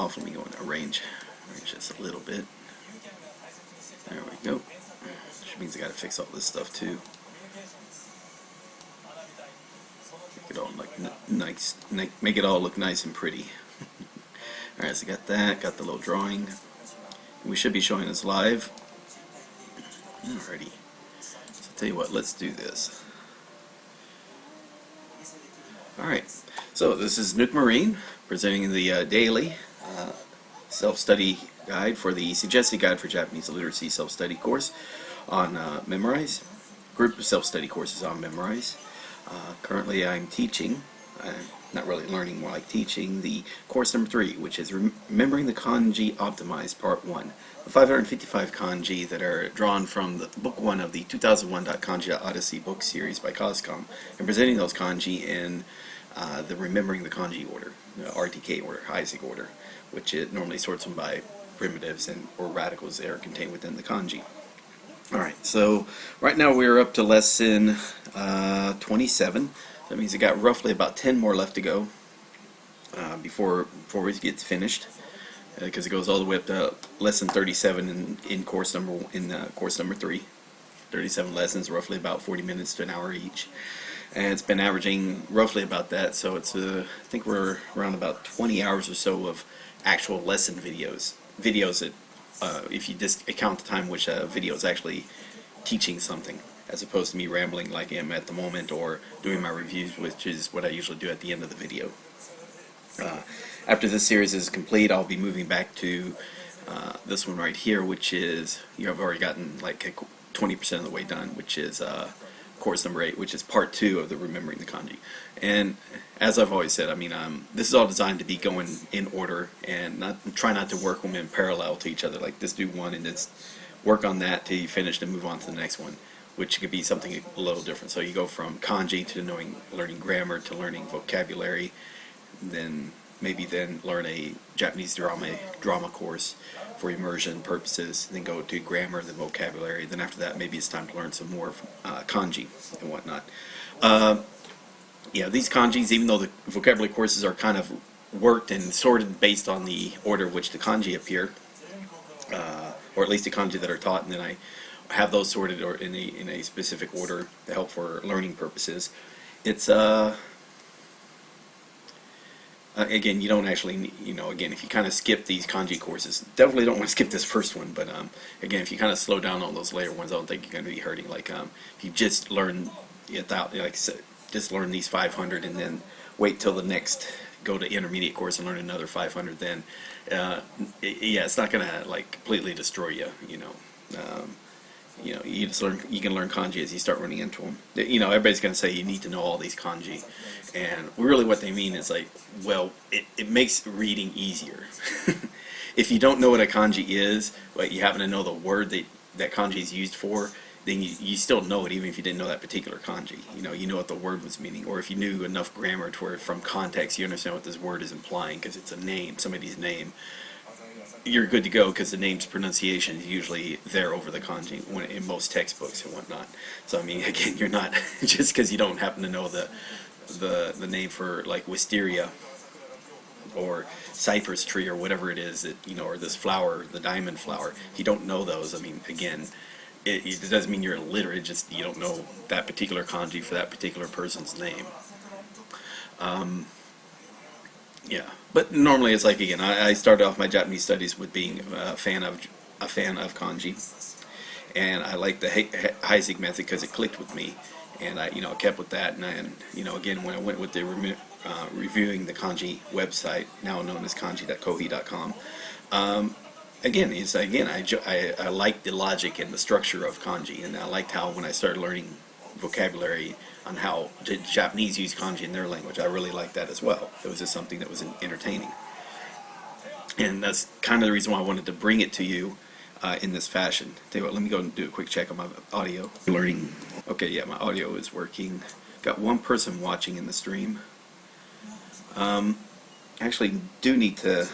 off. Let me go and arrange just a little bit. There we go. Which means I gotta fix all this stuff too. Make it all look nice. Make it all look nice and pretty. Alright, so got that. Got the little drawing. We should be showing this live. Alrighty. So tell you what, let's do this. Alright, so this is Nuke Marine presenting the daily self-study guide for the Suggested Guide for Japanese Literacy Self-Study course on Memorize. Group of self-study courses on Memorize. Currently I'm teaching, not really learning, more like teaching, the course number 3, which is Remembering the Kanji Optimized Part 1. The 555 kanji that are drawn from the book 1 of the 2001 Kanji Odyssey book series by Coscom, and presenting those kanji in the Remembering the Kanji order, RTK order, Isaac order, which it normally sorts them by primitives and or radicals that are contained within the kanji. Alright, so right now we're up to lesson 27. That means we got roughly about 10 more left to go before it gets finished, because it goes all the way up to lesson 37 in course number 3. 37 lessons, roughly about 40 minutes to an hour each, and it's been averaging roughly about that. So it's I think we're around about 20 hours or so of actual lesson videos that if you just account the time which a video is actually teaching something, as opposed to me rambling like I am at the moment, or doing my reviews, which is what I usually do at the end of the video. After this series is complete, I'll be moving back to this one right here, which is, I've already gotten like 20% of the way done, which is course number 8, which is part 2 of the Remembering the Kanji. And as I've always said, I mean, this is all designed to be going in order, and try not to work them in parallel to each other. Like, just do one and just work on that till you finish, and move on to the next one, which could be something a little different. So you go from kanji to learning grammar, to learning vocabulary, then maybe learn a Japanese drama course for immersion purposes, then go to grammar, then vocabulary, then after that maybe it's time to learn some more kanji and whatnot. Yeah, these kanjis, even though the vocabulary courses are kind of worked and sorted based on the order which the kanji appear, or at least the kanji that are taught, and then I have those sorted or in a specific order to help for learning purposes. It's again, you don't actually, again, if you kind of skip these kanji courses, definitely don't want to skip this first one, but again, if you kind of slow down on those later ones, I don't think you're going to be hurting. Like, if you just learn just learn these 500 and then wait till the next, go to intermediate course and learn another 500, then yeah, it's not going to like completely destroy you. You just learn. You can learn kanji as you start running into them. Everybody's going to say you need to know all these kanji, and really what they mean is like, well, it makes reading easier. If you don't know what a kanji is, but you happen to know the word that kanji is used for, then you still know it, even if you didn't know that particular kanji. You know what the word was meaning, or if you knew enough grammar to where from context you understand what this word is implying, because it's a name, somebody's name. You're good to go, because the name's pronunciation is usually there over the kanji in most textbooks and whatnot. So I mean, again, you're not just because you don't happen to know the name for like wisteria or cypress tree or whatever it is that or this flower, the diamond flower. If you don't know those, I mean, again, it doesn't mean you're illiterate. Just you don't know that particular kanji for that particular person's name. Yeah, but normally it's like, again, I started off my Japanese studies with being a fan of kanji, and I like the Heisig method because it clicked with me, and I kept with that. And again, when I went with the reviewing the kanji website, now known as kanji.kohi.com, again, I liked the logic and the structure of kanji, and I liked how when I started learning vocabulary on how the Japanese use kanji in their language, I really liked that as well. It was just something that was entertaining, and that's kind of the reason why I wanted to bring it to you in this fashion. Tell you what, let me go and do a quick check on my audio. Learning. Okay, yeah, my audio is working. Got one person watching in the stream. Actually do need to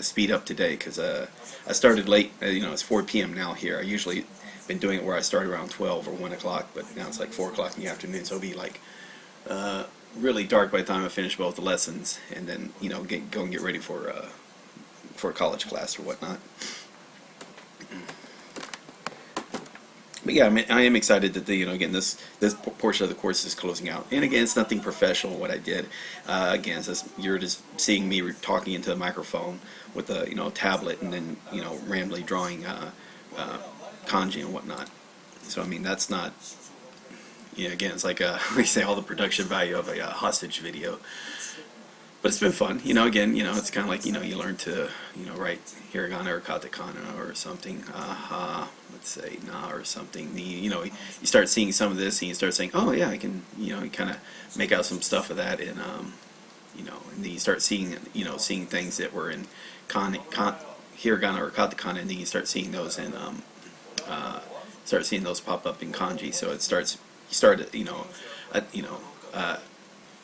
speed up today, because I started late. It's 4 p.m. now here. I usually been doing it where I start around 12 or 1 o'clock, but now it's like 4 o'clock in the afternoon, so it'll be like really dark by the time I finish both the lessons, and then go and get ready for for a college class or whatnot. But yeah, I am excited that again this portion of the course is closing out. And again, it's nothing professional what I did. Again, it's just, you're just seeing me talking into the microphone with a tablet, and then randomly drawing kanji and whatnot. So I mean, that's not, again, it's like we say, all the production value of a hostage video. But it's been fun, again, it's kind of like, you learn to, write hiragana or katakana or something, let's say, na or something. You start seeing some of this and you start saying, oh yeah, I can, you kind of make out some stuff of that, and, and then you start seeing, seeing things that were in hiragana or katakana, and then you start seeing those in, pop up in kanji. So it starts, you start,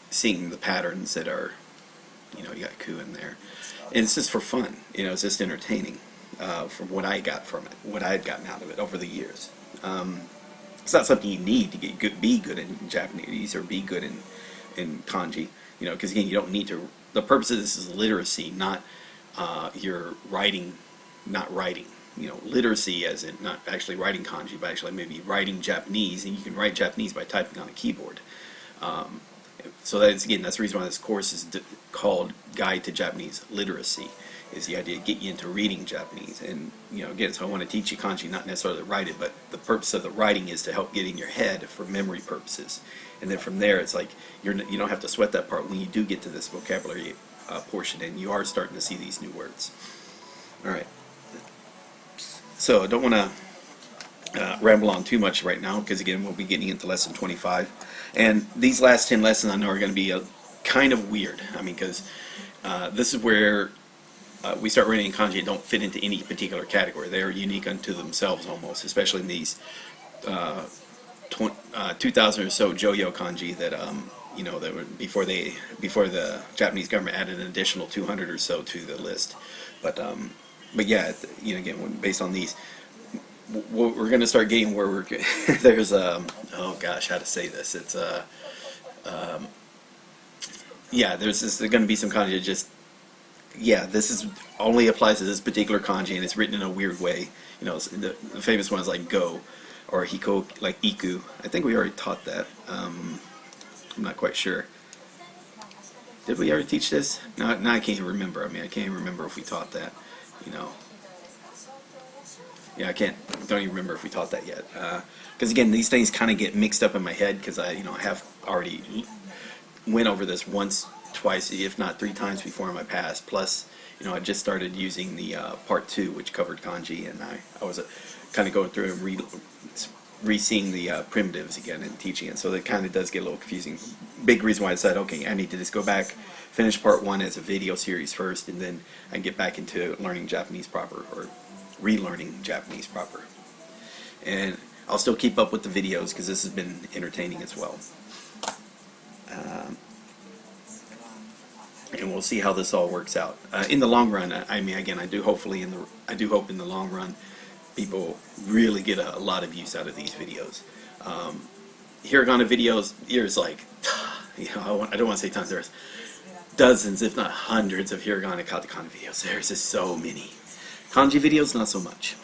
seeing the patterns that are, you got ku in there, and it's just for fun. It's just entertaining from what I got from it, what I had gotten out of it over the years. It's not something you need to be good in Japanese or be good in kanji, because again, you don't need to. The purpose of this is literacy, not your writing, not writing. Literacy as in not actually writing kanji, but actually maybe writing Japanese, and you can write Japanese by typing on a keyboard. So that's the reason why this course is called Guide to Japanese Literacy, is the idea to get you into reading Japanese. And again, so I want to teach you kanji, not necessarily to write it, but the purpose of the writing is to help get in your head for memory purposes. And then from there, it's like you don't have to sweat that part when you do get to this vocabulary portion, and you are starting to see these new words. All right. So I don't want to ramble on too much right now, because again, we'll be getting into lesson 25, and these last 10 lessons I know are going to be kind of weird. I mean, because this is where we start writing kanji that don't fit into any particular category. They are unique unto themselves almost, especially in these 2,000 or so Joyo kanji that that were before the Japanese government added an additional 200 or so to the list. But yeah, again, based on these, we're going to start getting where we're there's oh gosh, how to say this, it's yeah, there's going to be some kanji that just, yeah, this is only applies to this particular kanji, and it's written in a weird way. The famous ones like go or hiko, like iku. I think we already taught that. I'm not quite sure. Did we already teach this? No, I can't even remember. I mean, I can't even remember if we taught that. Yeah, don't even remember if we taught that yet. Because again, these things kind of get mixed up in my head, because I have already went over this once, twice, if not 3 times before in my past. Plus, I just started using the part 2, which covered kanji, and I was kind of going through and re-seeing the primitives again and teaching it. So that kind of does get a little confusing. Big reason why I said, okay, I need to just go back, finish part 1 as a video series first, and then I can get back into learning Japanese proper, or relearning Japanese proper. And I'll still keep up with the videos, because this has been entertaining as well. And we'll see how this all works out in the long run. I mean, again, I do hope in the long run people really get a lot of use out of these videos. Hiragana videos, there's like, I don't want to say tons, there's dozens, if not hundreds, of hiragana katakana videos. There's just so many. Kanji videos, not so much.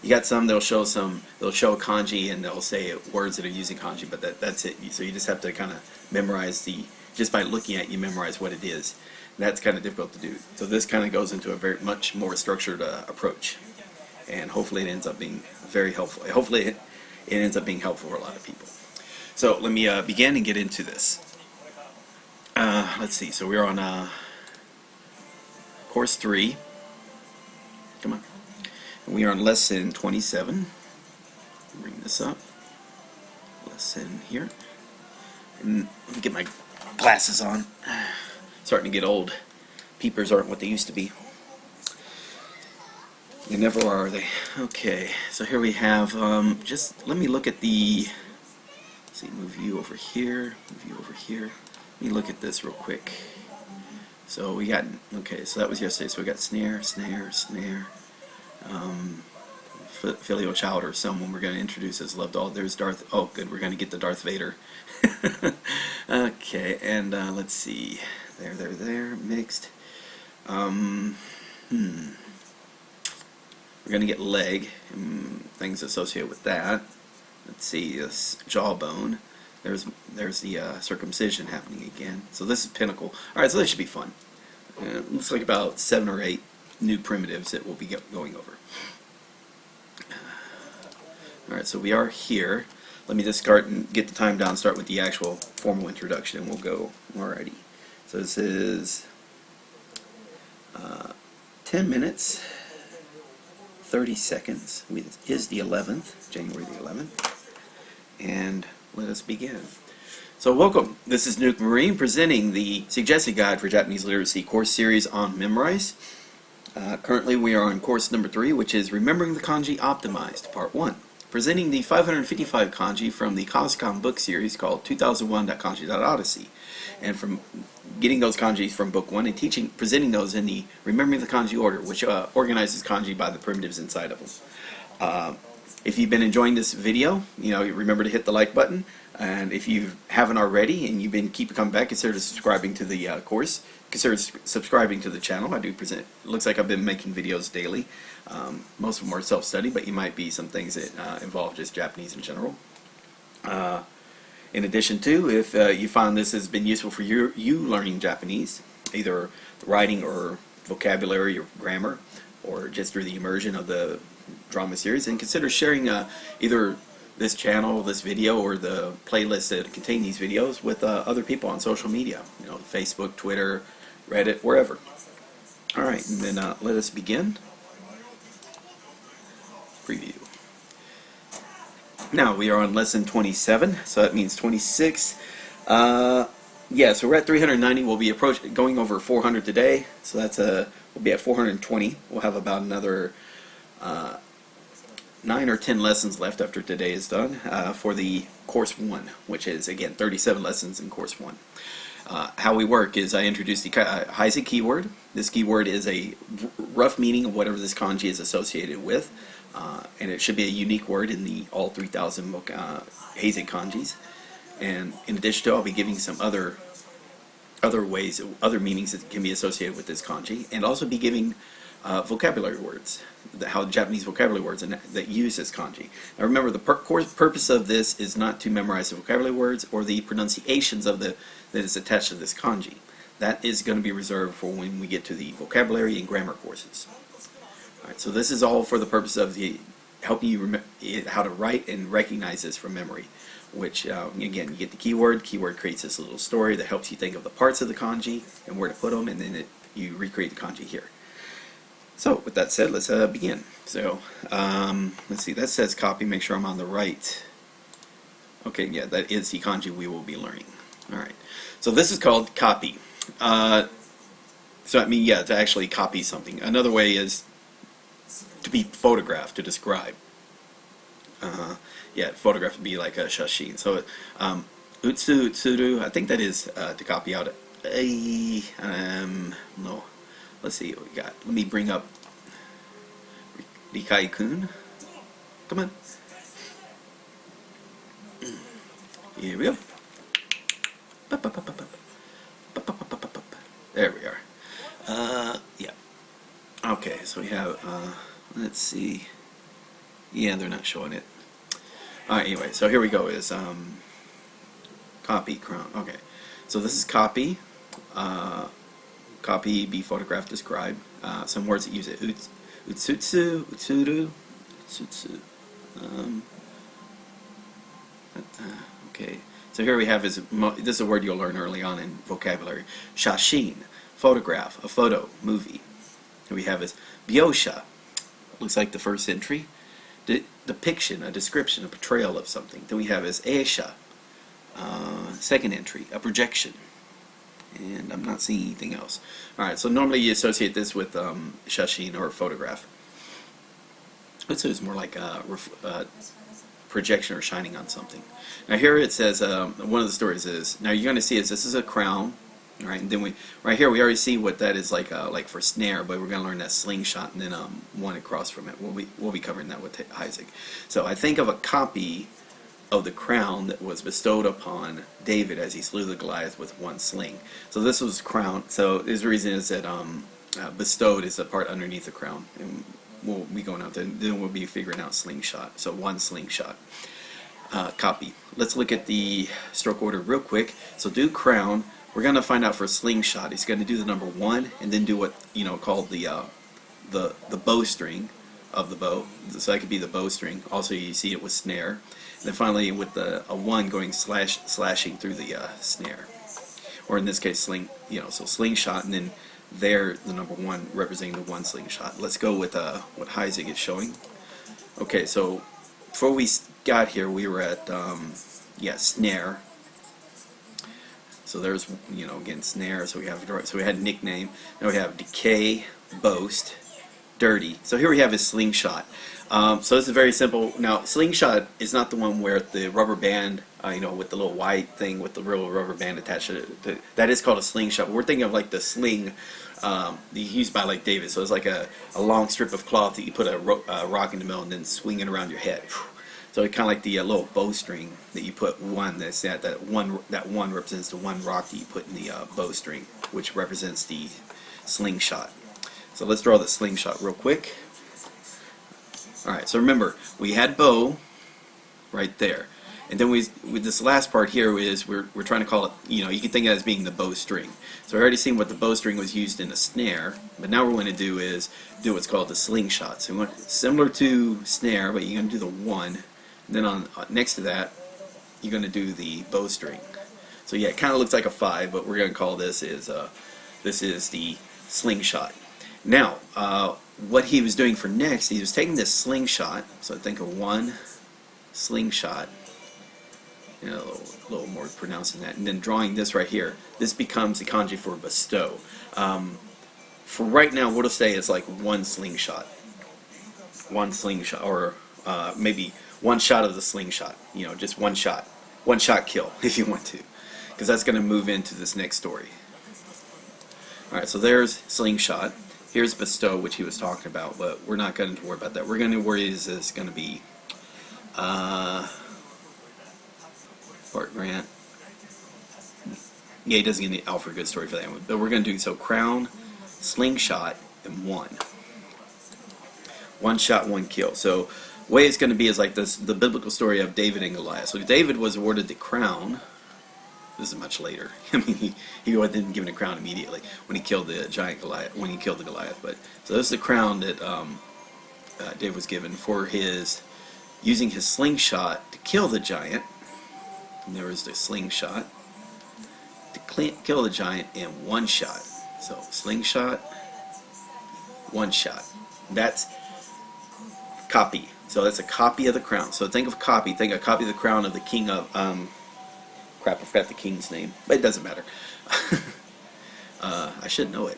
You got some, they'll show kanji and they'll say words that are using kanji, but that's it. So you just have to kind of memorize just by looking at it, you memorize what it is. And that's kind of difficult to do. So this kind of goes into a very much more structured approach. And hopefully it ends up being very helpful. Hopefully it ends up being helpful for a lot of people. So let me begin and get into this. Let's see, so we're on course 3. Come on. We are on lesson 27. Bring this up. Lesson here. And let me get my glasses on. Starting to get old. Peepers aren't what they used to be. They never are they? Okay, so here we have, just let me look at the, let's see, move you over here, move you over here. Let me look at this real quick. So we got, okay, so that was yesterday, so we got snare, snare, snare. Filial child, or someone we're going to introduce as loved all. There's Darth, oh good, we're going to get the Darth Vader. Okay, and let's see, there, mixed. We're going to get leg and things associated with that. Let's see, this jawbone. There's the circumcision happening again. So this is pinnacle. Alright, so this should be fun. Looks like about 7 or 8 new primitives that we'll be going over. Alright, so we are here. Let me just start and get the time down, start with the actual formal introduction, and we'll go. Alrighty. So this is 10 minutes, 30 seconds. It is the 11th, January the 11th. And let us begin. So welcome. This is Nuke Marine presenting the Suggested Guide for Japanese Literacy course series on Memorize. Currently we are on course number 3, which is Remembering the Kanji Optimized, Part 1. Presenting the 555 kanji from the Kazkan book series called 2001.Kanji.Odyssey. And from getting those kanjis from book 1 and presenting those in the Remembering the Kanji order, which organizes kanji by the primitives inside of them. If you've been enjoying this video, remember to hit the like button. And if you haven't already and you've been coming back, consider subscribing to the course. Consider subscribing to the channel. I do present. It looks like I've been making videos daily. Most of them are self-study, but you might be some things that involve just Japanese in general. In addition to, if you found this has been useful for you learning Japanese, either writing or vocabulary or grammar, or just through the immersion of the drama series, and consider sharing either this channel, this video, or the playlists that contain these videos with other people on social media, Facebook, Twitter, Reddit, wherever. Alright, and then let us begin. Preview. Now we are on lesson 27, so that means 26. So we're at 390. We'll be going over 400 today, so that's we'll be at 420. We'll have about another 9 or 10 lessons left after today is done for the course 1, which is again 37 lessons in course 1. How we work is I introduce the Heisei keyword. This keyword is a rough meaning of whatever this kanji is associated with, and it should be a unique word in the all 3,000 Heisei kanjis. And in addition to, I'll be giving some other ways, other meanings that can be associated with this kanji, and also be giving vocabulary words, how Japanese vocabulary words that use this kanji. Now remember, the purpose of this is not to memorize the vocabulary words or the pronunciations of that is attached to this kanji. That is going to be reserved for when we get to the vocabulary and grammar courses. Alright, so this is all for the purpose of helping you how to write and recognize this from memory. Which, again, you get the keyword. Keyword creates this little story that helps you think of the parts of the kanji and where to put them, and then you recreate the kanji here. So, with that said, let's begin. So, let's see, that says copy, make sure I'm on the right. Okay, yeah, that is the kanji we will be learning. Alright, so this is called copy. So, I mean, yeah, to actually copy something. Another way is to be photographed, to describe. Yeah, photograph would be like a shashin. So, utsu, utsuru, I think that is to copy out. No. Let's see what we got. Let me bring up Rikai-kun. Come on. Here we go. There we are. Yeah. Okay, so we have, let's see. Yeah, they're not showing it. Alright, anyway, so here we go is, copy, crown. Okay, so this is copy. Copy, be photographed, describe. Some words that use it. Utsutsu, utsuru, utsutsu. Okay, so here we have this is a word you'll learn early on in vocabulary. Shashin, photograph, a photo, movie. Here we have is byosha. Looks like the first entry. Depiction, a description, a portrayal of something. Then we have is eisha. Second entry, a projection. And I'm not seeing anything else. Alright, so normally you associate this with shashin or photograph. This is more like a projection or shining on something. Now here it says, one of the stories is, now you're going to see is this is a crown. Alright, and then right here we already see what that is like for snare, but we're going to learn that slingshot and then one across from it. We'll be covering that with Isaac. So I think of a copy of the crown that was bestowed upon David as he slew the Goliath with one sling. So this was crown. So his reason is that bestowed is the part underneath the crown, and we'll be going out there. Then we'll be figuring out slingshot. So one slingshot. Copy. Let's look at the stroke order real quick. So do crown. We're going to find out for slingshot. He's going to do the number 1 and then do what called the bowstring of the bow. So that could be the bowstring. Also, you see it with snare. And then finally with a 1 going slashing through the snare. Or in this case, so slingshot, and then there the number 1 representing the 1 slingshot. Let's go with what Heisig is showing. Okay, so before we got here, we were at snare. So there's again snare. So we had nickname. Now we have decay, boast, dirty. So here we have his slingshot. So this is very simple. Now slingshot is not the one where the rubber band, with the little white thing with the real rubber band attached to it. That is called a slingshot. We're thinking of like the sling used by like David. So it's like a long strip of cloth that you put a rock in the middle and then swing it around your head. So it's kind of like the little bowstring that you put that one represents the one rock that you put in the bowstring, which represents the slingshot. So let's draw the slingshot real quick. Alright, so remember, we had bow right there. And then with this last part here is we're trying to call it, you can think of it as being the bowstring. So we already seen what the bowstring was used in a snare, but now what we're going to do is do what's called the slingshot. So we want, similar to snare, but you're going to do the 1. And then on next to that, you're going to do the bowstring. So yeah, it kind of looks like a 5, but we're going to call this is the slingshot. Now, what he was doing for next, he was taking this slingshot. So think of 1 slingshot, a little more pronounced than that, and then drawing this right here. This becomes the kanji for bestow. For right now, what I'll say is like 1 slingshot, or maybe 1 shot of the slingshot. Just 1 shot kill if you want to, because that's going to move into this next story. All right, so there's slingshot. Here's bestow, which he was talking about, but we're not going to worry about that. We're going to worry is going to be Bart Grant. Yeah, he doesn't get any Alfred good story for that one. But we're going to do so crown, slingshot, and 1. 1 shot, 1 kill. So the way it's going to be is like this: the biblical story of David and Goliath. So David was awarded the crown. This is much later. I mean, he wasn't given a crown immediately when he killed the giant Goliath. When he killed the Goliath, but so this is the crown that David was given for his using his slingshot to kill the giant. And there was the slingshot to kill the giant in 1 shot. So slingshot, 1 shot. That's copy. So that's a copy of the crown. So think of copy. Think a copy of the crown of the king of crap, I forgot the king's name, but it doesn't matter. I should know it.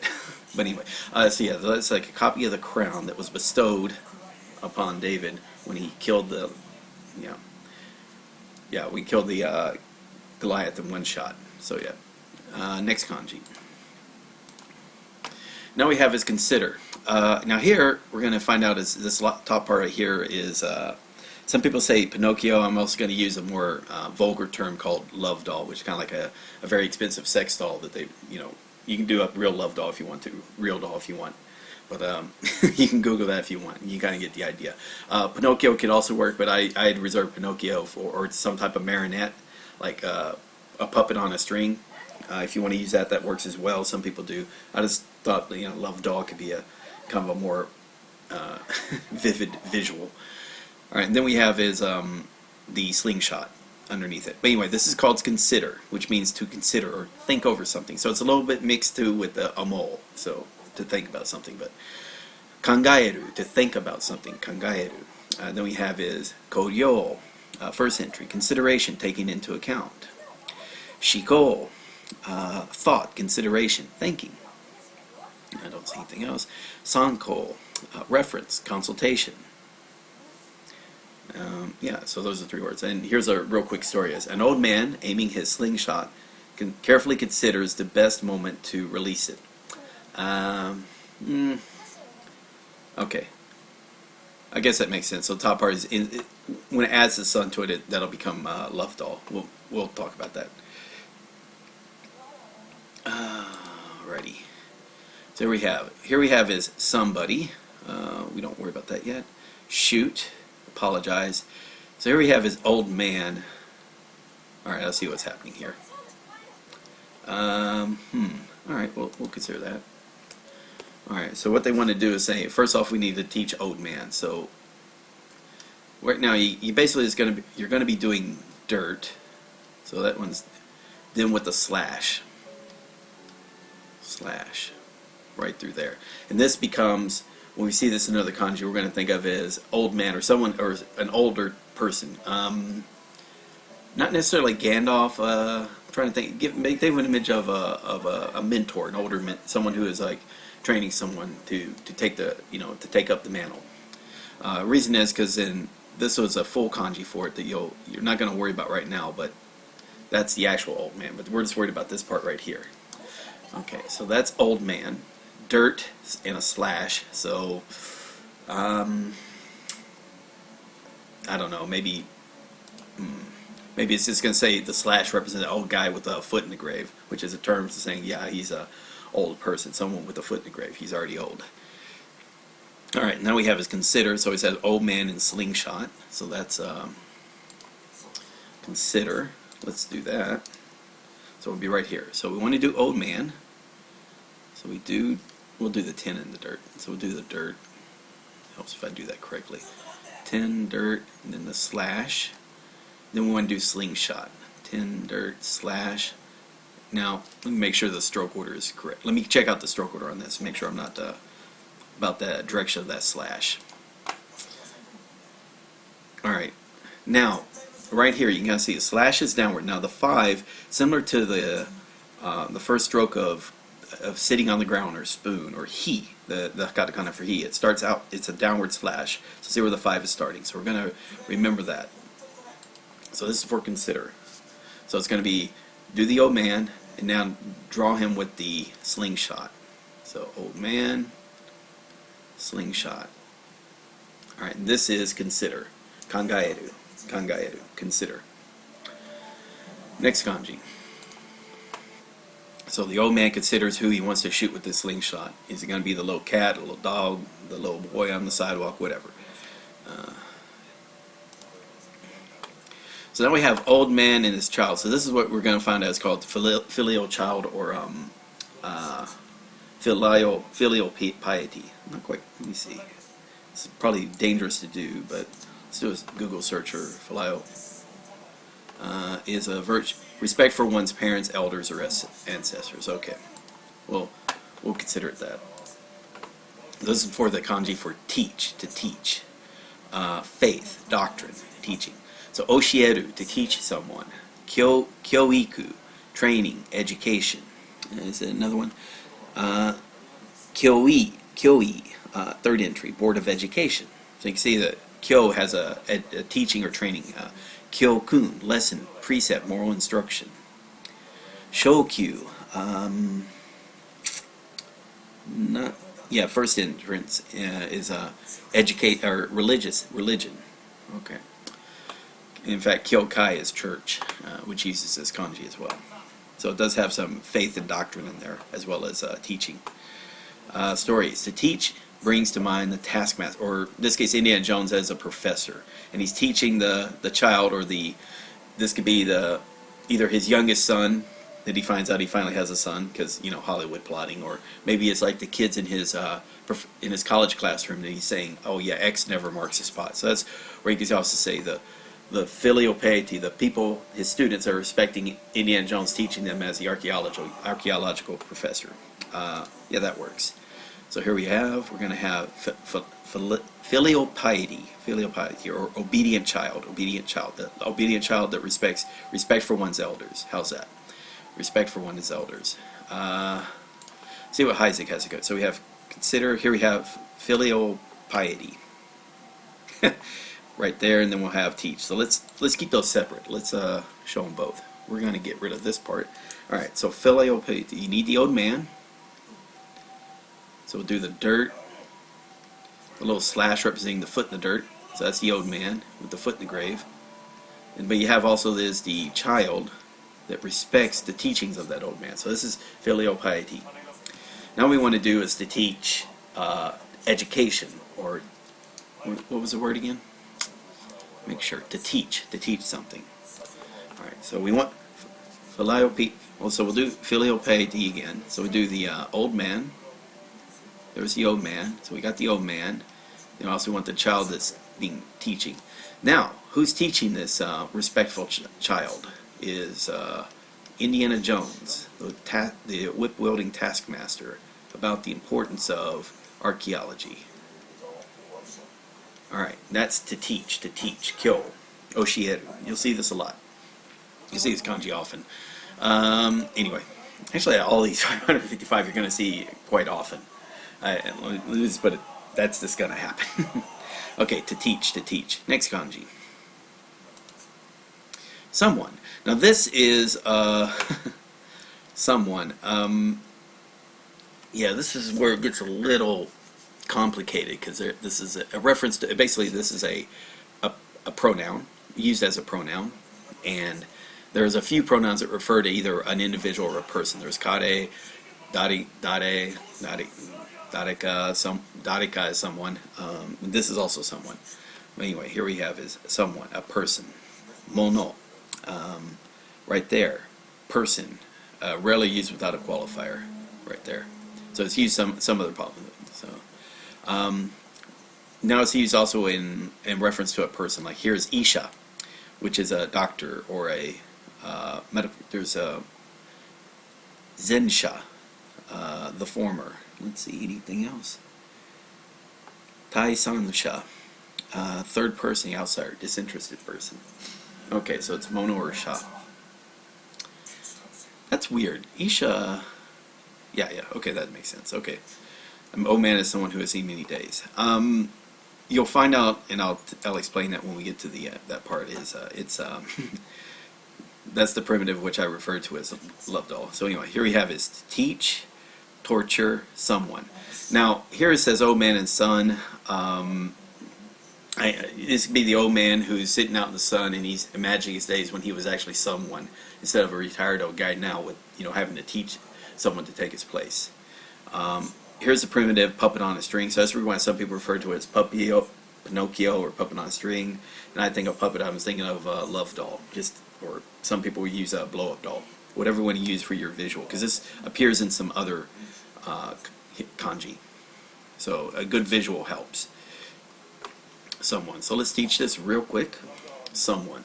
But anyway, so yeah, that's like a copy of the crown that was bestowed upon David when he killed the, we killed the Goliath in 1 shot. So yeah, next kanji. Now we have is consider. Now here we're going to find out is this top part right here is. Some people say Pinocchio. I'm also going to use a more vulgar term called love doll, which is kind of like a very expensive sex doll that they, you can do a real love doll if you want to, real doll if you want. But you can Google that if you want. You kind of get the idea. Pinocchio can also work, but I'd reserve Pinocchio or some type of marionette, like a puppet on a string. If you want to use that, that works as well. Some people do. I just thought love doll could be a kind of a more vivid visual. Alright, and then we have is the slingshot underneath it. But anyway, this is called consider, which means to consider or think over something. So it's a little bit mixed too with the amol, so to think about something. But kangaeru, to think about something, kangaeru. Then we have is koryo, first entry, consideration, taking into account. Shiko, thought, consideration, thinking. I don't see anything else. Sanko, reference, consultation. So those are 3 words. And here's a real quick story. As an old man aiming his slingshot carefully considers the best moment to release it. Okay. I guess that makes sense. So the top part is when it adds the sun to it, that'll become love doll. We'll talk about that. Alrighty. So here we have is somebody. We don't worry about that yet. Shoot, apologize. So here we have is old man. All right, let's see what's happening here. All right, we'll consider that. All right, so what they want to do is say, first off, we need to teach old man. So right now, you basically you're going to be doing dirt. So that one's then with the slash right through there, and this becomes, when we see this in another kanji, we're going to think of it as old man, or someone, or an older person. Not necessarily Gandalf. Trying to think, think of an image of a mentor, an older someone who is like training someone to take the to take up the mantle. Reason is because this was a full kanji for it that you're not going to worry about right now, but that's the actual old man. But we're just worried about this part right here. Okay, so that's old man, dirt, and a slash. So I don't know, maybe it's just going to say the slash represents an old guy with a foot in the grave, which is a term for saying, yeah, he's a old person, someone with a foot in the grave. He's already old. All right, now we have his consider. So he says old man in slingshot. So that's consider. Let's do that. So we'll be right here. So we want to do old man. So we'll do the 10 in the dirt. So we'll do the dirt. Helps if I do that correctly. 10 dirt, and then the slash. Then we want to do slingshot. 10 dirt slash. Now let me make sure the stroke order is correct. Let me check out the stroke order on this. Make sure I'm not about the direction of that slash. All right. Now right here you can kind of see the slash is downward. Now the 5, similar to the first stroke of sitting on the ground, or spoon, or he, the katakana for he, it starts out, it's a downward slash. So see where the 5 is starting. So we're going to remember that. So this is for consider. So it's going to be do the old man, and now draw him with the slingshot. So old man, slingshot. All right, this is consider. Kangaeru. Kangaeru. Consider. Next kanji. So the old man considers who he wants to shoot with this slingshot. Is it going to be the little cat, the little dog, the little boy on the sidewalk, whatever? So now we have old man and his child. So this is what we're going to find out is called filial child, or filial piety. Not quite. Let me see. It's probably dangerous to do, but let's do a Google search for filial. Is a virtue, respect for one's parents, elders, or ancestors. Okay, well, we'll consider it that. This is for the kanji for teach, to teach. Faith, doctrine, teaching. So oshieru, to teach someone. Kyoiku, training, education. Is it another one? Kyoi, third entry, Board of Education. So you can see that kyo has a teaching or training. Kyokun, lesson, precept, moral instruction. Shokyu, first entrance is educate, or religion. Okay. In fact, Kyokai is church, which uses this kanji as well. So it does have some faith and doctrine in there, as well as teaching. Stories. To teach brings to mind the taskmaster, or in this case Indiana Jones as a professor, and he's teaching the child, or this could be either his youngest son that he finds out he finally has a son, because Hollywood plotting, or maybe it's like the kids in his college classroom that he's saying, oh yeah, X never marks a spot. So that's where he can also say the filial piety, the people, his students, are respecting Indiana Jones, teaching them as the archaeological professor. Yeah, that works. So here we're going to have filial piety, or obedient child, the obedient child that respect for one's elders. How's that? Respect for one's elders. See what Isaac has to go. So we have consider. Here we have filial piety. Right there, and then we'll have teach. So let's keep those separate. Let's show them both. We're going to get rid of this part. All right. So filial piety. You need the old man. So we'll do the dirt. A little slash representing the foot in the dirt. So that's the old man with the foot in the grave. But you have also the child that respects the teachings of that old man. So this is filial piety. Now what we want to do is to teach education, or what was the word again? Make sure to teach something. All right, so we want filiope. Well, so we'll do filiope again. So we do the old man. There's the old man. So we got the old man. And also we want the child that's being teaching. Now, who's teaching this respectful child is Indiana Jones, the whip-wielding taskmaster, about the importance of archaeology. Alright, that's to teach, kyo, oshieru. You'll see this a lot. You'll see this kanji often. Anyway, actually all these 555 you're going to see quite often. But that's just going to happen. Okay, to teach. Next kanji. Someone. Now this is someone. Yeah, this is where it gets a little complicated, because this is a reference to, basically this is a pronoun, used as a pronoun, and there's a few pronouns that refer to either an individual or a person. There's kare, dare, darika, darika is someone. This is also someone. But anyway, here we have is someone, a person. Mono, right there, person, rarely used without a qualifier, right there. So it's used some other problem. So now it's used also in reference to a person. Like here's Isha, which is a doctor or a medical. There's a Zensha, the former. Let's see, anything else? Tai-sansha, third person, outsider, disinterested person. Okay, so it's mono or sha. That's weird. Isha. Yeah, okay, that makes sense. Okay. Old man is someone who has seen many days. You'll find out, and I'll explain that when we get to the that part. Is it's that's the primitive which I refer to as love doll. So anyway, here we have is to teach, torture, someone. Now here it says old man and son. This could be the old man who's sitting out in the sun and he's imagining his days when he was actually someone, instead of a retired old guy now with having to teach someone to take his place. Here's the primitive, puppet on a string. So that's why some people refer to it as Pinocchio, or puppet on a string. And I think of puppet, I was thinking of love doll, or some people use a blow up doll. Whatever you want to use for your visual, because this appears in some other kanji. So a good visual helps. Someone. So let's teach this real quick. Someone.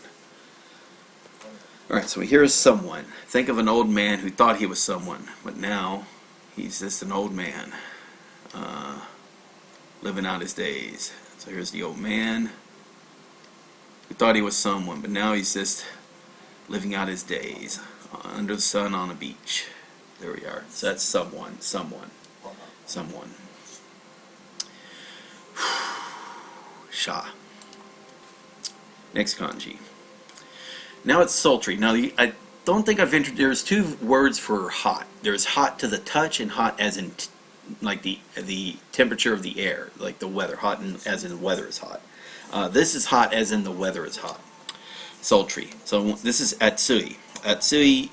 Alright, so here's someone. Think of an old man who thought he was someone, but now he's just an old man living out his days. So here's the old man who thought he was someone, but now he's just living out his days under the sun on a beach. There we are. So that's someone. Sha. Next kanji. Now it's sultry. Now I don't think I've introduced. There's two words for hot. There's hot to the touch and hot as in like the temperature of the air, like the weather. Hot as in the weather is hot. This is hot as in the weather is hot. Sultry. So this is atsui. Atsui.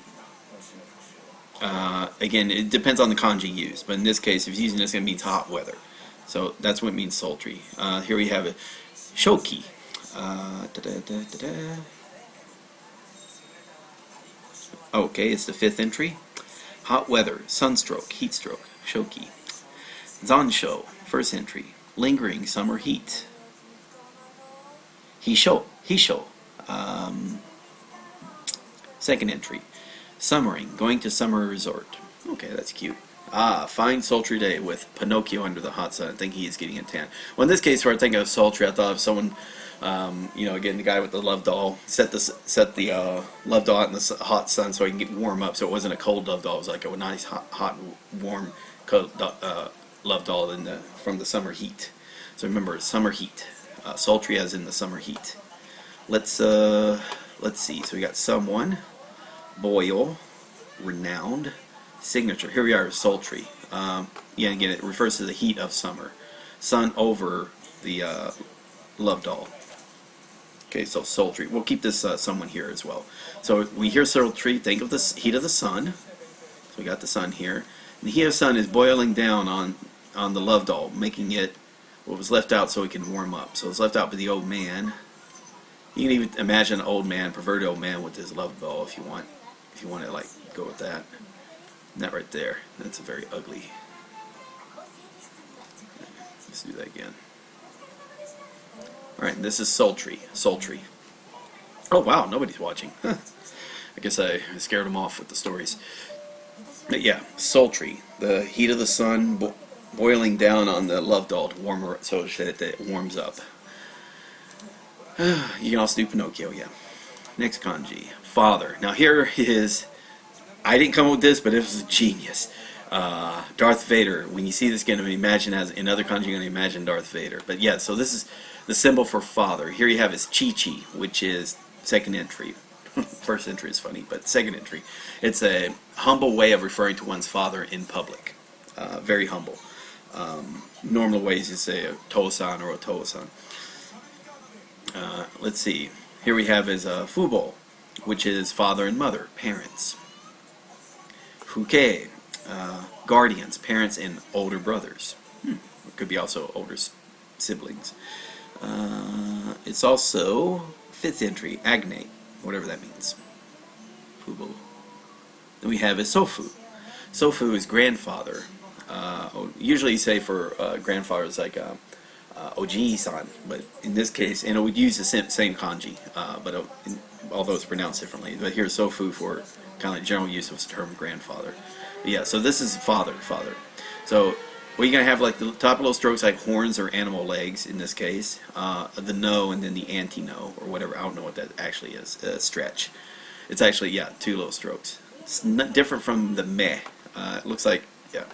Again, it depends on the kanji used, but in this case, if you're using this, it means hot weather. So that's what it means sultry. Here we have it. Shoki. Okay, it's the fifth entry. Hot weather, sunstroke, heat stroke, shoki. Zansho, first entry. Lingering summer heat. Hisho, second entry. Summering, going to summer resort. Okay, that's cute. Fine sultry day with Pinocchio under the hot sun. I think he is getting a tan. Well, in this case, where I think of sultry, I thought of someone, again, the guy with the love doll set the love doll out in the hot sun so he can get warm up. So it wasn't a cold love doll. It was like a nice, hot, warm love doll from the summer heat. So remember, summer heat. Sultry as in the summer heat. Let's see. So we got someone, boil, renowned. Signature. Here we are, sultry. Yeah, again, it refers to the heat of summer. Sun over the love doll. Okay, so sultry. We'll keep this someone here as well. So we hear sultry. Think of the heat of the sun. So we got the sun here. And Hio-sun is boiling down on the love doll, making it what was left out so it can warm up. So it's left out by the old man. You can even imagine an old man, perverted old man with his love doll if you want. If you want to like go with that. And that right there. That's a very ugly. Let's do that again. Alright, this is sultry. Sultry. Oh wow, nobody's watching. Huh. I guess I scared them off with the stories. But yeah, sultry. The heat of the sun boiling down on the love doll to warm her so that it warms up. You can also do Pinocchio, yeah. Next kanji. Father. Now here is, I didn't come up with this, but it was a genius. Darth Vader. When you see this, you're going to imagine, as in other kanji, you're going to imagine Darth Vader. But yeah, so this is the symbol for father. Here you have his chi-chi, which is second entry. First entry is funny, but second entry. It's a humble way of referring to one's father in public. Very humble. Normal ways you say a to-san or a to-san. Let's see. Here we have his fubo, which is father and mother, parents. Fuke, guardians, parents and older brothers. It could be also older siblings. It's also fifth entry, agnate, whatever that means. Fubo. Then we have his sofu. Sofu is grandfather. Usually you say for grandfather is like Oji-san, but in this case, and it would use the same kanji, but although it's pronounced differently. But here's sofu for kind of general use of the term grandfather. But yeah, so this is father. So well, you're going to have like the top of those strokes like horns or animal legs in this case, the no and then the anti-no or whatever. I don't know what that actually is. Stretch. It's actually, yeah, two low strokes. It's not different from the meh. It looks like, yeah.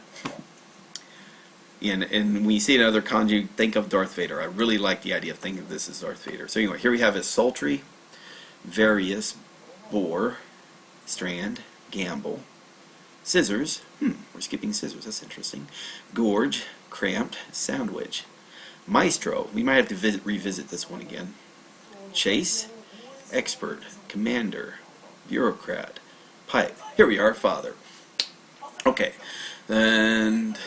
And when you see it in other kanji, think of Darth Vader. I really like the idea of thinking of this as Darth Vader. So anyway, here we have his sultry, various, bore, strand, gamble, scissors. We're skipping scissors. That's interesting. Gorge, cramped, sandwich. Maestro. We might have to revisit this one again. Chase, expert, commander, bureaucrat, pipe. Here we are, father. Okay, and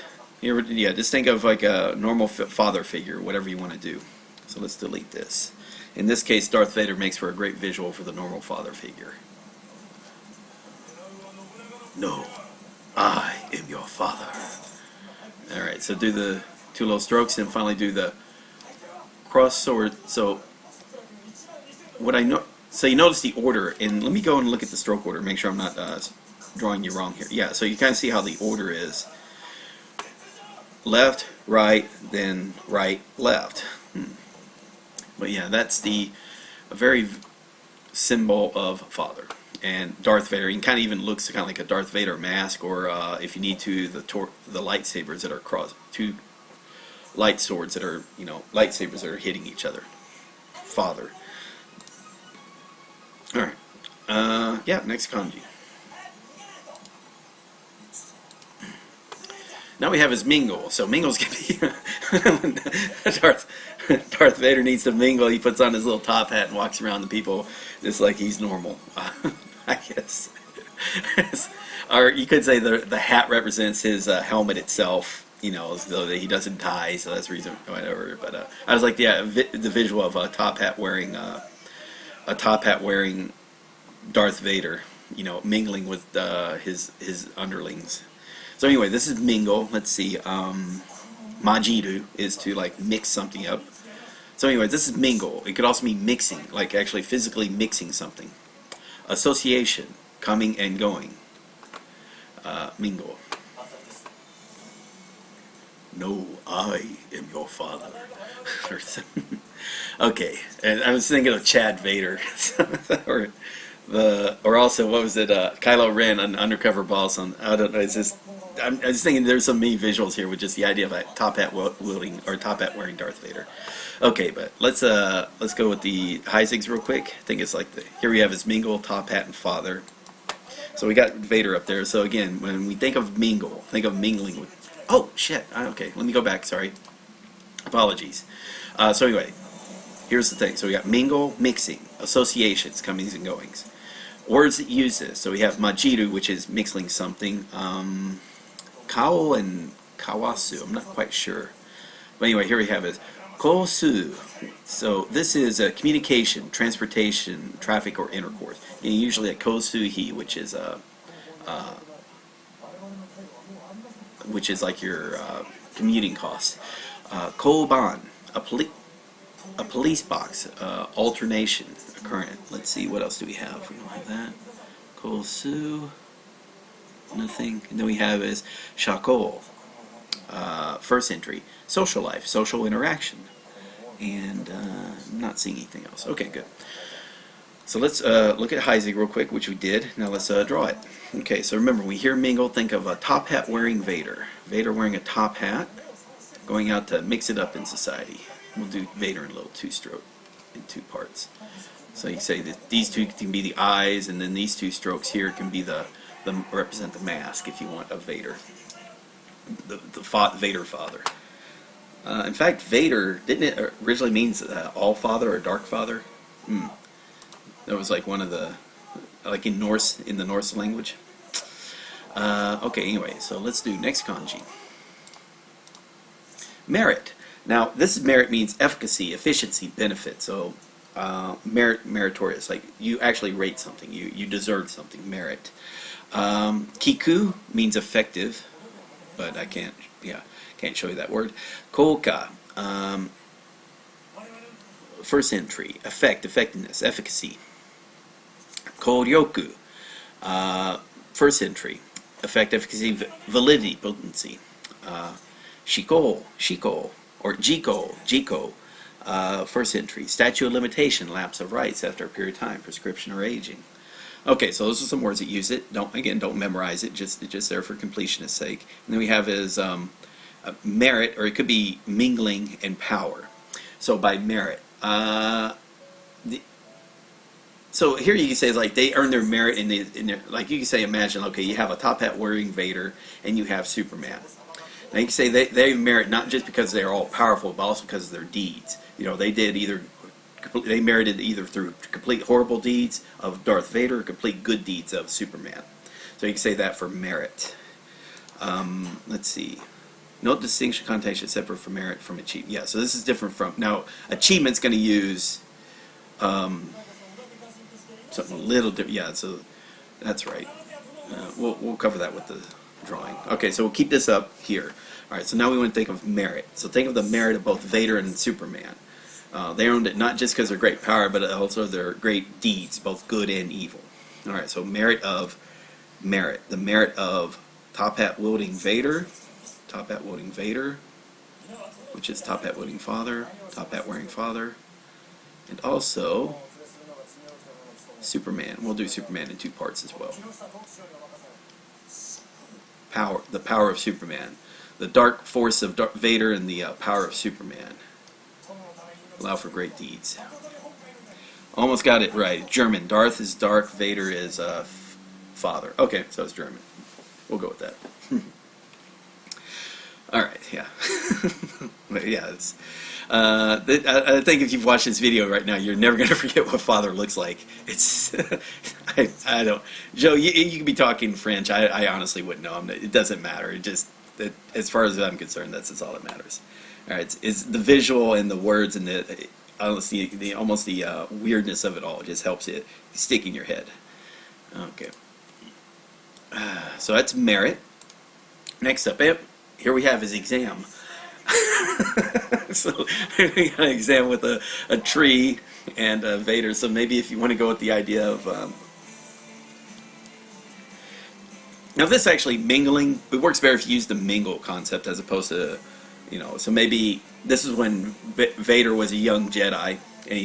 here, yeah, just think of like a normal father figure, whatever you want to do. So let's delete this. In this case, Darth Vader makes for a great visual for the normal father figure. No, I am your father. Alright, so do the two little strokes and finally do the cross sword. So what I know, so you notice the order, and let me go and look at the stroke order, make sure I'm not drawing you wrong here. Yeah, so you kind of see how the order is. Left, right, then right, left. But yeah, that's the very symbol of father. And Darth Vader, you kind of even looks kind of like a Darth Vader mask, or if you need to, the lightsabers that are two light swords that are, you know, lightsabers that are hitting each other. Father. All right. Yeah, next kanji. Now we have his mingle. So mingle's gonna be Darth Vader needs to mingle. He puts on his little top hat and walks around the people just like he's normal. I guess. Or you could say the hat represents his helmet itself. You know, so that he doesn't die. So that's the reason, whatever. But I was like, yeah, the visual of a top hat wearing Darth Vader. You know, mingling with his underlings. So anyway, this is mingle. Let's see. Majiru is to like mix something up. So anyway, this is mingle. It could also mean mixing, like actually physically mixing something. Association, coming and going. Mingle. No, I am your father. Okay, and I was thinking of Chad Vader. or also, what was it? Kylo Ren on Undercover Boss on. I don't know. It's just. I'm just thinking there's so many visuals here with just the idea of a top hat wielding or top hat wearing Darth Vader. Okay, but let's go with the Heizigs real quick. I think it's like here we have his mingle, top hat, and father. So we got Vader up there. So again, when we think of mingle, think of mingling with. Oh shit! Okay, let me go back. Sorry, apologies. So anyway, here's the thing. So we got mingle, mixing, associations, comings and goings. Words that use this. So we have majiru, which is mixing something. Kao and Kawasu. I'm not quite sure. But anyway, here we have it. Kosu. So this is communication, transportation, traffic, or intercourse. And usually a kosuhi, which is like your commuting costs. Koban, a police box, alternation, a current. Let's see, what else do we have? We don't have that. Kosu, nothing. And then we have is shako, first entry, social life, social interaction. And I'm not seeing anything else. Okay, good. So let's look at Heisig real quick, which we did. Now let's draw it. Okay, so remember, when we hear mingle, think of a top hat wearing Vader. Vader wearing a top hat, going out to mix it up in society. We'll do Vader in a little two-stroke in two parts. So you say that these two can be the eyes, and then these two strokes here can be the represent the mask, if you want, of Vader, the Vader father. In fact, Vader, didn't it originally means all father or dark father? That was like one of the, like in Norse, in the Norse language. Okay, anyway, so let's do next kanji. Merit. Now, this merit means efficacy, efficiency, benefit. So, meritorious, like you actually rate something, you deserve something, merit. Kiku means effective, but I can't show you that word. Koka, first entry, effect, effectiveness, efficacy. Koryoku, first entry, effect, efficacy, validity, potency. Shiko, or Jiko, first entry, statute of limitation, lapse of rights after a period of time, prescription or aging. Okay, so those are some words that use it. Don't memorize it. It's just there for completionist sake. And then we have is merit, or it could be mingling and power. So by merit, so here you can say like they earn their merit in their, like you can say, imagine, okay, you have a top hat wearing Vader and you have Superman. Now you can say they merit not just because they're all powerful, but also because of their deeds. You know, they merited either through complete horrible deeds of Darth Vader or complete good deeds of Superman. So you can say that for merit. Let's see. No distinction, connotation separate from merit from achievement. Yeah, so this is different from, now achievement's going to use something a little different. Yeah, so that's right. We'll cover that with the drawing. Okay, so we'll keep this up here. All right, so now we want to think of merit. So think of the merit of both Vader and Superman. They earned it not just because of their great power, but also their great deeds, both good and evil. All right, so merit. The merit of top hat wielding Vader, which is top hat wielding father, top hat wearing father, and also Superman. We'll do Superman in two parts as well. The power of Superman, the dark force of Vader, and the power of Superman. Allow for great deeds. Almost got it right. German. Darth is dark. Vader is father. Okay, so it's German. We'll go with that. All right. Yeah. But yeah. I think if you've watched this video right now, you're never going to forget what father looks like. It's I don't. Joe, you could be talking French. I honestly wouldn't know. It doesn't matter. As far as I'm concerned, that's all that matters. All right, it's the visual and the words and the weirdness of it all. It just helps it stick in your head. Okay. So that's merit. Next up, here we have is exam. So we got an exam with a tree and Vader. So maybe if you want to go with the idea of now this actually mingling, it works better if you use the mingle concept as opposed to, you know, so maybe this is when Vader was a young Jedi, and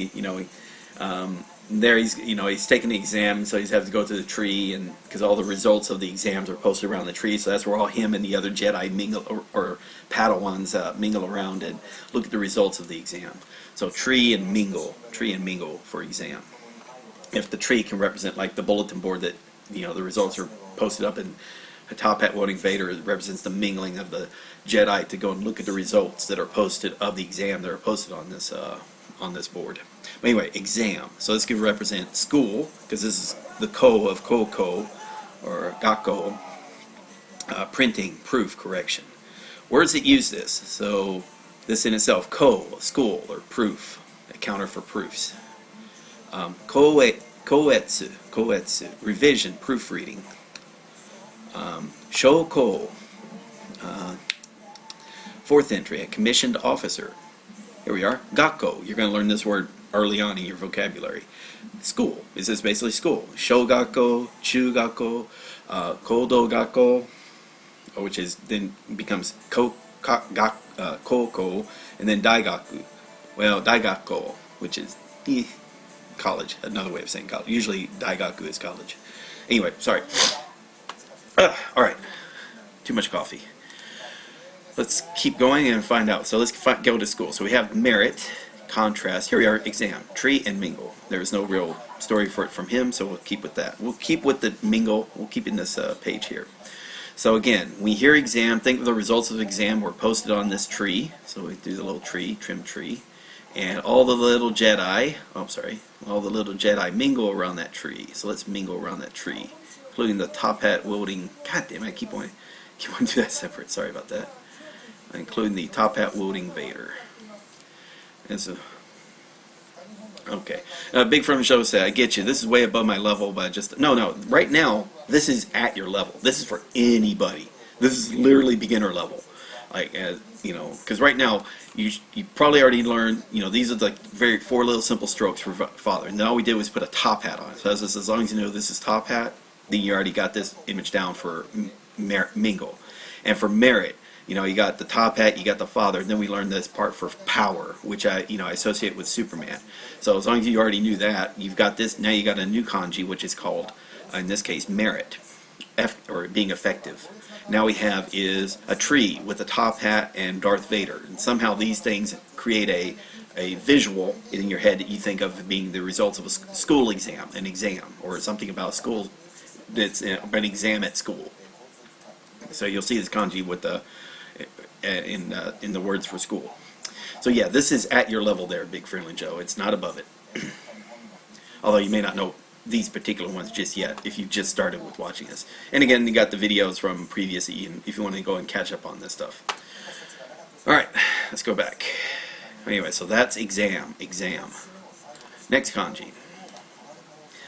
he's taking the exam, so he's have to go to the tree, and because all the results of the exams are posted around the tree, so that's where all him and the other Jedi mingle, or Padawans mingle around and look at the results of the exam. So tree and mingle for exam. If the tree can represent like the bulletin board that the results are posted up, and a top hat wielding Vader represents the mingling of the Jedi to go and look at the results that are posted of the exam that are posted on this board. But anyway, exam. So this could represent school, because this is the ko of Koko, or Gakko. printing, proof, correction. Words that use this. So this in itself, school, or proof, a counter for proofs. Koetsu, revision, proofreading. Shoko, fourth entry, a commissioned officer. Here we are. Gakko, you're going to learn this word early on in your vocabulary. School, this is basically school. Shogakko, Chugakko, Kodogakko, which is then becomes Koko, and then Daigaku. Well, Daigakko, which is college, another way of saying college. Usually Daigaku is college. Anyway, sorry. Alright, too much coffee. Let's keep going and find out. So let's go to school. So we have merit, contrast. Here we are, exam, tree, and mingle. There's no real story for it from him, so we'll keep with that. We'll keep with the mingle. We'll keep in this page here. So again, we hear exam. Think of the results of the exam were posted on this tree. So we do the little tree, trim tree. And all the little Jedi, all the little Jedi mingle around that tree. So let's mingle around that tree, including the top hat wielding. God damn it! I keep wanting to do that separate. Sorry about that. Including the top hat wielding Vader. And so, okay. Big from the show said, "I get you. This is way above my level, but just no. Right now, this is at your level. This is for anybody. This is literally beginner level. Like, you know, because right now you probably already learned. You know, these are like four little simple strokes for father. And all we did was put a top hat on it. So as long as you know this is top hat, then you already got this image down for mingle, and for merit. You know, you got the top hat, you got the father, and then we learned this part for power, which I associate with Superman. So as long as you already knew that, you've got this. Now you got a new kanji, which is called, in this case, merit, or being effective. Now we have is a tree with a top hat and Darth Vader, and somehow these things create a visual in your head that you think of being the results of a school exam, or something about school that's an exam at school. So you'll see this kanji with the in the words for school. So yeah, this is at your level there, Big Friendly Joe. It's not above it. Although you may not know these particular ones just yet if you just started with watching this. And again, you got the videos from previously, and if you want to go and catch up on this stuff. Alright, let's go back. Anyway, so that's exam. Next kanji.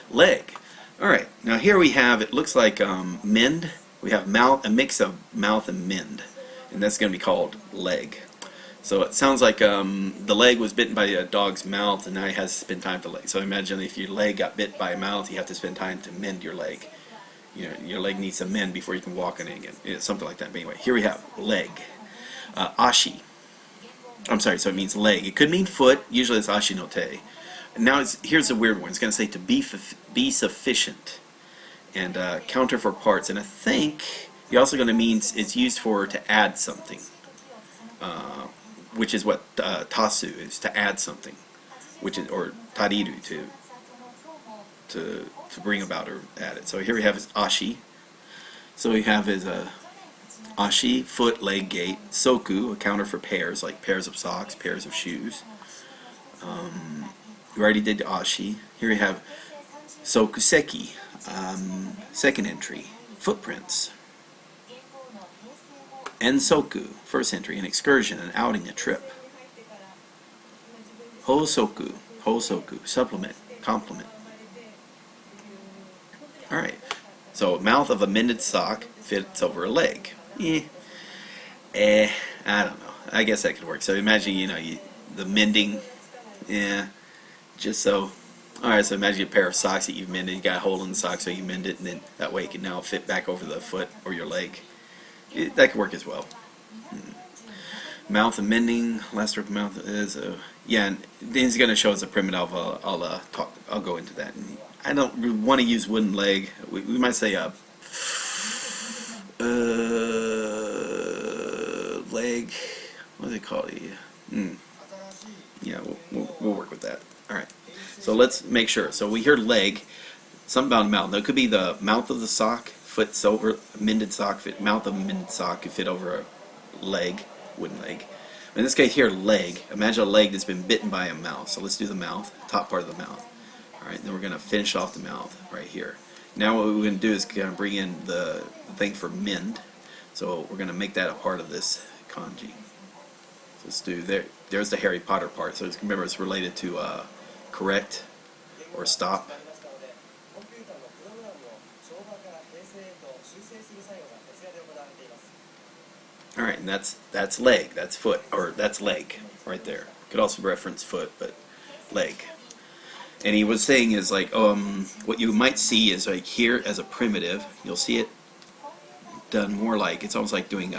Leg. Alright, now here we have, it looks like mend. We have mouth, a mix of mouth and mend. And that's going to be called leg. So it sounds like the leg was bitten by a dog's mouth, and now he has to spend time to leg. So imagine if your leg got bit by a mouth, you have to spend time to mend your leg. You know, your leg needs to mend before you can walk on it again. It's something like that. But anyway, here we have leg. Ashi. I'm sorry, so it means leg. It could mean foot. Usually it's ashi no te. Now here's a weird one. It's going to say to be sufficient. And counter for parts. And I think you're also going to mean it's used for to add something, which is what tasu is, to add something, which is, or tariru, to bring about or add it. So here we have is ashi. So we have is ashi, foot, leg, gait. Soku, a counter for pairs, like pairs of socks, pairs of shoes. We already did ashi. Here we have sokuseki, second entry, footprints. Ensoku, first entry, an excursion, an outing, a trip. Hosoku, supplement, complement. Alright, so mouth of a mended sock fits over a leg. I don't know. I guess that could work. So imagine, the mending, just so. Alright, so imagine a pair of socks that you've mended, you got a hole in the sock, so you mend it, and then that way it can now fit back over the foot or your leg. That could work as well. Mouth and mending, last stroke of mouth is and then he's going to show us a primitive. I'll go into that. And I don't really want to use wooden leg. We might say leg. What do they call it? Yeah, we'll work with that. All right. So let's make sure. So we hear leg. Something about mouth. Now it could be the mouth of the sock. Fits over mended sock, mouth of a mended sock could fit over a leg, wooden leg. In this case here, leg. Imagine a leg that's been bitten by a mouse. So let's do the mouth, top part of the mouth. Alright, then we're going to finish off the mouth right here. Now what we're going to do is kind of bring in the thing for mend. So we're going to make that a part of this kanji. So let's do there. There's the Harry Potter part. So remember, it's related to correct or stop. All right, and that's leg, that's foot, or that's leg right there. Could also reference foot, but leg. And he was saying is like, what you might see is like here as a primitive, you'll see it done more like, it's almost like doing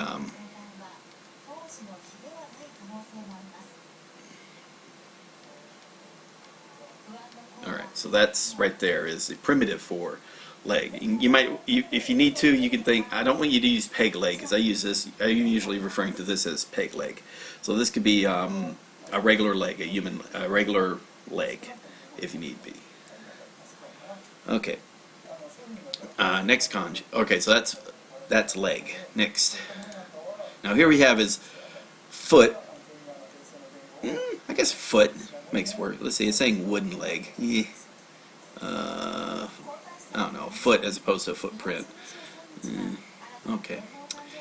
Alright, so that's right there is the primitive for leg. You might, if you need to, you can think, I don't want you to use peg leg, because I use this, I'm usually referring to this as peg leg. So this could be a regular leg, a regular leg, if you need be. Okay. Next kanji. Okay, so that's leg. Next. Now here we have is foot. I guess foot makes work. Let's see, it's saying wooden leg. Yeah. I don't know, foot as opposed to a footprint. Okay.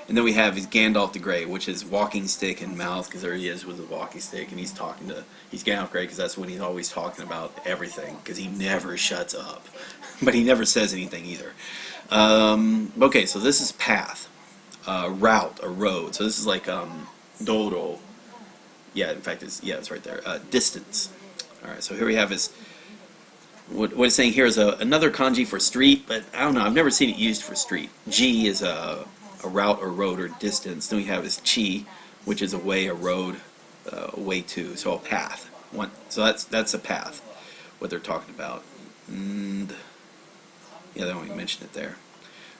And then we have his Gandalf the Grey, which is walking stick and mouth, because there he is with a walking stick, and he's Gandalf Grey because that's when he's always talking about everything, because he never shuts up. But he never says anything either. Okay, so this is path, route, a road. So this is like dodo. Yeah, in fact, it's right there. Distance. All right, so here we have his. What it's saying here is another kanji for street, but I don't know. I've never seen it used for street. Ji is a route or road or distance. Then we have his chi, which is a way, a road, a way to. So a path. So that's a path. What they're talking about. And yeah, they only mention it there.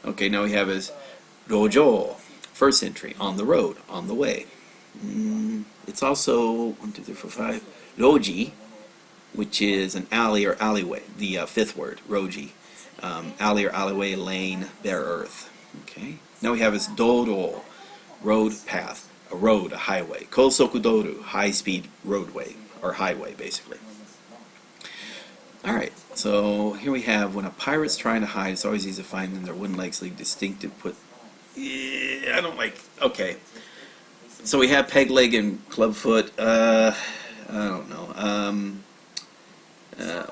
Okay, now we have his dojo, first entry, on the road, on the way. It's also 1, 2, 3, 4, 5. Roji, which is an alley or alleyway. The fifth word, roji, alley or alleyway, lane, bare earth. Okay. Now we have his dodo, road, path, a road, a highway. Kosoku doru, high-speed roadway or highway, basically. All right. So here we have when a pirate's trying to hide, it's always easy to find them. Their wooden legs leave distinctive. I don't like. Okay. So we have peg leg and club foot. I don't know.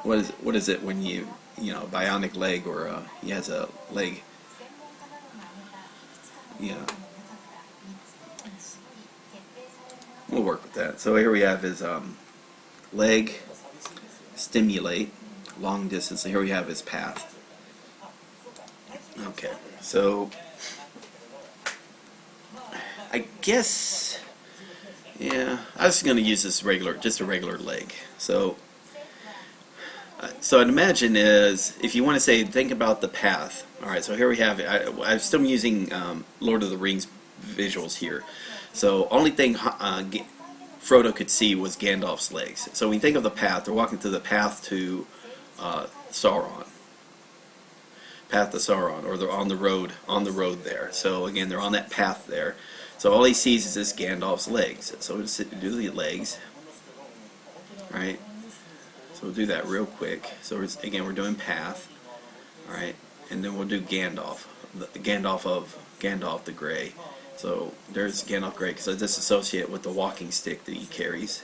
What is it when you bionic leg, or he has a leg? Yeah. We'll work with that. So here we have his leg, stimulate, long distance. So here we have his path. Okay. So I guess, yeah, I was going to use this just a regular leg. So I'd imagine is, if you want to say, think about the path. Alright, so here we have it. I'm still using Lord of the Rings visuals here. So only thing Frodo could see was Gandalf's legs. So when you think of the path, they're walking through the path to Sauron. Path to Sauron, or they're on the road there. So again, they're on that path there. So all he sees is this Gandalf's legs. So we'll just do the legs. Right? So we'll do that real quick. So again, we're doing path. Alright? And then we'll do Gandalf. Gandalf the Grey. So there's Gandalf Grey, because I just associate it with the walking stick that he carries.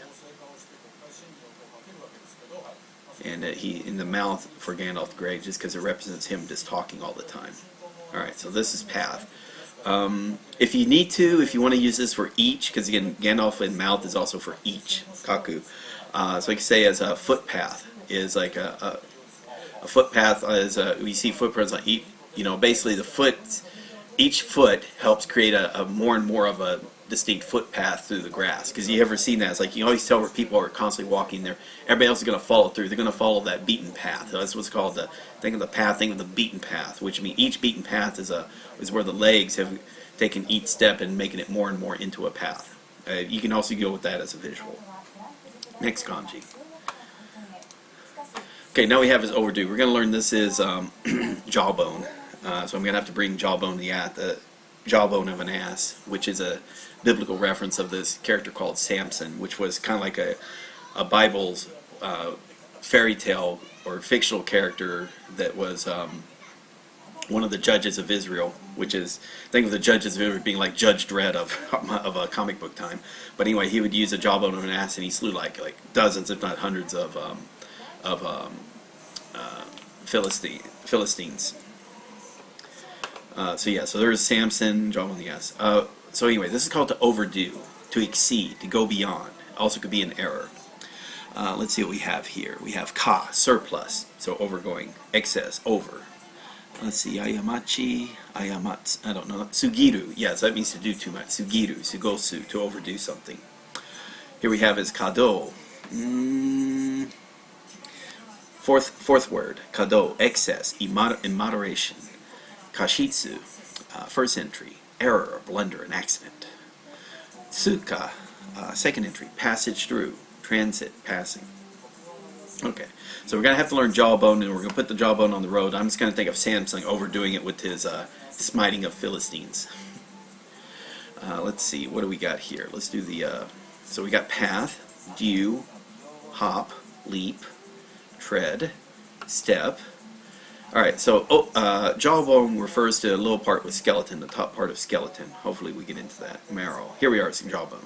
And he in the mouth for Gandalf the Grey, just because it represents him just talking all the time. Alright, so this is path. If you need to, if you want to use this for each, because again, Gandalf in mouth is also for each, kaku. So I can say as a footpath is like a footpath is we see footprints on each, basically each foot helps create a more and more of a distinct footpath through the grass. Because you ever seen that? It's like you always tell where people are constantly walking there. Everybody else is going to follow through. They're going to follow that beaten path. So that's what's called think of the path, think of the beaten path, which means each beaten path is where the legs have taken each step and making it more and more into a path. You can also go with that as a visual. Next kanji. Okay, now we have his overdue. We're going to learn this is jawbone. So I'm going to have to bring jawbone the jawbone of an ass, which is a biblical reference of this character called Samson, which was kind of like a Bible's fairy tale or fictional character that was one of the judges of Israel, which is, think of the judges of Israel being like Judge Dredd of a comic book time. But anyway, he would use a jawbone of an ass, and he slew like dozens, if not hundreds, of Philistines. So yeah, so there is Samson, jawbone of the ass. So anyway, this is called to overdo, to exceed, to go beyond. Also could be an error. Let's see what we have here. We have ka, surplus, so overgoing, excess, over. Let's see, ayamachi, ayamatsu, I don't know, sugiru, yes, that means to do too much, sugiru, sugosu, to overdo something. Here we have is kado, fourth word, kado, excess, immoderation, kashitsu, first entry, error, blunder, an accident. Tsuka, second entry, passage through, transit, passing. Okay, so we're going to have to learn jawbone, and we're going to put the jawbone on the road. I'm just going to think of Samson overdoing it with his smiting of Philistines. Let's see, what do we got here? Let's do the, so we got path, dew, hop, leap, tread, step. Alright, so jawbone refers to a little part with skeleton, the top part of skeleton. Hopefully we get into that. Marrow. Here we are, it's jawbone.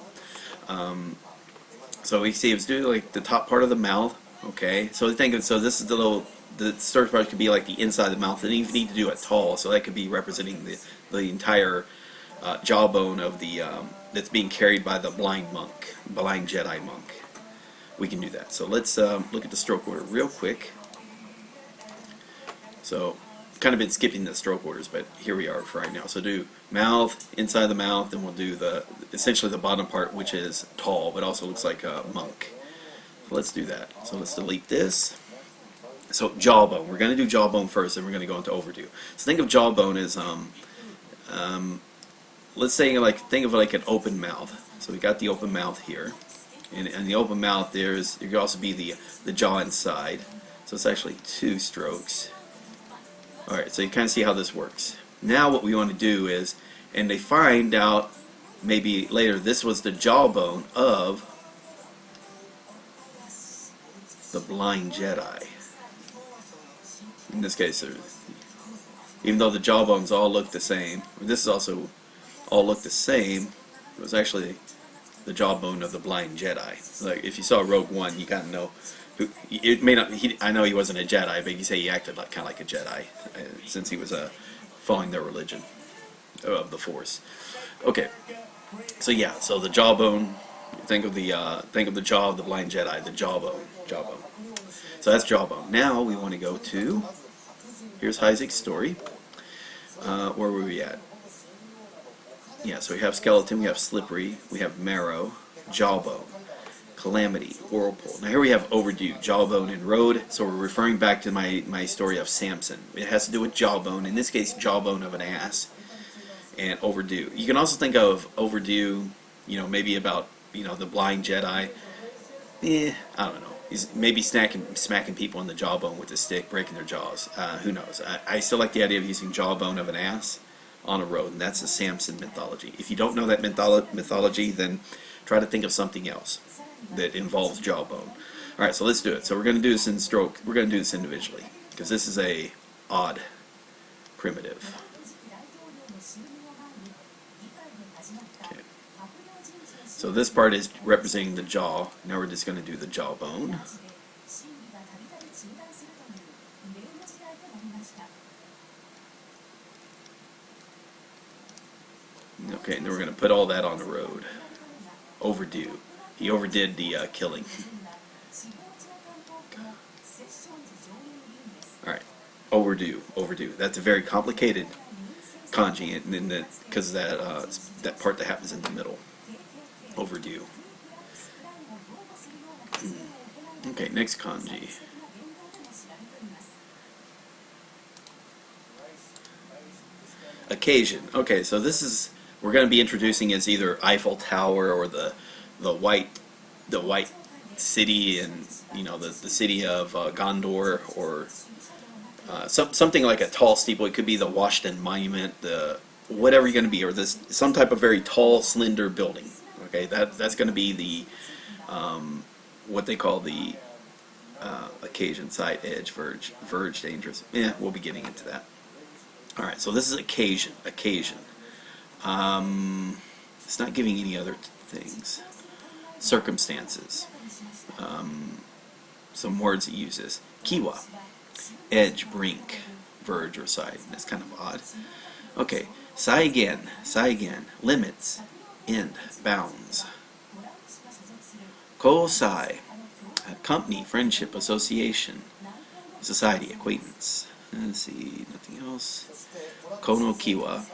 So we see it's doing like the top part of the mouth. Okay, so think of, so this is the first part could be like the inside of the mouth, and you need to do it tall, so that could be representing the entire jawbone of the that's being carried by the blind Jedi monk. We can do that. So let's look at the stroke order real quick. So kind of been skipping the stroke orders, but here we are for right now. So do mouth, inside the mouth, and we'll do essentially the bottom part, which is tall, but also looks like a monk. Let's do that. So let's delete this. So jawbone. We're going to do jawbone first, and we're going to go into overdo. So think of jawbone as, let's say, think of it like an open mouth. So we got the open mouth here, and in the open mouth, there could also be the jaw inside. So it's actually 2 strokes. All right. So you kind of see how this works. Now what we want to do is, and they find out maybe later this was the jawbone of the blind Jedi. In this case, even though the jawbones all look the same, this is also all look the same, it was actually the jawbone of the blind Jedi. Like if you saw Rogue One, you kind of know who. It may not. I know he wasn't a Jedi, but you say he acted kind of like a Jedi, since he was following their religion of the Force. Okay, so yeah, so the jawbone. Think of the jaw of the blind Jedi, the jawbone. So that's jawbone. Now we want to go to, here's Isaac's story. Where were we at? Yeah, so we have skeleton, we have slippery, we have marrow, jawbone, calamity, whirlpool. Now here we have overdue, jawbone, and road. So we're referring back to my story of Samson. It has to do with jawbone, in this case jawbone of an ass, and overdue. You can also think of overdue, maybe about, the blind Jedi. I don't know. He's maybe smacking people in the jawbone with a stick, breaking their jaws. Who knows? I still like the idea of using jawbone of an ass on a road, and that's the Samson mythology. If you don't know that mythology, then try to think of something else that involves jawbone. All right, so let's do it. So we're going to do this in stroke. We're going to do this individually because this is a odd primitive. Okay. So this part is representing the jaw. Now we're just going to do the jawbone. Okay, and then we're going to put all that on the road. Overdue. He overdid the killing. Alright, overdue. That's a very complicated kanji, and because of that part that happens in the middle. Overdue. Okay, next kanji. Occasion. Okay, so this is, we're going to be introducing as either Eiffel Tower or the white city, and the city of Gondor, or something like a tall steeple. It could be the Washington Monument, whatever you're going to be, or some type of very tall, slender building. Okay, that's going to be the what they call the occasion, site, edge, verge, dangerous. Yeah, we'll be getting into that. All right, so this is occasion. Occasion. It's not giving any other things. Circumstances. Some words it uses. Kiwa. Edge, brink, verge, or side. That's kind of odd. Okay. Saigen. Saigen. Limits. End. Bounds. Kosai. Company, friendship, association, society, acquaintance. Let's see, nothing else. Kono Kiwa.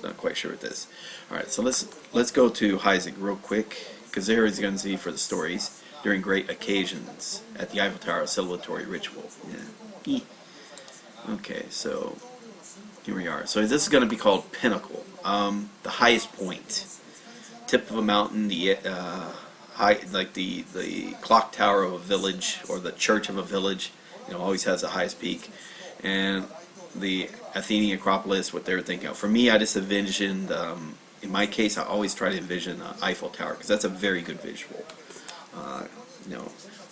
Not quite sure what this. All right, so let's go to Heisig real quick, because there is going to be for the stories during great occasions at the Eiffel Tower, celebratory ritual. Yeah. Okay, so here we are. So this is going to be called pinnacle, the highest point, tip of a mountain, the high, like the clock tower of a village or the church of a village. Always has the highest peak, and the Athenian Acropolis, what they were thinking of. For me, I just envisioned, in my case, I always try to envision Eiffel Tower, because that's a very good visual.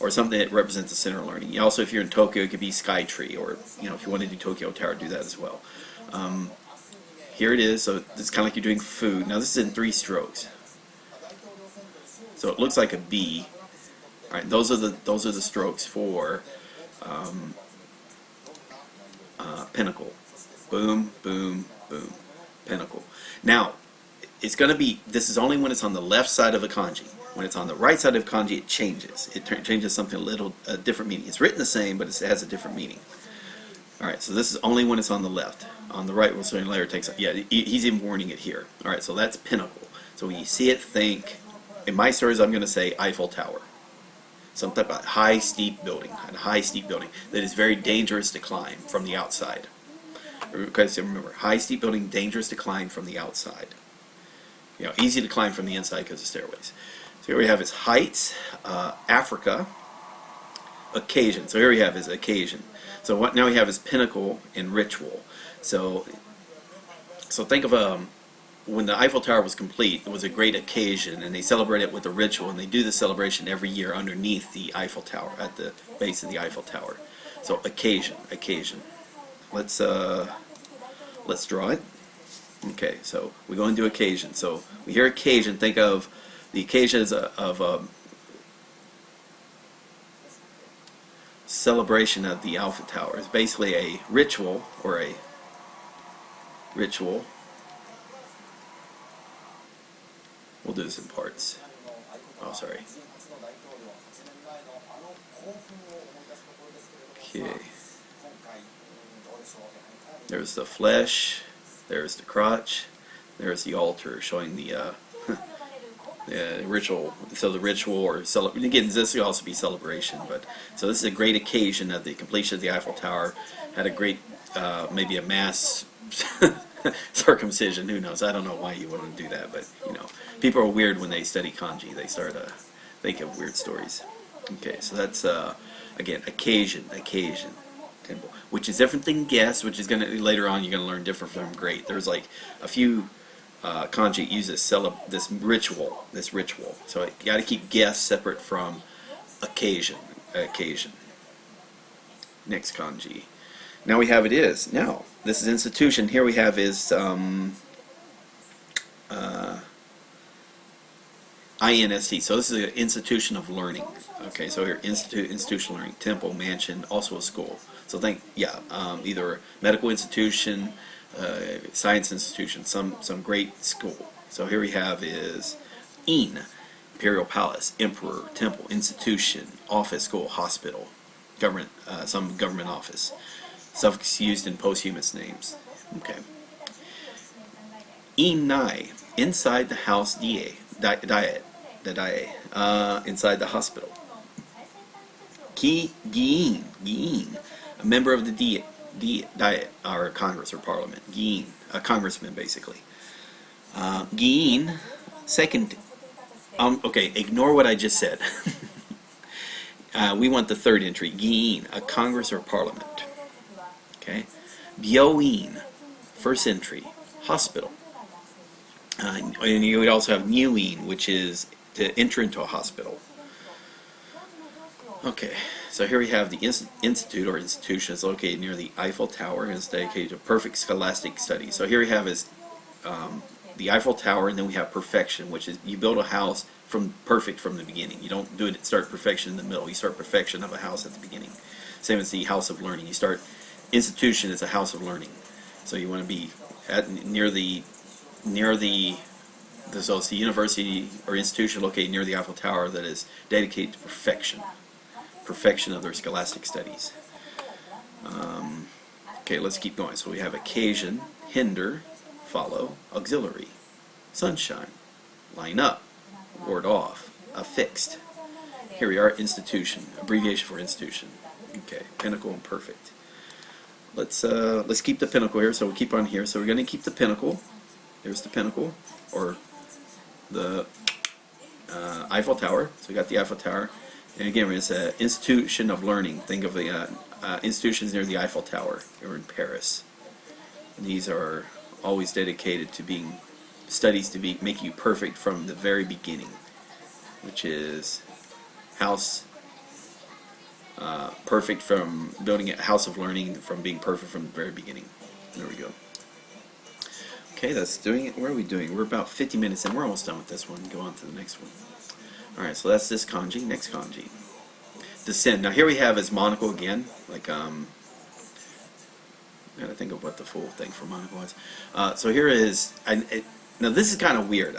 Or something that represents the center of learning. Also, if you're in Tokyo, it could be Skytree, or if you want to do Tokyo Tower, do that as well. Here it is. So it's kind of like you're doing food. Now this is in 3 strokes. So it looks like a B. All right, those are the strokes for pinnacle. Boom, boom, boom. Pinnacle. Now, it's going to be, this is only when it's on the left side of a kanji. When it's on the right side of kanji, it changes. It changes something a different meaning. It's written the same, but it has a different meaning. Alright, so this is only when it's on the left. On the right, we'll see later takes, yeah, he's even warning it here. Alright, so that's pinnacle. So when you see it, think, in my stories, I'm going to say Eiffel Tower. Some type of high, steep building. A high, steep building that is very dangerous to climb from the outside. Okay, so remember, high, steep building, dangerous to climb from the outside. Easy to climb from the inside because of stairways. So here we have his heights, Africa, occasion. So here we have his occasion. So what now we have is pinnacle and ritual. So think of when the Eiffel Tower was complete, it was a great occasion, and they celebrate it with a ritual, and they do the celebration every year underneath the Eiffel Tower, at the base of the Eiffel Tower. So occasion. Let's draw it. Okay, so we go into occasion. So we hear occasion, think of the occasion as of celebration of the Eiffel Tower. It's basically a ritual, or a ritual. We'll do this in parts. Oh, sorry. Okay. There's the flesh. There's the crotch. There's the altar showing the ritual. So the ritual, or again, this could also be celebration. But so this is a great occasion of the completion of the Eiffel Tower. Had a great, maybe a mass circumcision. Who knows? I don't know why you want to do that, but people are weird when they study kanji. They start think of weird stories. Okay, so that's again occasion. Temple, which is different than guess, which is going to later on you're going to learn different from great. There's like a few kanji use this ritual. So you got to keep guess separate from occasion. Next kanji. Now we have it is. Now this is institution. Here we have is INST. So this is an institution of learning. Okay, so here institutional learning, temple, mansion, also a school. So think, either medical institution, science institution, some great school. So here we have is imperial palace, emperor, temple, institution, office, school, hospital, government, some government office. Suffix used in posthumous names. Okay. Inai, inside the house, diet, inside the hospital. Giin, a member of the diet, or Congress or Parliament. Giin, a congressman basically. Giin, second. Okay, ignore what I just said. We want the third entry. Giin, a Congress or Parliament. Okay. Byoin, first entry, hospital. And you would also have Nyuin, which is to enter into a hospital. Okay, so here we have the institute or institution is located near the Eiffel Tower and is dedicated to perfect scholastic study. So here we have is the Eiffel Tower, and then we have perfection, which is you build a house from perfect from the beginning. You don't do it start perfection in the middle. You start perfection of a house at the beginning. Same as the house of learning. You start institution as a house of learning. So you want to be at near the so it's the university or institution located near the Eiffel Tower that is dedicated to perfection of their scholastic studies. Okay, let's keep going. So we have occasion, hinder, follow, auxiliary, sunshine, line up, ward off, affixed. Here we are, institution, abbreviation for institution. Okay, pinnacle and perfect. Let's keep the pinnacle here. So we'll keep on here. So we're going to keep the pinnacle. There's the pinnacle, or the Eiffel Tower. So we got the Eiffel Tower. And again, it's an institution of learning. Think of the institutions near the Eiffel Tower. They're in Paris. And these are always dedicated to being studies to make you perfect from the very beginning, which is house perfect from building a house of learning, from being perfect from the very beginning. There we go. Okay, that's doing it. Where are we doing? We're about 50 minutes in. We're almost done with this one. Go on to the next one. Alright, so that's this kanji. Next kanji. Descend. Now here we have is monocle again. Like, I gotta think of what the full thing for monocle was. So here is, now this is kind of weird.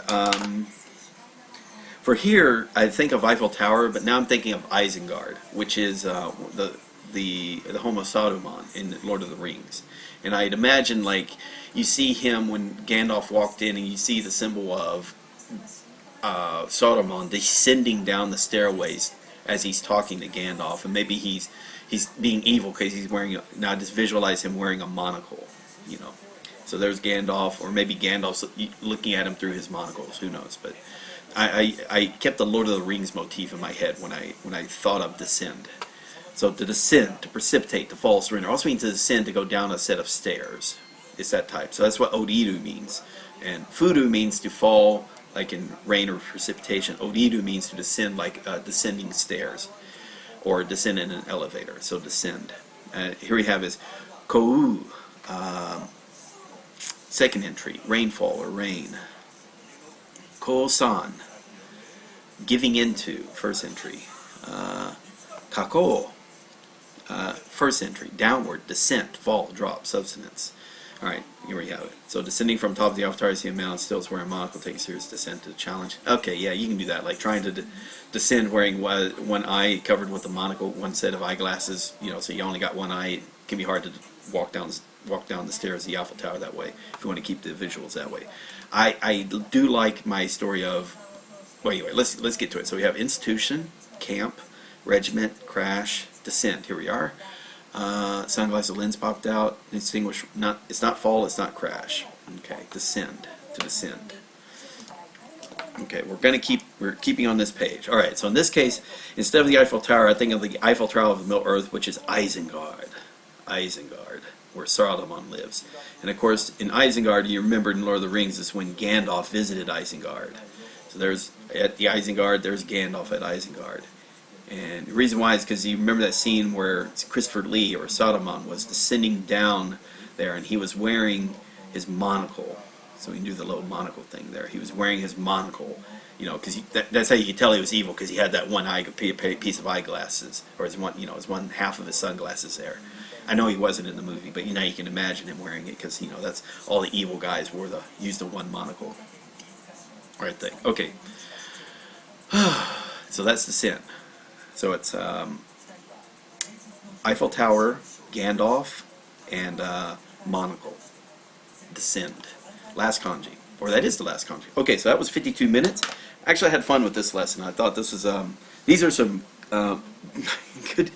For here, I think of Eiffel Tower, but now I'm thinking of Isengard, which is the Homo Saruman in Lord of the Rings. And I'd imagine, like, you see him when Gandalf walked in, and you see the symbol of Saruman descending down the stairways as he's talking to Gandalf, and maybe he's being evil because he's wearing now just visualize him wearing a monocle, you know. So there's Gandalf, or maybe Gandalf's looking at him through his monocles. Who knows? But I kept the Lord of the Rings motif in my head when I thought of descend. So to descend, to precipitate, to fall, surrender, also means to descend, to go down a set of stairs. It's that type. So that's what odiru means. And furu means to fall, like in rain or precipitation. Odiru means to descend, like descending stairs, or descend in an elevator. So descend. Here we have is kou, second entry, rainfall or rain. Ko-san, giving into, first entry. Kako, first entry, downward, descent, fall, drop, substance. Alright, here we have it. So descending from top of the Eiffel Tower, see a mountain, still is wearing a monocle, take a serious descent to the challenge. Okay, yeah, you can do that. Like trying to descend wearing one eye covered with a monocle, one set of eyeglasses, you know, so you only got one eye. It can be hard to walk down the stairs of the Eiffel Tower that way, if you want to keep the visuals that way. I do like my story of, well, anyway, let's get to it. So we have institution, camp, regiment, crash, descent. Here we are. Sunglasses, lens popped out. Distinguish. It's not fall. It's not crash. Okay. Descend. To descend. Okay. We're keeping on this page. All right. So in this case, instead of the Eiffel Tower, I think of the Eiffel Tower of the Middle Earth, which is Isengard. Isengard, where Saruman lives. And of course, in Isengard, you remember in Lord of the Rings, is when Gandalf visited Isengard. So there's at the Isengard, there's Gandalf at Isengard. And the reason why is because you remember that scene where Christopher Lee, or Saruman, was descending down there, and he was wearing his monocle. So we can do the little monocle thing there. He was wearing his monocle, you know, because that's how you could tell he was evil, because he had that one piece of eyeglasses, or his one half of his sunglasses there. I know he wasn't in the movie, but you know, you can imagine him wearing it, because you know that's all the evil guys used the one monocle. Right thing. Okay. So that's descent. So it's Eiffel Tower, Gandalf, and monocle. Descend. Last kanji. Or that is the last kanji. Okay, so that was 52 minutes. Actually, I had fun with this lesson. I thought this was, these are some,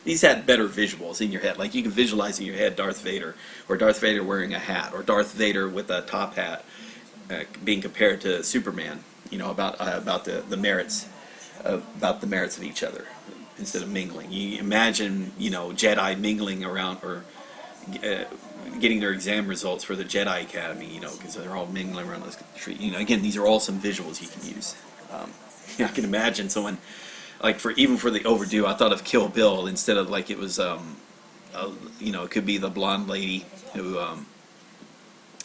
these had better visuals in your head. Like you can visualize in your head Darth Vader, or Darth Vader wearing a hat, or Darth Vader with a top hat, being compared to Superman, you know, about the merits of each other. Instead of mingling, you imagine, you know, Jedi mingling around, or getting their exam results for the Jedi Academy, you know, because they're all mingling around this tree. You know, again, these are all some visuals you can use. You know, I can imagine someone like for even for the overdue, I thought of Kill Bill instead of like it was you know, it could be the blonde lady who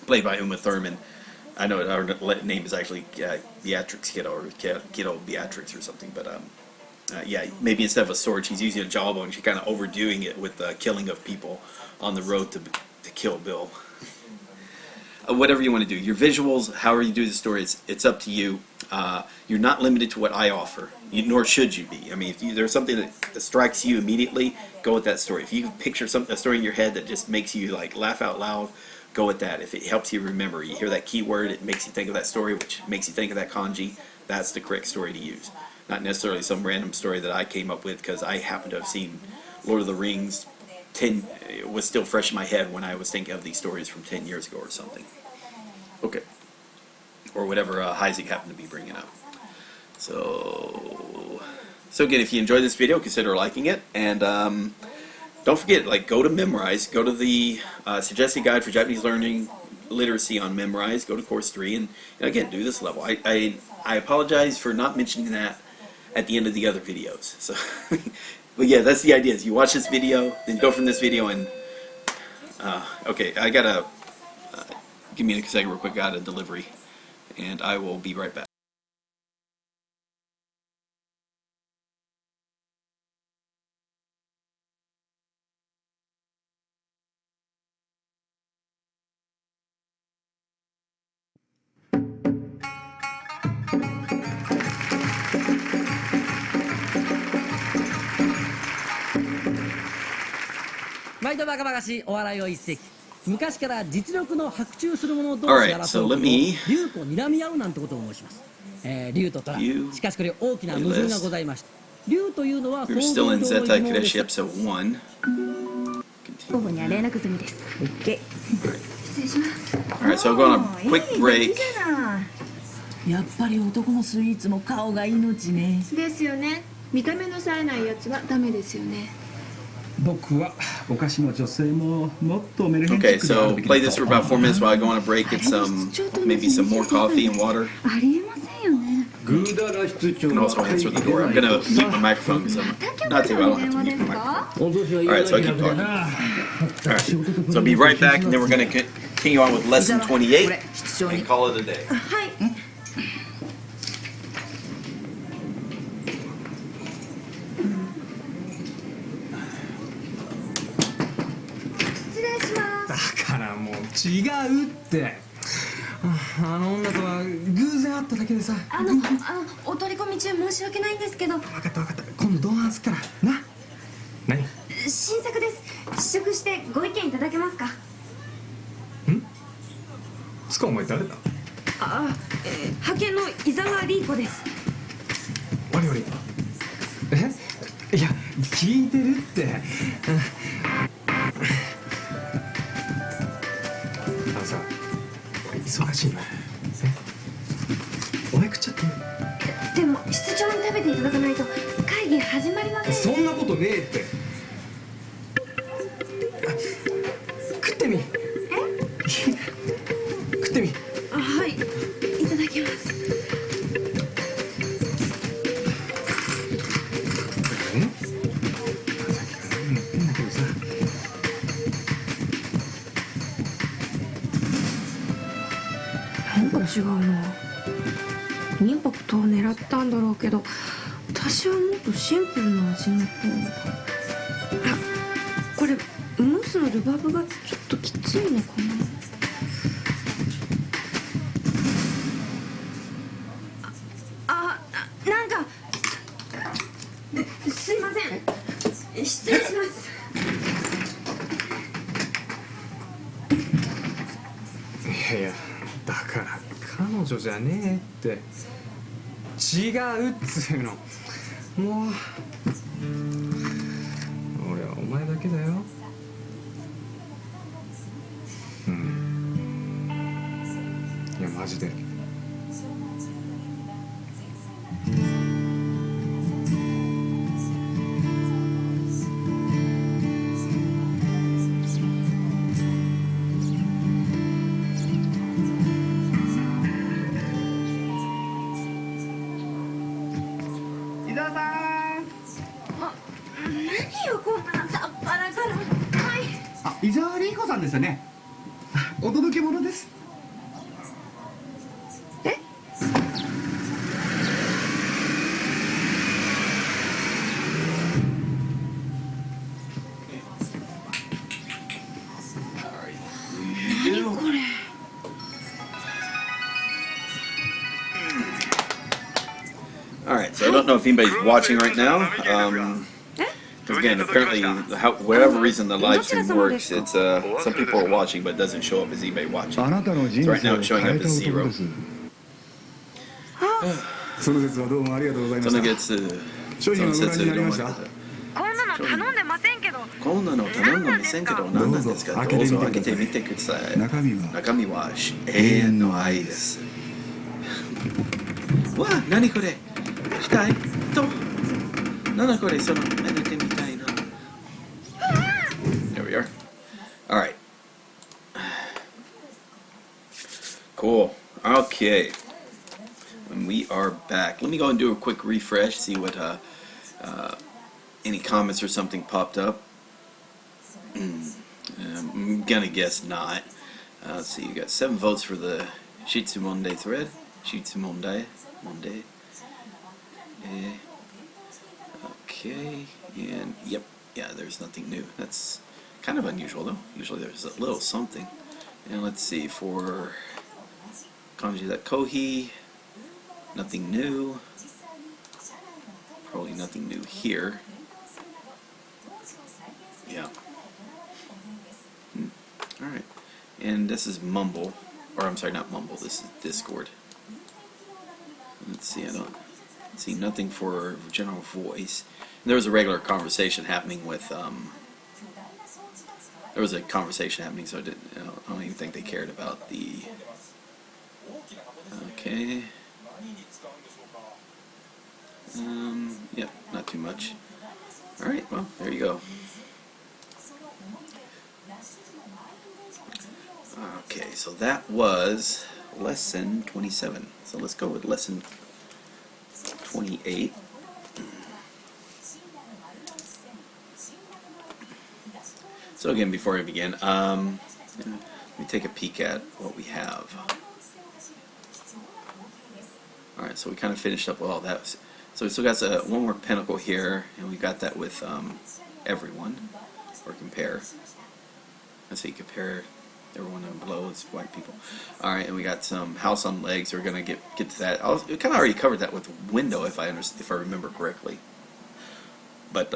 played by Uma Thurman. I know her name is actually Beatrix Kiddo or Kiddo Beatrix or something, but yeah, maybe instead of a sword, she's using a jawbone. She's kind of overdoing it with the killing of people on the road to Kill Bill. Whatever you want to do, your visuals, however you do the story, it's up to you. You're not limited to what I offer, nor should you be. I mean, if there's something that strikes you immediately, go with that story. If you can picture a story in your head that just makes you like laugh out loud, go with that. If it helps you remember, you hear that keyword, it makes you think of that story, which makes you think of that kanji, that's the correct story to use. Not necessarily some random story that I came up with because I happen to have seen Lord of the Rings. It was still fresh in my head when I was thinking of these stories from 10 years ago or something. Okay. Or whatever Heisig happened to be bringing up. So again, if you enjoyed this video, consider liking it, and don't forget, like, go to Memrise, go to the suggested guide for Japanese learning literacy on Memrise, go to course 3, and again, do this level. I apologize for not mentioning that at the end of the other videos. So, but yeah, that's the idea. Is you watch this video, then go from this video, and okay, I gotta give me a second real quick. Got a delivery, and I will be right back. Alright, so let me you we're still in Zentai Kadeshi episode 1. Alright, so I'll go on a quick break. やっぱり男のスイーツも顔が命ね。ですよね。見た目の冴えないやつはダメですよね。僕はお菓子も女性ももっとメルヘンチ Okay, ックである so べきだ play と this for about 4 minutes while I go on a break, get some, maybe some more coffee and water, ありえませんよね。 and also answer the door. I'm gonna mute my microphone because I'm not too, I don't have to mute my microphone. Alright, so I keep talking. Alright, so I'll be right back, and then we're gonna continue on with lesson 28 and call it a day. はい。失礼します。だからもう違うってあの女とは偶然会っただけでさお取り込み中申し訳ないんですけど。分かった分かった今度動画すっからな何新作です。試食してご意見いただけますか。つかお前誰だ派遣の伊沢リー子です。我々いや聞いてるってあのさ俺忙しいのお前食っちゃってでも室長に食べていただかないと会議始まりません。そんなことねえって食ってみ食ってみはい、いただきます。ねさっきから何言ってんだけどさなんか違うな。インパクトを狙ったんだろうけど、私はもっとシンプルな味の方が。これムースのルバーブがちょっときついのかな。なんかすいません。失礼します。いやだから彼女じゃねえって違うっつうのもう俺はお前だけだよいやマジで伊沢さん何よこんなざっぱらから。はい。あ、伊沢凛子さんですよね。お届け物です。え？何これ。Alright, so I don't know if anybody's watching right now. Because again, apparently, whatever reason the live stream works, it's some people are watching, but it doesn't show up as anybody watching. あなたの人 So 生 right now を it's showing 変え up た as 男 zero. です。その説はどうもありがとうございま So し no た。 gets 商品はご覧になりました？こんなの頼んでませんけど。こんなの頼んでませんけど何なんですか？どうぞ開けてみてください。中身は中身は永遠の愛です。わあ、何これ？したいと何これそのめでてみたいな。There we are. All right. Cool. Okay. And we are back. Let me go and do a quick refresh, see what any comments or something popped up. I'm gonna guess not. Let's see, you got 7 votes for the Shitsumonde thread. Shitsumonde. Okay, and yep, yeah, there's nothing new. That's kind of unusual though. Usually there's a little something. And let's see, for Kanji that Kohi, nothing new. Probably nothing new here. Yeah. Alright. And this is Mumble. Or I'm sorry, not Mumble, this is Discord. Let's see, I don't see nothing for general voice. And there was a regular conversation happening with there was a conversation happening, so I don't even think they cared about the okay. Yeah, not too much. Alright, well, there you go. Okay, so that was lesson 27. So let's go with lesson 28. So again, before I begin, let me take a peek at what we have. Alright, so we kind of finished up with all that. So we still got one more pinnacle here, and we got that with everyone, or compare. Let's see, compare everyone down below is white people. Alright, and we got some house on legs. We're gonna get to that. We kind of already covered that with window, if I remember correctly. But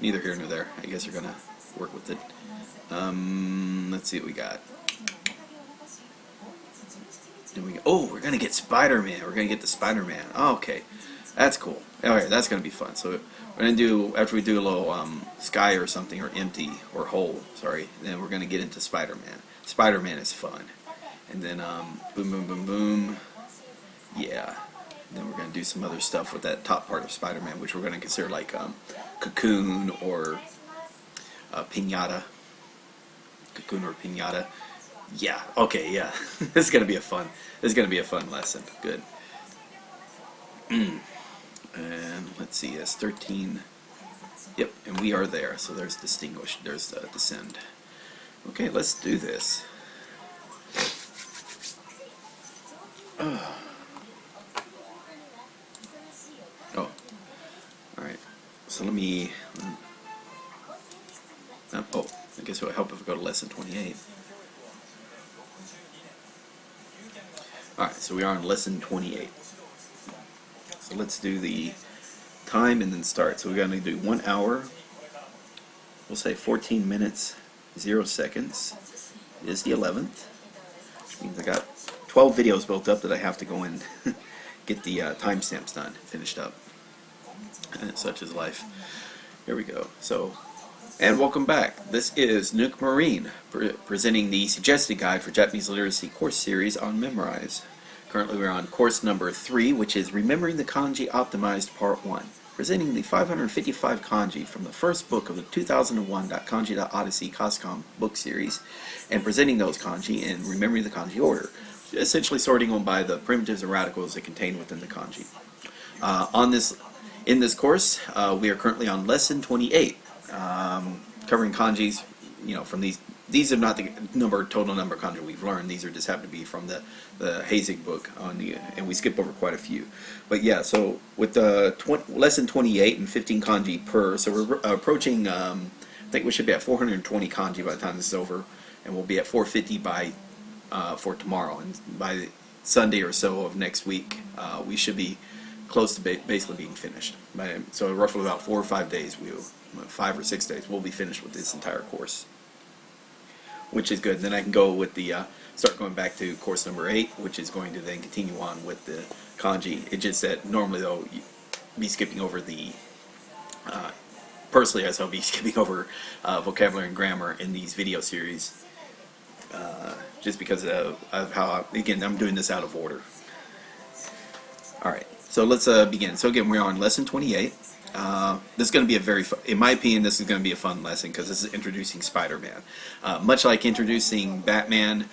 neither here nor there. I guess we're gonna work with it. Let's see what we got. We're gonna get Spider-Man. We're gonna get the Spider-Man. Oh, okay, that's cool. Alright, that's gonna be fun. So we're gonna do, after we do a little sky or something, or empty or whole. Sorry. Then we're gonna get into Spider-Man. Spider-Man is fun. And then boom, boom, boom, boom. Yeah. And then we're gonna do some other stuff with that top part of Spider-Man, which we're gonna consider like Cocoon or Pinata. Cocoon or Pinata. Yeah, okay, yeah. This is gonna be a fun lesson. Good. And let's see, that's 13. Yep, and we are there. So there's distinguish, there's descend. Okay, let's do this. Oh, alright. So let me I guess it would help if we go to lesson 28. Alright, so we are on lesson 28. So let's do the time and then start. So we're going to do 1 hour. We'll say 14 minutes, 0 seconds. It is the 11th. Which means I got 12 videos built up that I have to go and get the timestamps done, finished up. And such is life. Here we go. So, and welcome back. This is Nook Marine presenting the suggested guide for Japanese literacy course series on Memorize. Currently we're on course number 3, which is Remembering the Kanji Optimized Part 1, presenting the 555 kanji from the first book of the 2001 Kanji.Odyssey Koscom book series, and presenting those kanji in Remembering the Kanji order, essentially sorting them by the primitives and radicals that contain within the kanji. On this In this course, we are currently on lesson 28, covering kanjis. From these are not the total number of kanji we've learned. These are just happen to be from the Hazing book and we skip over quite a few. But yeah, so with the lesson 28 and 15 kanji per, so we're approaching. I think we should be at 420 kanji by the time this is over, and we'll be at 450 for tomorrow. And by Sunday or so of next week, we should be close to basically being finished. So roughly about 4 or 5 days, 5 or 6 days, we'll be finished with this entire course, which is good. Then I can go with start going back to course number 8, which is going to then continue on with the kanji. It's just that normally though, you'd be skipping over personally I'll be skipping over vocabulary and grammar in these video series, just because of how, again, I'm doing this out of order. Alright, so let's begin. So again, we're on lesson 28. This is going to be a very fun, in my opinion, this is going to be a fun lesson because this is introducing Spider-Man. Much like introducing Batman,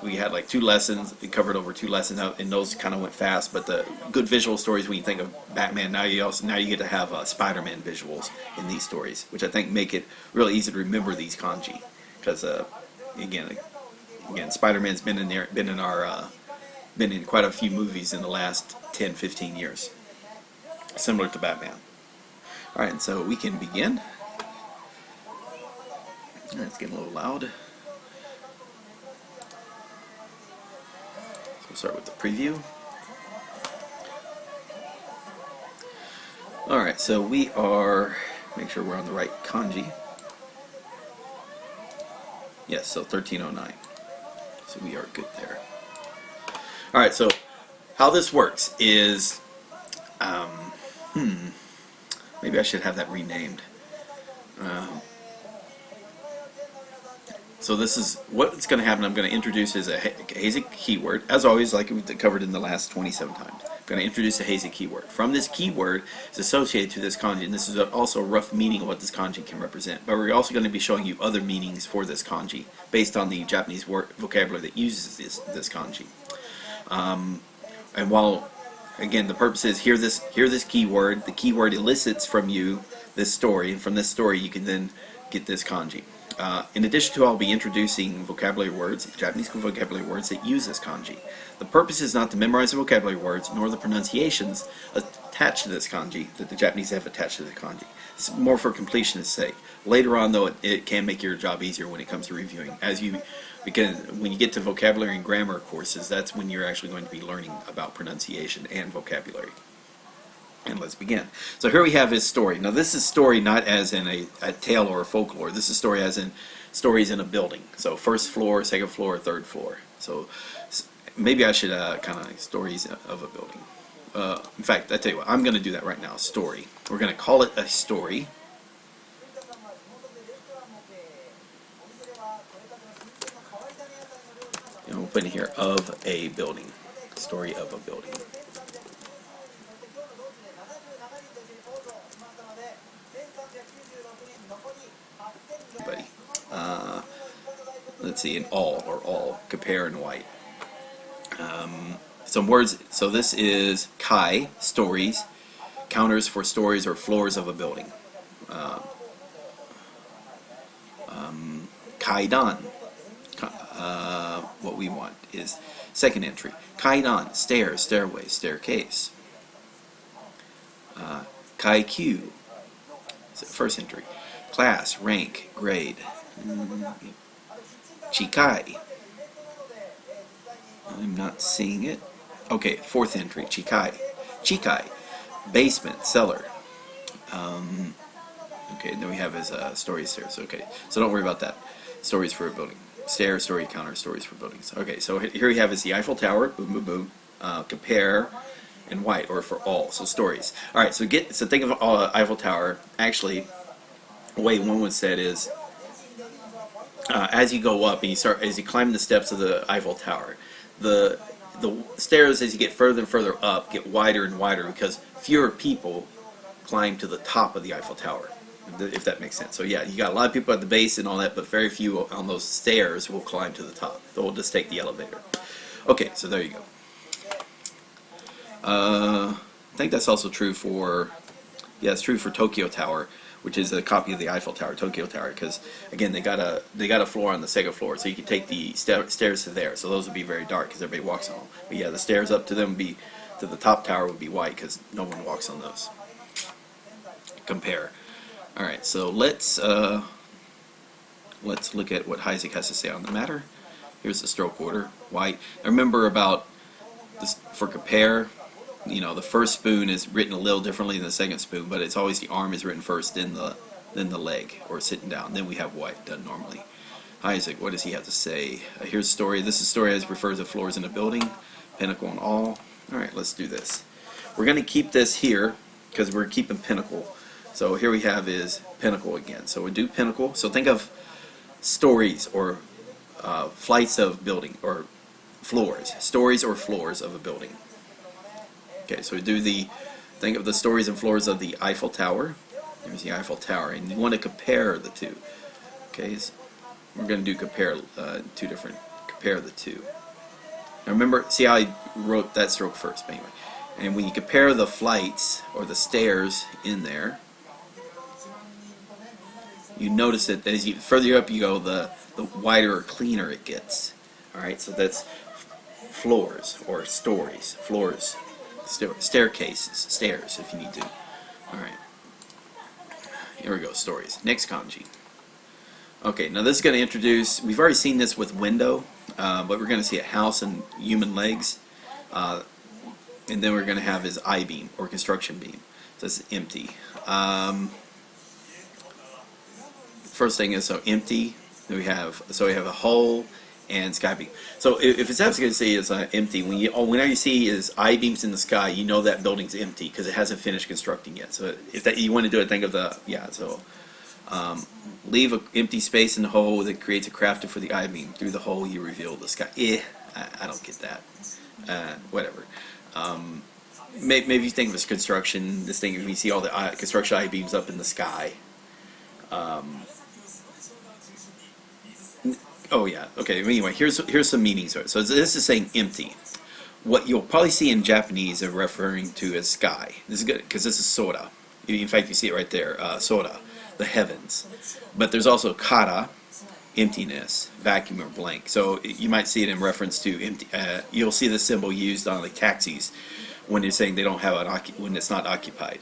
we had like 2 lessons. We covered over 2 lessons, and those kind of went fast. But the good visual stories, when you think of Batman, now you get to have Spider-Man visuals in these stories, which I think make it really easy to remember these kanji. Because again, Spider-Man's been in quite a few movies in the last 10-15 years, similar to Batman. Alright, so we can begin. It's getting a little loud. So we'll start with the preview. Alright, so we are, make sure we're on the right kanji. Yes, so 1309. So we are good there. Alright, so how this works is, maybe I should have that renamed. So this is what's going to happen. I'm going to introduce as a Hazing keyword, as always, like we covered in the last 27 times. I'm going to introduce a Hazing keyword. From this keyword is associated to this kanji, and this is also a rough meaning of what this kanji can represent. But we're also going to be showing you other meanings for this kanji based on the Japanese vocabulary that uses this kanji. And while, again, the purpose is hear this keyword. The keyword elicits from you this story, and from this story you can then get this kanji. In addition to, I'll be introducing vocabulary words, Japanese vocabulary words that use this kanji. The purpose is not to memorize the vocabulary words nor the pronunciations attached to this kanji that the Japanese have attached to the kanji. It's more for completionist sake. Later on, though, it can make your job easier when it comes to reviewing. Because when you get to vocabulary and grammar courses, that's when you're actually going to be learning about pronunciation and vocabulary. And let's begin. So here we have his story. Now this is story not as in a tale or a folklore. This is story as in stories in a building. So first floor, second floor, third floor. So maybe I should kind of stories of a building. In fact, I tell you what, I'm going to do that right now. Story. We're going to call it a story. And we'll put in here of a building. Story of a building. Let's see, in all, compare and white. Some words, so this is kai, stories, counters for stories or floors of a building. Kaidan, what we want is second entry. Kaidan, stairs, stairway, staircase. Kaiku, first entry. Class, rank, grade. Chikai. I'm not seeing it. Okay, fourth entry, Chikai. Chikai, basement, cellar. Okay, then we have his stories here. So, okay, so don't worry about that. Stories for a building. Stairs, story, counter, stories for buildings. Okay, so here we have is the Eiffel Tower. Boom, boom, boom. Compare and white, or for all. So stories. All right, so think of Eiffel Tower. Actually, the way one would say it is, as you go up and as you climb the steps of the Eiffel Tower, the stairs as you get further and further up get wider and wider because fewer people climb to the top of the Eiffel Tower, if that makes sense. So yeah, you got a lot of people at the base and all that, but very few on those stairs will climb to the top. They'll just take the elevator. Okay, so there you go. think that's also true for, yeah, it's true for Tokyo Tower, which is a copy of the Eiffel Tower, Tokyo Tower, because again they got a floor on the second floor, so you can take the stairs to there. So those would be very dark because everybody walks on them. But yeah, the stairs up to them would be to the top tower would be white because no one walks on those. Compare. All right, so let's look at what Heisig has to say on the matter. Here's the stroke order, white. Now remember about this for compare. You know, the first spoon is written a little differently than the second spoon, but it's always the arm is written first, then the leg, or sitting down. Then we have white done normally. Isaac, what does he have to say? Here's a story. This is a story as refers to floors in a building, pinnacle and all. All right, let's do this. We're going to keep this here because we're keeping pinnacle. So here we have is pinnacle again. So we do pinnacle. So think of stories or flights of building or floors, stories or floors of a building. Okay, so we do think of the stories and floors of the Eiffel Tower. There's the Eiffel Tower, and you want to compare the two. Okay, so we're going to do compare the two. Now remember, see how I wrote that stroke first, but anyway. And when you compare the flights or the stairs in there, you notice that as you further up you go, the wider or cleaner it gets. All right, so that's floors or stories, floors. Staircases, stairs if you need to. Alright. Here we go, stories. Next kanji. Okay, now this is going to introduce, we've already seen this with window, but we're going to see a house and human legs. And then we're going to have his I-beam or construction beam. So it's empty. First thing is so empty. Then we have a hole and sky beam. So if it's actually going to say it's empty, whenever you see is I-beams in the sky, you know that building's empty because it hasn't finished constructing yet. So if that you want to do it, think of the leave an empty space in the hole that creates a crafted for the I-beam. Through the hole you reveal the sky. I don't get that. Whatever. Maybe you think of this construction. This thing when you see all the construction I-beams up in the sky. Oh yeah, okay, anyway, here's some meanings of it. So this is saying empty. What you'll probably see in Japanese are referring to as sky. This is good, because this is Sora. In fact, you see it right there, Sora, the heavens. But there's also kara, emptiness, vacuum or blank. So you might see it in reference to empty. You'll see the symbol used on the taxis when you're saying they don't have when it's not occupied.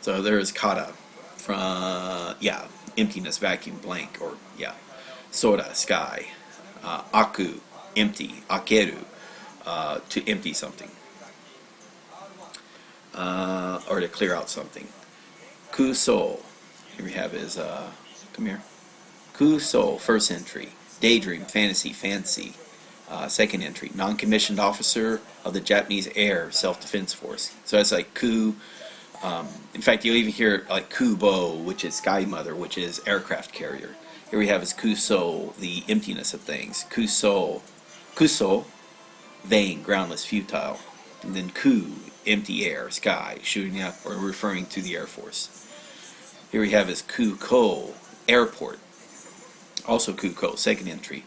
So there's kara, from, emptiness, vacuum, blank, or Sora, sky. Aku, empty. Akeru, to empty something. Or to clear out something. Kuso, here we have is, come here. Kuso, first entry. Daydream, fantasy, fancy. Second entry. Non-commissioned officer of the Japanese Air Self-Defense Force. So that's like ku. In fact, you'll even hear like Kubo, which is Sky Mother, which is aircraft carrier. Here we have is Kuso, the emptiness of things. Kuso, vain, groundless, futile. And then Ku, empty air, sky, shooting up or referring to the Air Force. Here we have is Kuko, airport. Also Kuko, second entry.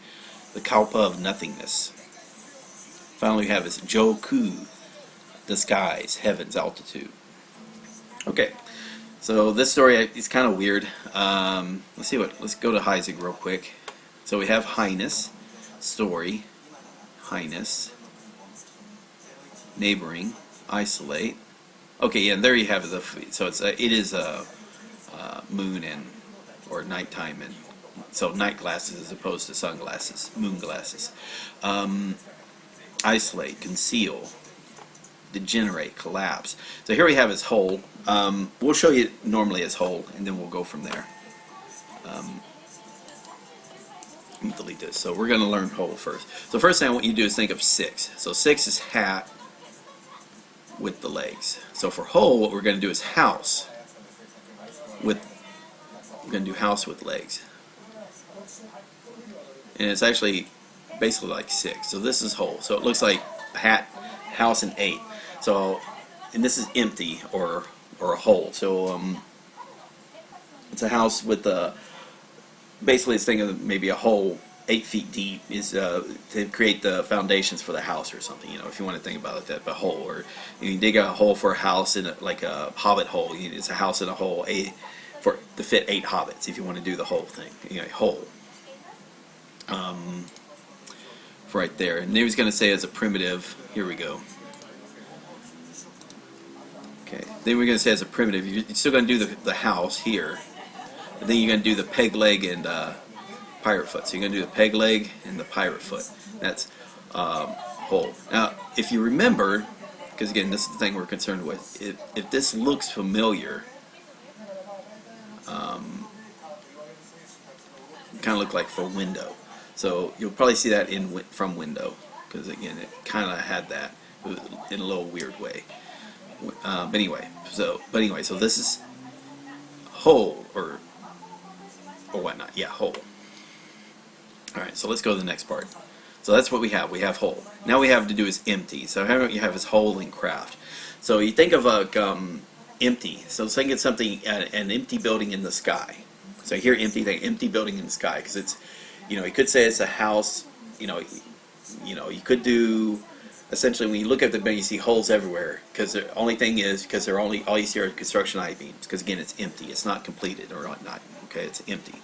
The Kalpa of nothingness. Finally we have is Joku, the skies, heavens, altitude. Okay, so this story is kind of weird. Let's go to Heisig real quick. So we have Highness, story, Highness, neighboring, isolate. Okay, yeah, and there you have it. So it is moon or nighttime, and so night glasses as opposed to sunglasses, moon glasses. Isolate, conceal, degenerate, collapse. So here we have his whole. We'll show you normally as whole, and then we'll go from there. Let me delete this. So we're going to learn whole first. So first thing I want you to do is think of 6. So 6 is hat with the legs. So for whole, what we're going to do is house with. We're going to do house with legs, and it's actually basically like 6. So this is whole. So it looks like hat, house, and 8. So, and this is empty or a hole. So it's a house with a, basically it's thinking of maybe a hole 8 feet deep is to create the foundations for the house or something. You know, if you want to think about it, that a hole, or you dig a hole for a house in like a hobbit hole. It's a house in a hole, to fit 8 hobbits. If you want to do the whole thing, hole. Right there, and he was going to say as a primitive. Here we go. Okay, then we're going to say as a primitive, you're still going to do the house here, but then you're going to do the peg leg and pirate foot. So you're going to do the peg leg and the pirate foot. That's hole. Now, if you remember, because again, this is the thing we're concerned with, if this looks familiar, kind of look like for window. So you'll probably see that from window, because again, it kind of had that in a little weird way. But anyway, so this is hole or whatnot. Yeah, hole. All right, so let's go to the next part. So that's what we have. We have hole. Now we have to do is empty. So how you have is hole in craft. So you think of empty. So think of something, an empty building in the sky. So here, empty thing, empty building in the sky, because it's, you could say it's a house. You could do. Essentially, when you look at the building, you see holes everywhere, because the only thing is, because they're all you see are construction I-beams, because again, it's empty. It's not completed or whatnot. Okay, it's empty.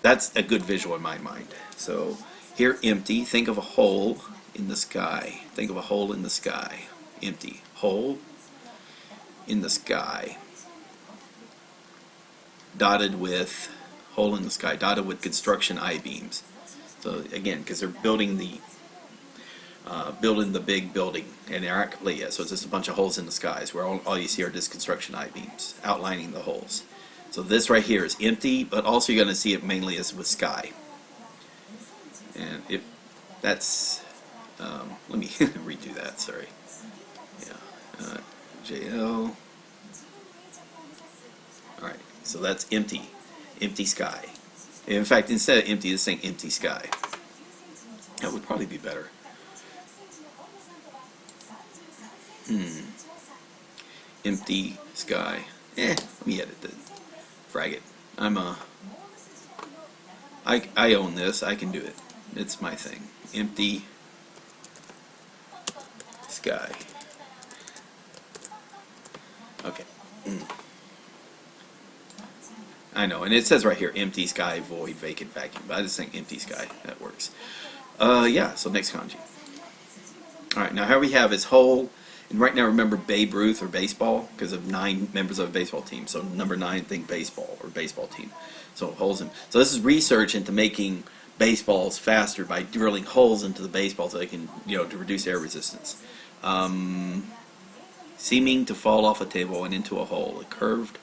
That's a good visual in my mind. So here, empty. Think of a hole in the sky. Think of a hole in the sky. Empty. Hole in the sky. Dotted with hole in the sky. Dotted with construction I-beams. So again, because they're building the big building, and they aren't complete yet. So it's just a bunch of holes in the skies where all you see are just construction I-beams outlining the holes. So this right here is empty, but also you're going to see it mainly as with sky. And that's let me redo that. Sorry. Yeah. JL. All right. So that's empty. Empty sky. In fact, instead of empty, this thing empty sky. That would probably be better. Empty sky. Let me edit it. Frag it. I own this. I can do it. It's my thing. Empty sky. Okay. I know, and it says right here, empty sky, void, vacant, vacuum. But I just think empty sky. That works. Yeah, so next kanji. Alright, now here we have is whole. And right now, remember Babe Ruth or baseball, because of 9 members of a baseball team. So number 9, think baseball or baseball team. So holes in. So this is research into making baseballs faster by drilling holes into the baseball so they can, to reduce air resistance. Seeming to fall off a table and into a hole, a curved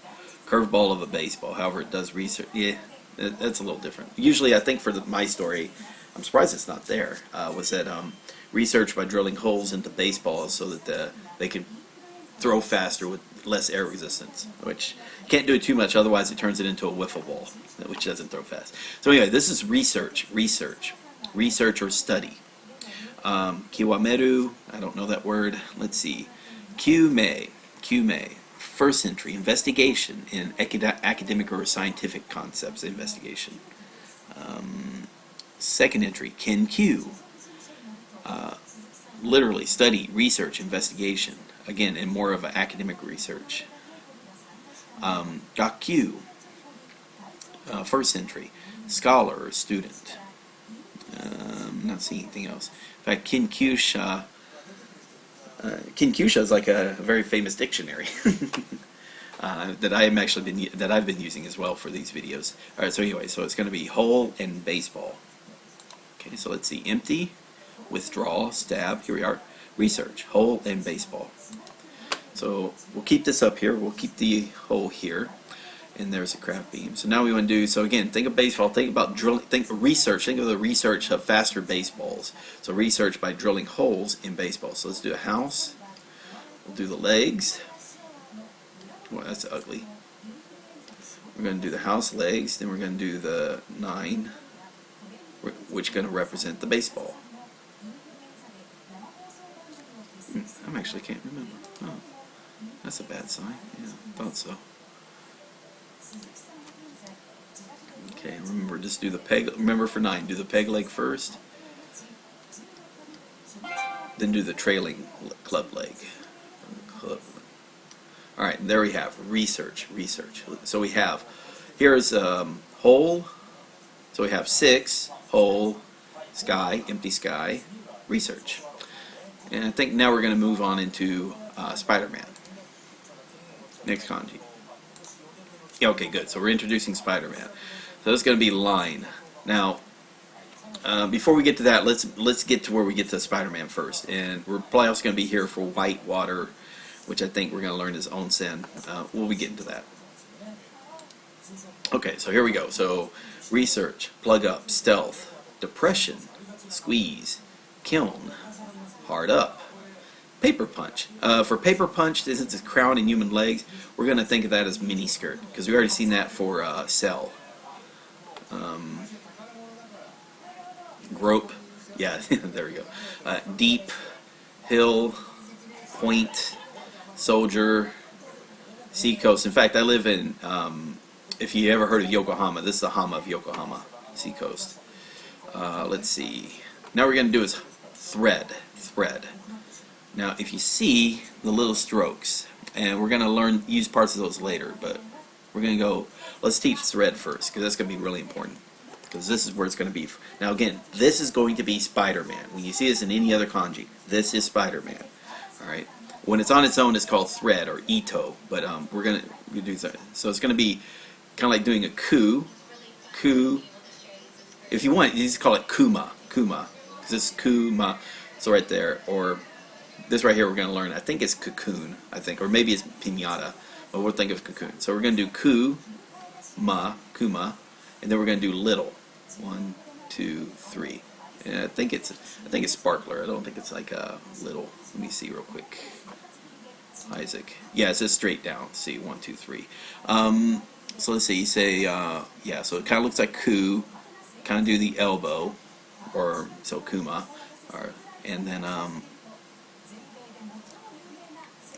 ball of a baseball. However, it does research. Yeah, that's a little different. Usually, I think for my story, I'm surprised it's not there. Was that research by drilling holes into baseballs so that they could throw faster with less air resistance, which you can't do it too much, otherwise it turns it into a wiffle ball, which doesn't throw fast. So anyway, this is research or study. Kiwameru, I don't know that word. Let's see. Kyumei, first entry, investigation in academic or scientific concepts, investigation. Second entry, Kenkyu, literally study, research, investigation. Again, in more of an academic research. Gakyu, first entry, scholar or student. I'm not seeing anything else. In fact, Kinkyusha is like a very famous dictionary that I've been using as well for these videos. All right, so anyway, so it's going to be hole and baseball. Okay, so let's see, empty, withdraw, stab. Here we are. Research, hole and baseball. So we'll keep this up here. We'll keep the hole here, and there's a craft beam. So now we want to do. So again, think of baseball. Think about drilling. Think research. Think of the research of faster baseballs. So research by drilling holes in baseballs. So let's do a house. We'll do the legs. Well, that's ugly. We're going to do the house legs. Then we're going to do the 9, which is going to represent the baseball. I actually can't remember. Oh, that's a bad sign. Yeah, I thought so. Okay, remember, just do the peg. Remember for 9, do the peg leg first, then do the trailing club leg. All right, there we have research. So we have, here's whole. So we have 6, whole, sky, empty sky, research. And I think now we're going to move on into Spider-Man. Next kanji. Yeah, okay, good. So we're introducing Spider-Man. So it's going to be line. Now, before we get to that, let's get to where we get to Spider-Man first. And we're probably also going to be here for white water, which I think we're going to learn is onsen. We'll be getting to that. Okay, so here we go. So research, plug up, stealth, depression, squeeze, kiln, hard up, paper punch. For paper punch, since it's crown and human legs, we're going to think of that as mini skirt because we already seen that for cell. Grope, yeah, there we go. Deep, hill, point, soldier, seacoast. In fact, I live in, if you ever heard of Yokohama, this is the Hama of Yokohama, seacoast. Let's see. Now we're going to do is thread. Now, if you see the little strokes, and we're going to use parts of those later, but we're going to go, let's teach thread first, because that's going to be really important. Because this is where it's going to be. Now again, this is going to be Spider-Man. When you see this in any other kanji, this is Spider-Man. Alright? When it's on its own, it's called thread or ito. But we're going to do that. So it's going to be kind of like doing a ku. If you want, you just call it kuma. Because it's kuma. So right there. Or this right here we're going to learn. I think it's cocoon. Or maybe it's piñata. But we'll think of cocoon. So we're going to do kuma. And then we're going to do little. 1, 2, 3. And I think it's sparkler. I don't think it's like a little. Let me see real quick. Isaac. Yeah, it says straight down. See, 1, 2, 3. So let's see. You say yeah. So it kind of looks like ku. Kind of do the elbow, or so kuma, and then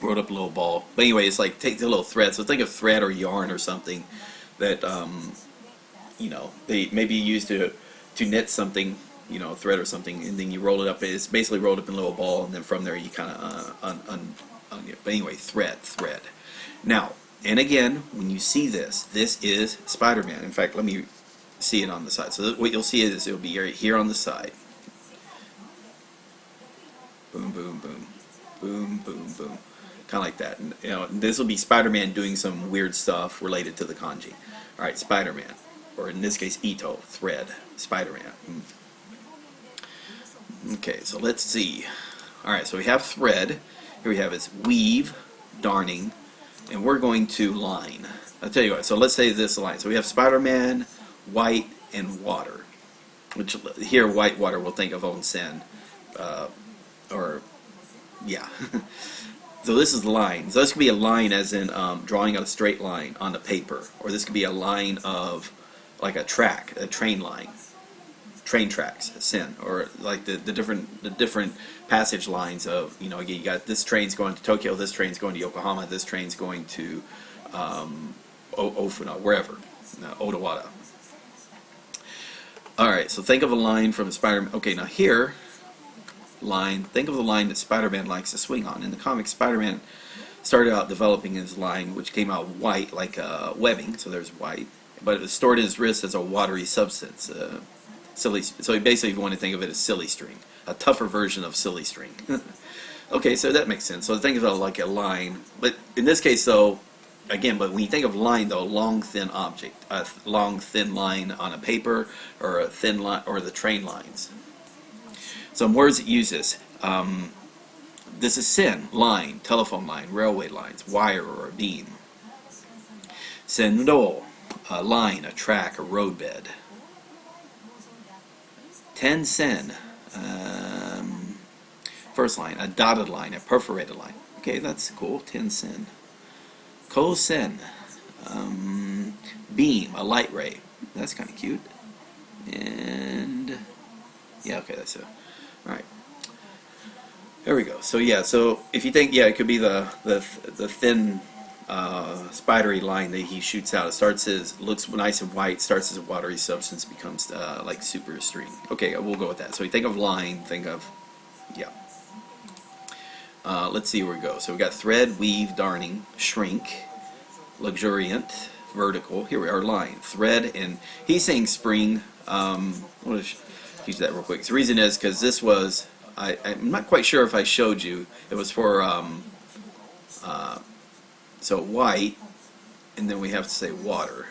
wrote up a little ball. But anyway, it's like take the little thread. So think of thread or yarn or something that you know, they maybe use to knit something, you know, thread or something, and then you roll it up. It's basically rolled up in a little ball, and then from there you kind of but anyway, thread. Now, and again, when you see this is Spider-Man. In fact, let me see it on the side. So what you'll see is it'll be right here on the side. Boom, boom, boom, boom, boom, boom, kind of like that. And, you know, this will be Spider-Man doing some weird stuff related to the kanji. All right, Spider-Man. Or in this case, ito, thread, Spider-Man. Okay, so let's see. Alright, so we have thread. Here we have is weave, darning, and we're going to line. I'll tell you what, so let's say this line. So we have Spider-Man, white, and water. Which here, white water, we'll think of onsen. Or, yeah. So this is the line. So this could be a line as in drawing a straight line on the paper. Or this could be a line of like a train line, train tracks, sen, or like the different passage lines of, you know, you got this train's going to Tokyo, this train's going to Yokohama, this train's going to Ofuna, wherever, Odawara. Alright, so think of a line from Spider-Man. Okay, now here, line, think of the line that Spider-Man likes to swing on. In the comics, Spider-Man started out developing his line, which came out white, like webbing, so there's white. But it was stored in his wrist as a watery substance. So basically, if you want to think of it as silly string, a tougher version of silly string. Okay, so that makes sense. So think of it like a line. But in this case, though, again, but when you think of line, though, long, thin object, a long, thin line on a paper, or a thin line, or the train lines. Some words that use this. This is sen, line, telephone line, railway lines, wire or a beam. Sendo. A line, a track, a roadbed. Ten-sen, first line, a dotted line, a perforated line. Okay, that's cool. Ten-sen. Ko-sen, beam, a light ray. That's kind of cute. And yeah, okay, that's it. All right. There we go. So yeah, so if you think, yeah, it could be the thin spidery line that he shoots out. It starts as, looks nice and white, starts as a watery substance, becomes like super string. Okay, we'll go with that. So we think of line, think of, yeah. Let's see where we go. So we got thread, weave, darning, shrink, luxuriant, vertical. Here we are, line, thread, and he's saying spring. What is, use that real quick. The reason is because this was, I'm not quite sure if I showed you. It was for so white, and then we have to say water.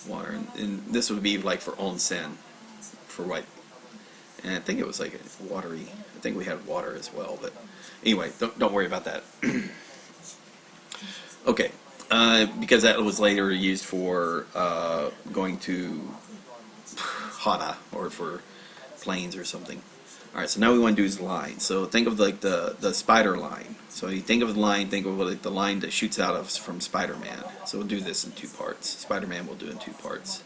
Water, and this would be like for onsen, for white. And I think it was like a watery. I think we had water as well, but anyway, don't worry about that. Okay, because that was later used for going to hana or for planes or something. All right, so now we want to do is line. So think of like the spider line. So you think of the line, think of like the line that shoots out of from Spider-Man. So we'll do this in 2 parts. Spider-Man will do in 2 parts.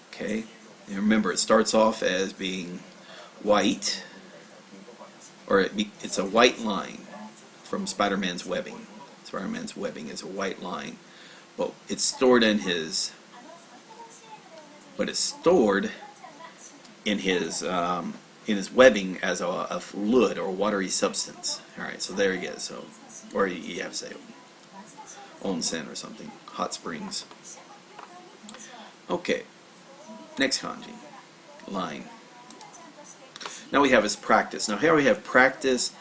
Okay, and remember it starts off as being white, or it's a white line from Spider-Man's webbing. Spider-Man's webbing is a white line, but it's stored in his. But it's stored in his webbing as a fluid or watery substance. All right, so there you go. So, or you have to say onsen or something, hot springs. Okay, next kanji, line. Now we have his practice. Now here we have practice.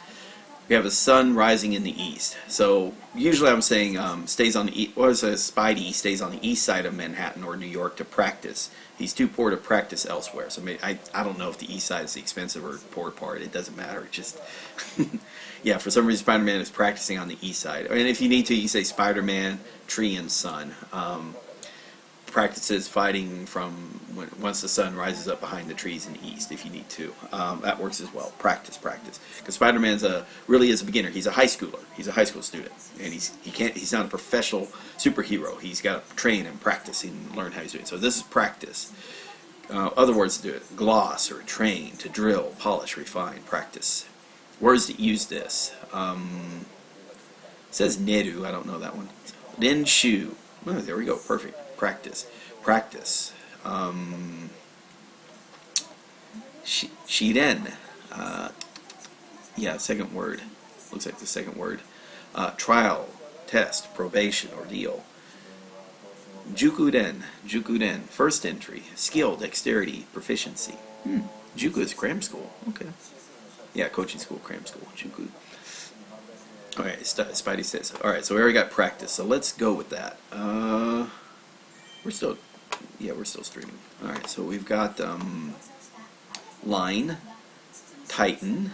We have the sun rising in the east. So usually I'm saying stays on the east. What is a Spidey stays on the east side of Manhattan or New York to practice. He's too poor to practice elsewhere. So maybe, I don't know if the east side is the expensive or poor part. It doesn't matter. It just yeah. For some reason, Spider-Man is practicing on the east side. And if you need to, you say Spider-Man, tree and sun. Practices fighting from once the sun rises up behind the trees in the east, if you need to. That works as well. Practice. Because Spider-Man's really is a beginner. He's a high schooler. He's a high school student, and he's not a professional superhero. He's got to train and practice and learn how he's doing. So this is practice. Other words to do it: gloss or train, to drill, polish, refine, practice. Words that use this. It says neru. I don't know that one. Renshu. Oh, there we go. Perfect. Practice. Shiren. Yeah, second word. Looks like the second word. Trial, test, probation, ordeal. Jukuden. First entry. Skill, dexterity, proficiency. Juku is cram school. Okay. Yeah, coaching school, cram school. Juku. Alright, Spidey says. Alright, so we already got practice. So let's go with that. We're still streaming. All right, so we've got line, tighten,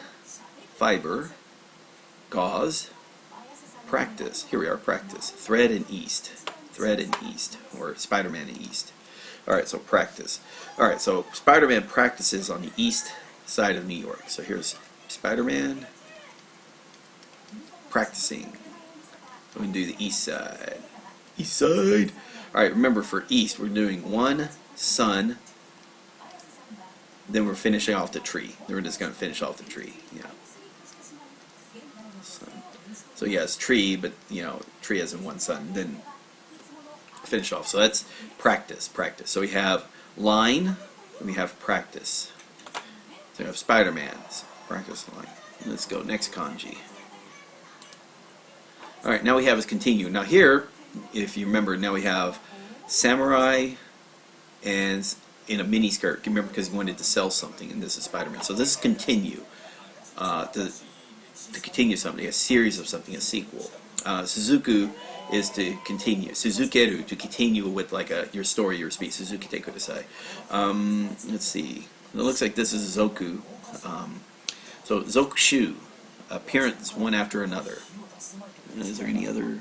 fiber, gauze, practice. Here we are, practice. Thread and east, or Spider-Man and east. All right, so practice. All right, so Spider-Man practices on the east side of New York. So here's Spider-Man practicing. So we can do the east side. East side. Alright, remember for east, we're doing one sun, then we're finishing off the tree. Then we're just going to finish off the tree. Yeah. Sun. So yeah, it's tree, but tree as in one sun, then finish off. So that's practice. So we have line, and we have practice. So we have Spider-Man's practice line. Let's go, next kanji. Alright, now we have is continue. Now here, if you remember, now we have samurai and in a mini skirt. Remember, because he wanted to sell something, and this is Spider-Man. So this is continue. To continue something, a series of something, a sequel. Suzuku is to continue. Suzukeru, to continue with like your story, your speech. Suzukite kudasai. Let's see. It looks like this is Zoku. So Zokushu, appearance one after another. Is there any other?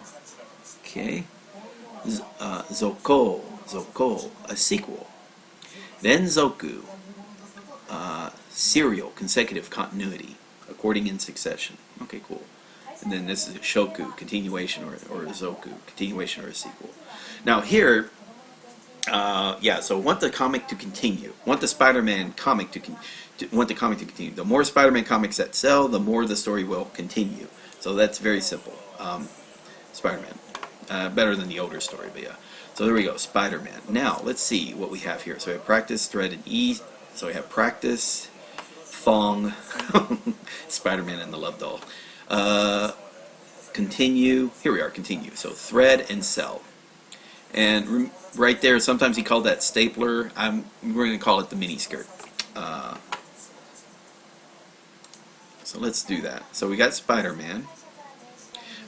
Okay. Zoko, a sequel. Renzoku, serial, consecutive continuity, according in succession. Okay, cool. And then this is Shoku, continuation, or Zoku, continuation or a sequel. Now here, so want the comic to continue. Want the Spider-Man comic to continue. The more Spider-Man comics that sell, the more the story will continue. So that's very simple. Spider-Man. Better than the older story, but yeah. So there we go, Spider-Man. Now, let's see what we have here. So we have practice, thread, and E. So we have practice, thong, Spider-Man and the Love Doll. Continue, here we are, continue. So thread and cell. And right there, sometimes he called that stapler. We're going to call it the mini skirt. So let's do that. So we got Spider-Man.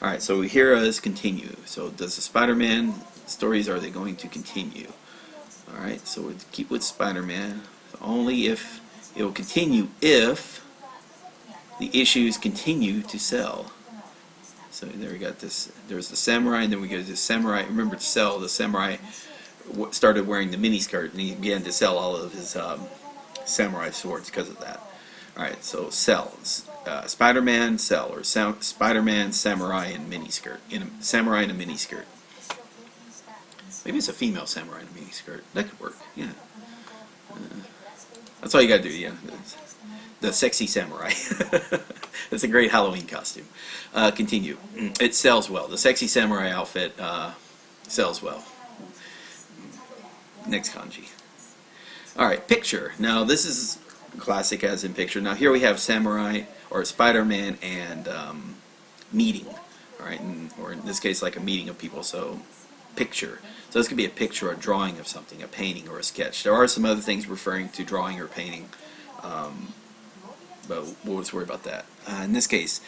Alright, so here is continue. So does the Spider-Man stories, are they going to continue? Alright, so we'll keep with Spider-Man. Only if it will continue if the issues continue to sell. So there we got this. There's the samurai, and then we go to the samurai. Remember to sell. The samurai started wearing the mini skirt, and he began to sell all of his samurai swords because of that. Alright, so sell. Spider-Man, sell, or Spider-Man, samurai, and mini skirt. Samurai in a mini skirt. Maybe it's a female samurai in a mini skirt. That could work, yeah. That's all you gotta do, yeah. The sexy samurai. That's a great Halloween costume. Continue. It sells well. The sexy samurai outfit sells well. Next kanji. Alright, picture. Now this is classic as in picture. Now here we have samurai or Spider-Man and meeting. Alright, or in this case like a meeting of people. So picture. So this could be a picture or a drawing of something, a painting or a sketch. There are some other things referring to drawing or painting. But we'll just worry about that. In this case,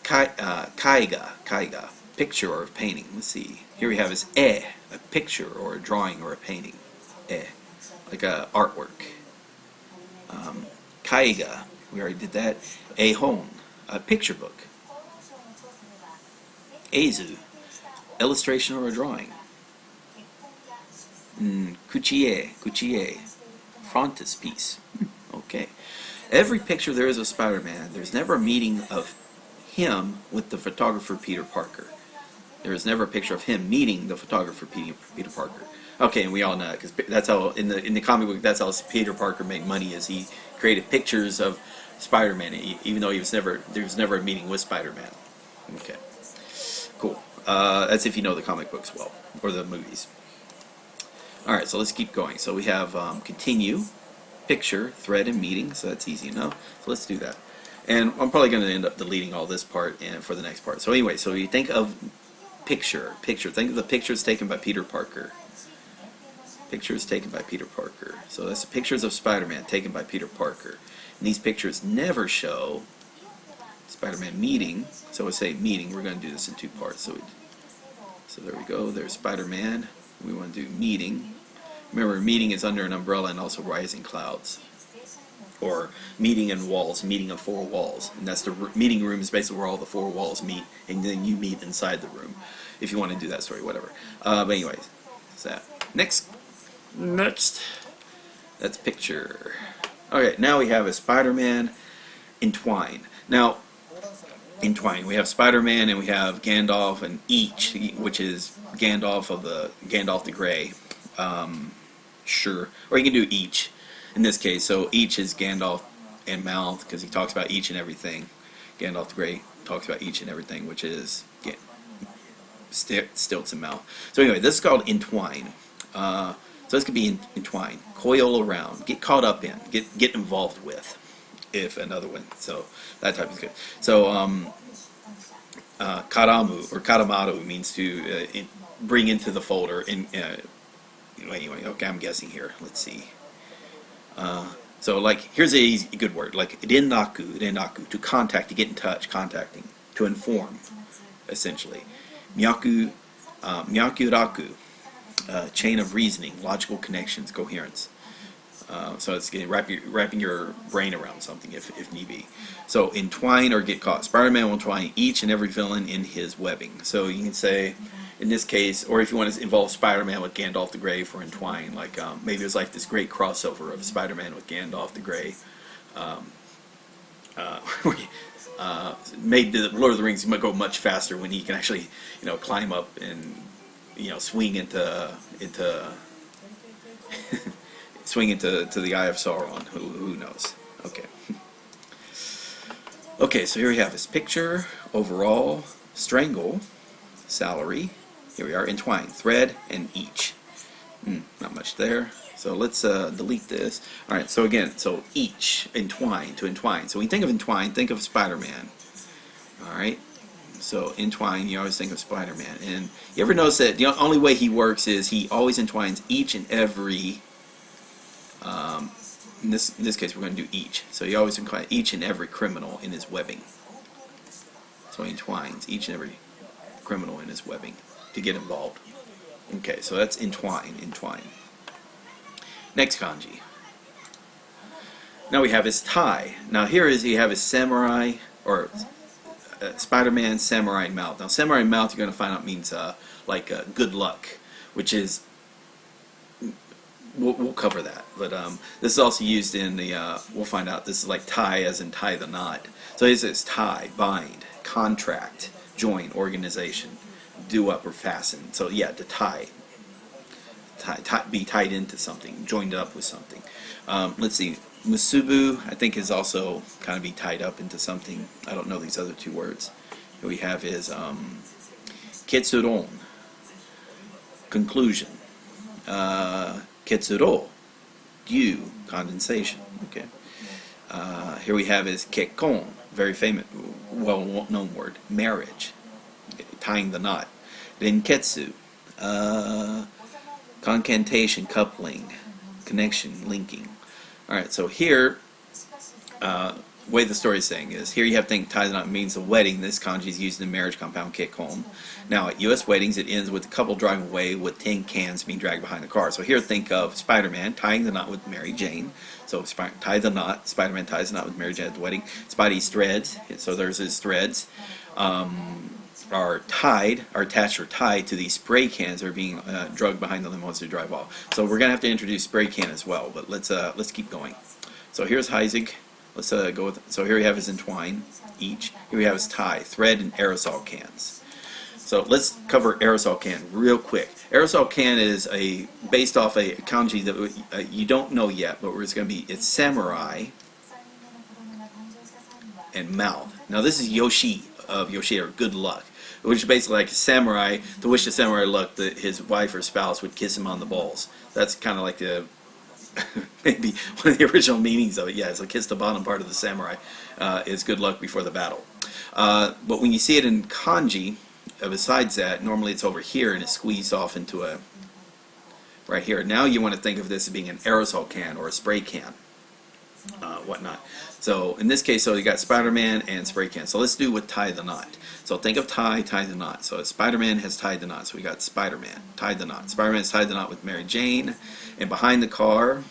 kaiga, picture or painting. Let's see. Here we have is a picture or a drawing or a painting. Like a artwork. Kaiga, we already did that. Hon, a picture book. Eizu, illustration or a drawing. Kuchie, frontispiece. Okay. Every picture there is of Spider-Man, there's never a meeting of him with the photographer Peter Parker. There is never a picture of him meeting the photographer Peter Parker. Okay, and we all know that because that's how in the comic book that's how Peter Parker made money, is he created pictures of Spider-Man even though there was never a meeting with Spider-Man. Okay, cool. That's if you know the comic books well or the movies. All right, so let's keep going. So we have continue. Picture, thread, and meeting, so that's easy enough. So let's do that. And I'm probably going to end up deleting all this part and for the next part. So anyway, so you think of picture. Think of the pictures taken by Peter Parker. Pictures taken by Peter Parker. So that's the pictures of Spider-Man taken by Peter Parker. And these pictures never show Spider-Man meeting. So we say meeting. We're going to do this in two parts. So there we go. There's Spider-Man. We want to do meeting. Remember, meeting is under an umbrella and also rising clouds. Or meeting in walls, meeting of four walls. And that's the meeting room is basically where all the four walls meet, and then you meet inside the room. If you want to do that story, whatever. But anyways, that's that. Next. That's picture. Okay, now we have a Spider-Man Entwine. Now, Entwine. We have Spider-Man and we have Gandalf and each, which is Gandalf the Grey. Sure, or you can do each in this case. So each is Gandalf and mouth because he talks about each and everything. Gandalf the Grey talks about each and everything, which is stilts and mouth. So anyway, this is called entwine. So this could be entwine, coil around, get caught up in, get involved with, if another one. So that type is good. So karamu or karamaru means to bring into the folder in. Anyway, okay, I'm guessing here. Let's see. So, like, here's a good word, like rennaku, to contact, to get in touch, contacting, to inform, essentially. Myakuraku, chain of reasoning, logical connections, coherence. So it's getting wrapping your brain around something if need be. So entwine or get caught. Spider-Man will entwine each and every villain in his webbing. So you can say, in this case, or if you want to involve Spider-Man with Gandalf the Grey for entwine, like maybe it was like this great crossover of Spider-Man with Gandalf the Grey. Made the Lord of the Rings go much faster when he can actually, climb up and, swing into swing into the Eye of Sauron. Who knows? Okay. Okay, so here we have his picture, overall, strangle, salary. Here we are, entwine, thread, and each. Not much there. So let's delete this. Alright, so again, so each, entwine, to entwine. So when you think of entwine, think of Spider-Man. Alright, so entwine, you always think of Spider-Man. And you ever notice that the only way he works is he always entwines each and every, in this case we're going to do each. So he always entwines each and every criminal in his webbing. So he entwines each and every criminal in his webbing to get involved. Okay, so that's entwine, entwine. Next kanji. Now we have his tie. Now here is you have his samurai, or Spider-Man samurai mouth. Now samurai mouth you're going to find out means like good luck, which is, we'll cover that. But this is also used in the, we'll find out, this is like tie as in tie the knot. So this is tie, bind, contract, join, organization, do up or fasten. So yeah, to tie, be tied into something, joined up with something. Let's see, musubu I think is also kind of be tied up into something. I don't know these other two words. What we have is ketsuron, conclusion. Ketsuro, due, condensation. Okay. Here we have is kekkon, very famous, well-known word, marriage, tying the knot. Renketsu, concantation, coupling, connection, linking. Alright, so here, way the story is saying is, here you have to think tie the knot means a wedding. This kanji is used in the marriage compound kekkon. Now at U.S. weddings it ends with the couple driving away with tin cans being dragged behind the car. So here think of Spider-Man tying the knot with Mary Jane. So tie the knot, Spider-Man ties the knot with Mary Jane at the wedding. Spidey's threads, so there's his threads, are tied, are attached or tied to these spray cans that are being dragged behind the limo as they drive off. So we're going to have to introduce spray can as well, but let's keep going. So here's Heisig. Let's go with, so here we have his entwine, each. Here we have his tie, thread, and aerosol cans. So let's cover aerosol can real quick. Aerosol can is based off a kanji that you don't know yet, but it's going to be, it's samurai and mouth. Now this is Yoshi of Yoshi, or good luck, which is basically like a samurai, to wish the samurai luck that his wife or spouse would kiss him on the balls. That's kind of like the maybe one of the original meanings of it. Yeah, it's like kiss the bottom part of the samurai is good luck before the battle. But when you see it in kanji, besides that, normally it's over here and it's squeezed off into a right here. Now you want to think of this as being an aerosol can or a spray can, whatnot. So in this case, so you got Spider-Man and spray can. So let's do with tie the knot. So think of tie the knot. So Spider-Man has tied the knot. So we got Spider-Man tied the knot. Spider-Man has tied the knot with Mary Jane, and behind the car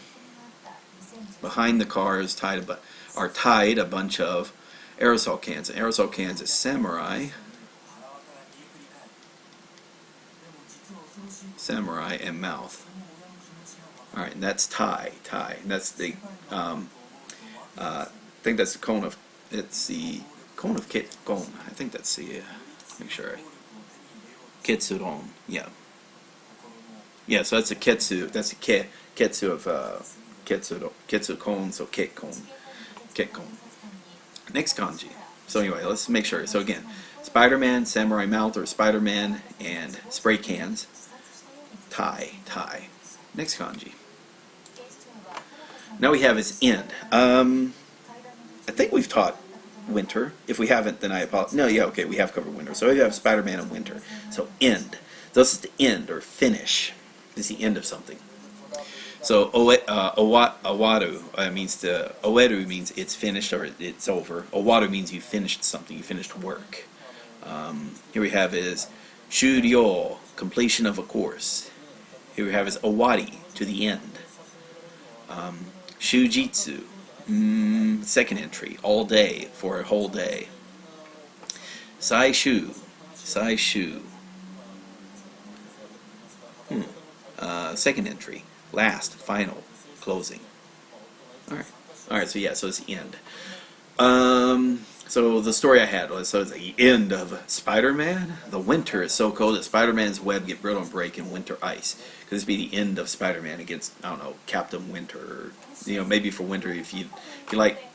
is tied a bunch of aerosol cans. And aerosol cans is samurai and mouth. All right, and that's tie. And that's the I think that's the cone of, it's the cone of kekkon. I think that's the, make sure, ketsuron, yeah. Yeah, so that's a ketsu, that's a ketsu of, ketsu kon, so kekkon. Next kanji. So anyway, let's make sure. So again, Spider-Man, samurai mouth, or Spider-Man and spray cans, tie. Next kanji. Now we have his end. I think we've taught winter. If we haven't, then I apologize. No, yeah, okay, we have covered winter. So we have Spider-Man and winter. So end. This is the end or finish. This is the end of something. So awaru means oeru means it's finished or it's over. Awaru means you finished something. You finished work. Here we have is shuryo, completion of a course. Here we have is awari, to the end. Shujitsu, second entry, all day, for a whole day. Saishu, second entry, last, final, closing. Alright, so yeah, so it's the end. So the story I had was, so it's the end of Spider-Man. The winter is so cold that Spider-Man's web get brittle and break in winter ice. Because this would be the end of Spider-Man against, I don't know, Captain Winter. Or, maybe for winter if you like,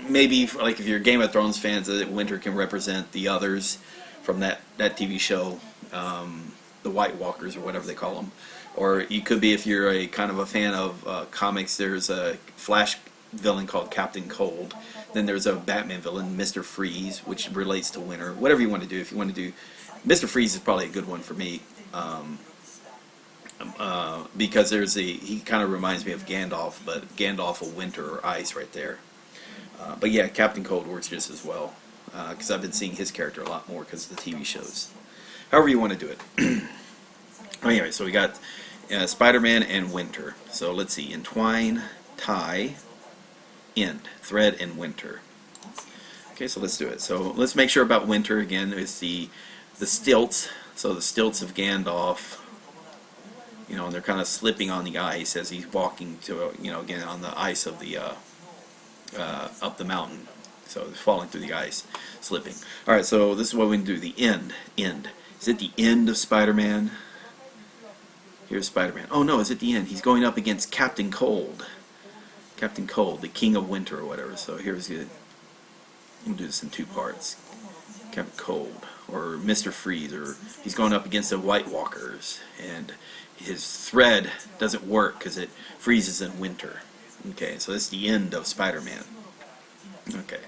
maybe like if you're Game of Thrones fans, that winter can represent the others from that TV show, the White Walkers or whatever they call them. Or you could be, if you're a kind of a fan of comics, there's a Flash villain called Captain Cold. Then there's a Batman villain, Mr. Freeze, which relates to winter. Whatever you want to do. If you want to do, Mr. Freeze is probably a good one for me. Because he kind of reminds me of Gandalf, but Gandalf of winter or ice right there. But yeah, Captain Cold works just as well, because I've been seeing his character a lot more because of the TV shows. However you want to do it. Anyway, so we got Spider-Man and winter. So let's see, entwine, tie, end, thread, and winter. Okay, so let's do it. So let's make sure about winter again. It's the stilts. So the stilts of Gandalf. You know, and they're kind of slipping on the ice as he's walking to, again on the ice of the up the mountain. So it's falling through the ice, slipping. All right, so this is what we can do. The end. Is it the end of Spider-Man? Here's Spider-Man. Oh no, is it the end? He's going up against Captain Cold. Captain Cold, the King of Winter or whatever. So here's it. We'll do this in two parts. Captain Cold, or Mr. Freeze, or he's going up against the White Walkers, and his thread doesn't work because it freezes in winter. Okay, so that's the end of Spider-Man. Okay.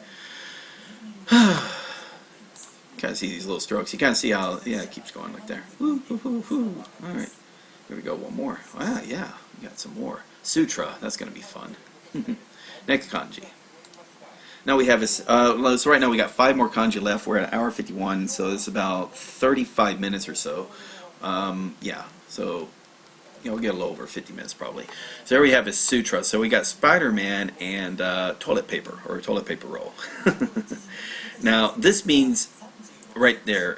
Kind of see these little strokes. You kind of see how, yeah, it keeps going like there. Woo, woo, woo, woo. All right. Here we go. One more. Ah, yeah. We got some more. Sutra. That's going to be fun. Next kanji. Now we have this. So right now we got 5 more kanji left. We're at 1:51, so it's about 35 minutes or so. Yeah. So we'll get a little over 50 minutes probably. So there we have is sutra. So we got Spider-Man and toilet paper, or toilet paper roll. Now this means right there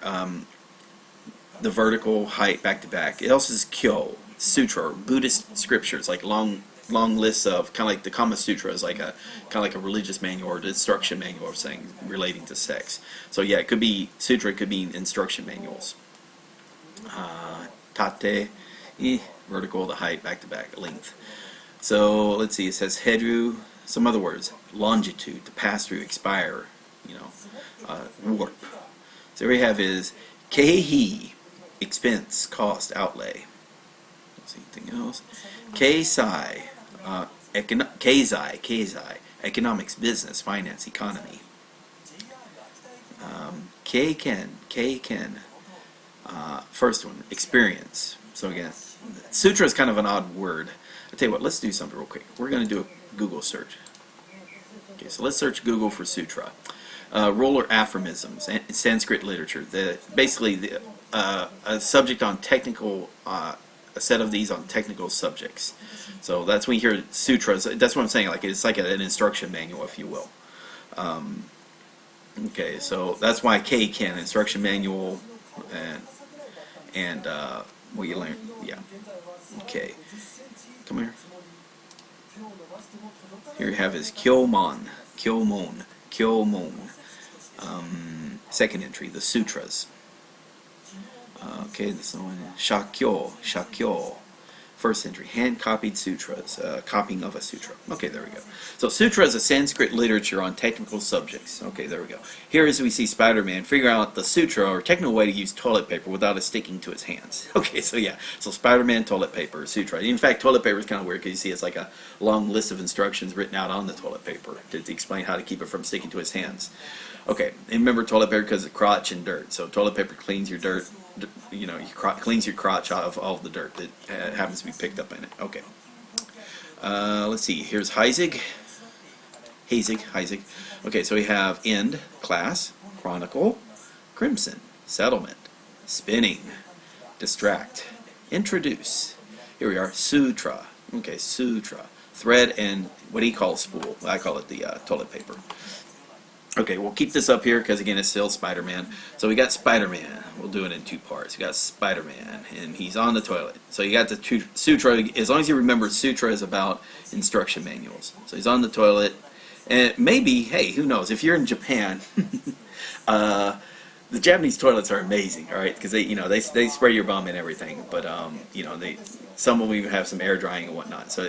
the vertical height back to back. It also is kyo, sutra, or Buddhist scriptures, like long lists of, kind of like the Kama Sutra is like a kind of like a religious manual or instruction manual of saying relating to sex. So yeah, it could be sutra, it could be instruction manuals. Tate, vertical, the height, back to back, length. So let's see, it says heru, some other words, longitude, to pass through, expire, warp. So we have is keihi, expense, cost, outlay. Let's see, anything else? Keisai, keizai, economics, business, finance, economy. Keiken, first one, experience. So again, sutra is kind of an odd word. I tell you what, let's do something real quick. We're going to do a Google search. Okay, so let's search Google for sutra. Roller aphorisms, Sanskrit literature. Basically a subject on technical, a set of these on technical subjects. So that's when you hear sutras. That's what I'm saying. Like it's like an instruction manual, if you will. Okay, so that's why Keiken, instruction manual, and what you learn. Yeah. Okay. Come here. Here you have is Kyomon. Second entry, the sutras. Okay, this one, Shakyo. First entry, hand-copied sutras, copying of a sutra. Okay, there we go. So sutra is a Sanskrit literature on technical subjects. Okay, there we go. Here as we see Spider-Man figure out the sutra, or technical way to use toilet paper without it sticking to his hands. Okay, so yeah, so Spider-Man, toilet paper, sutra. In fact, toilet paper is kind of weird because you see it's like a long list of instructions written out on the toilet paper to explain how to keep it from sticking to his hands. Okay, and remember toilet paper because of crotch and dirt. So toilet paper cleans your dirt. Cleans your crotch out of all the dirt that happens to be picked up in it. Okay. Let's see. Here's Heisig. Okay, so we have end, class, chronicle, crimson, settlement, spinning, distract, introduce. Here we are, sutra. Okay, sutra. Thread and what do you call spool? I call it the toilet paper. Okay, we'll keep this up here because, again, it's still Spider-Man. So we got Spider-Man. We'll do it in 2 parts. We got Spider-Man, and he's on the toilet. So you got the sutra. As long as you remember, sutra is about instruction manuals. So he's on the toilet. And maybe, hey, who knows? If you're in Japan, the Japanese toilets are amazing, all right? Because they spray your bum and everything. But, some of them even have some air drying and whatnot. So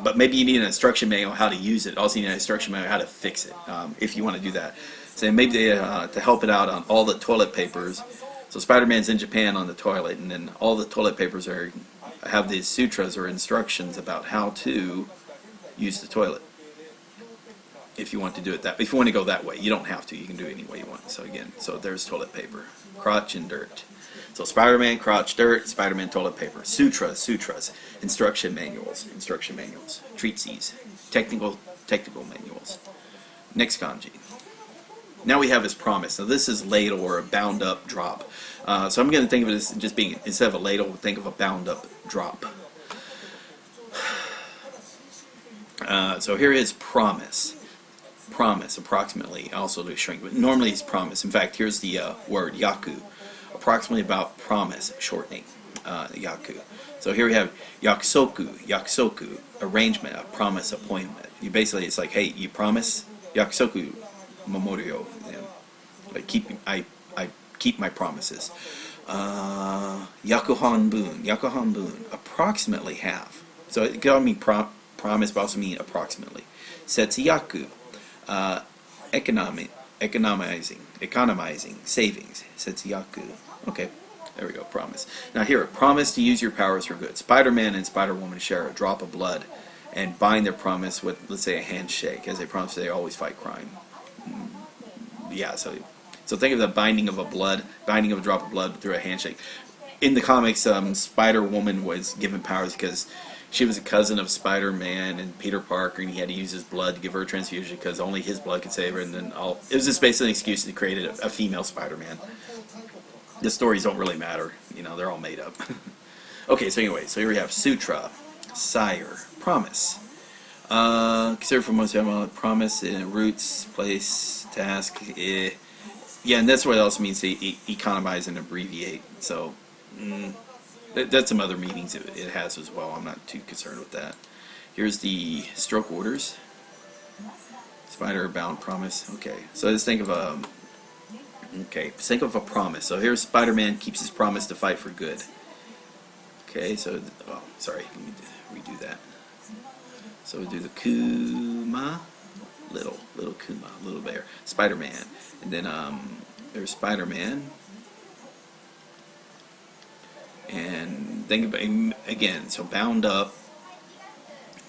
but maybe you need an instruction manual how to use it. Also, you need an instruction manual how to fix it if you want to do that. So maybe to help it out on all the toilet papers. So Spider-Man's in Japan on the toilet, and then all the toilet papers have these sutras or instructions about how to use the toilet. If you want to do it if you want to go that way, you don't have to. You can do it any way you want. So again, there's toilet paper, crotch and dirt. So Spider-Man, crotch, dirt, Spider-Man, toilet paper. Sutras, instruction manuals, treatises, technical manuals. Next kanji. Now we have his promise. Now this is ladle or a bound up drop. So I'm going to think of it as just being, instead of a ladle, think of a bound up drop. So here is promise. Promise, approximately, also to shrink, but normally it's promise. In fact, here's the word yaku, approximately about promise, shortening, yaku. So here we have yakusoku, arrangement, a promise, appointment. You basically, it's like, hey, you promise, yakusoku, momorio, like I keep my promises. Yakuhanbun, approximately half. So it could mean promise, but also mean approximately. Setsuyaku, economizing, savings. Setsuyaku. Okay, there we go, promise. Now here, promise to use your powers for good. Spider-Man and Spider-Woman share a drop of blood and bind their promise with, let's say, a handshake, as they promise they always fight crime. Yeah, so think of the binding of a drop of blood through a handshake. In the comics, Spider-Woman was given powers because she was a cousin of Spider-Man and Peter Parker, and he had to use his blood to give her a transfusion because only his blood could save her. And then it was just basically an excuse to create a female Spider-Man. The stories don't really matter, they're all made up. Okay, so anyway, here we have sutra, sire, promise. Consider for most promise, roots, place, task. Yeah, and that's what it also means to economize and abbreviate. So. That's some other meanings it has as well. I'm not too concerned with that. Here's the stroke orders. Spider bound promise. Okay, so let's think of a promise. So here's Spider-Man keeps his promise to fight for good. Okay, so sorry, let me redo that. So we do the Kuma, little Kuma, little bear, Spider-Man, and then there's Spider-Man. And think about again. So bound up,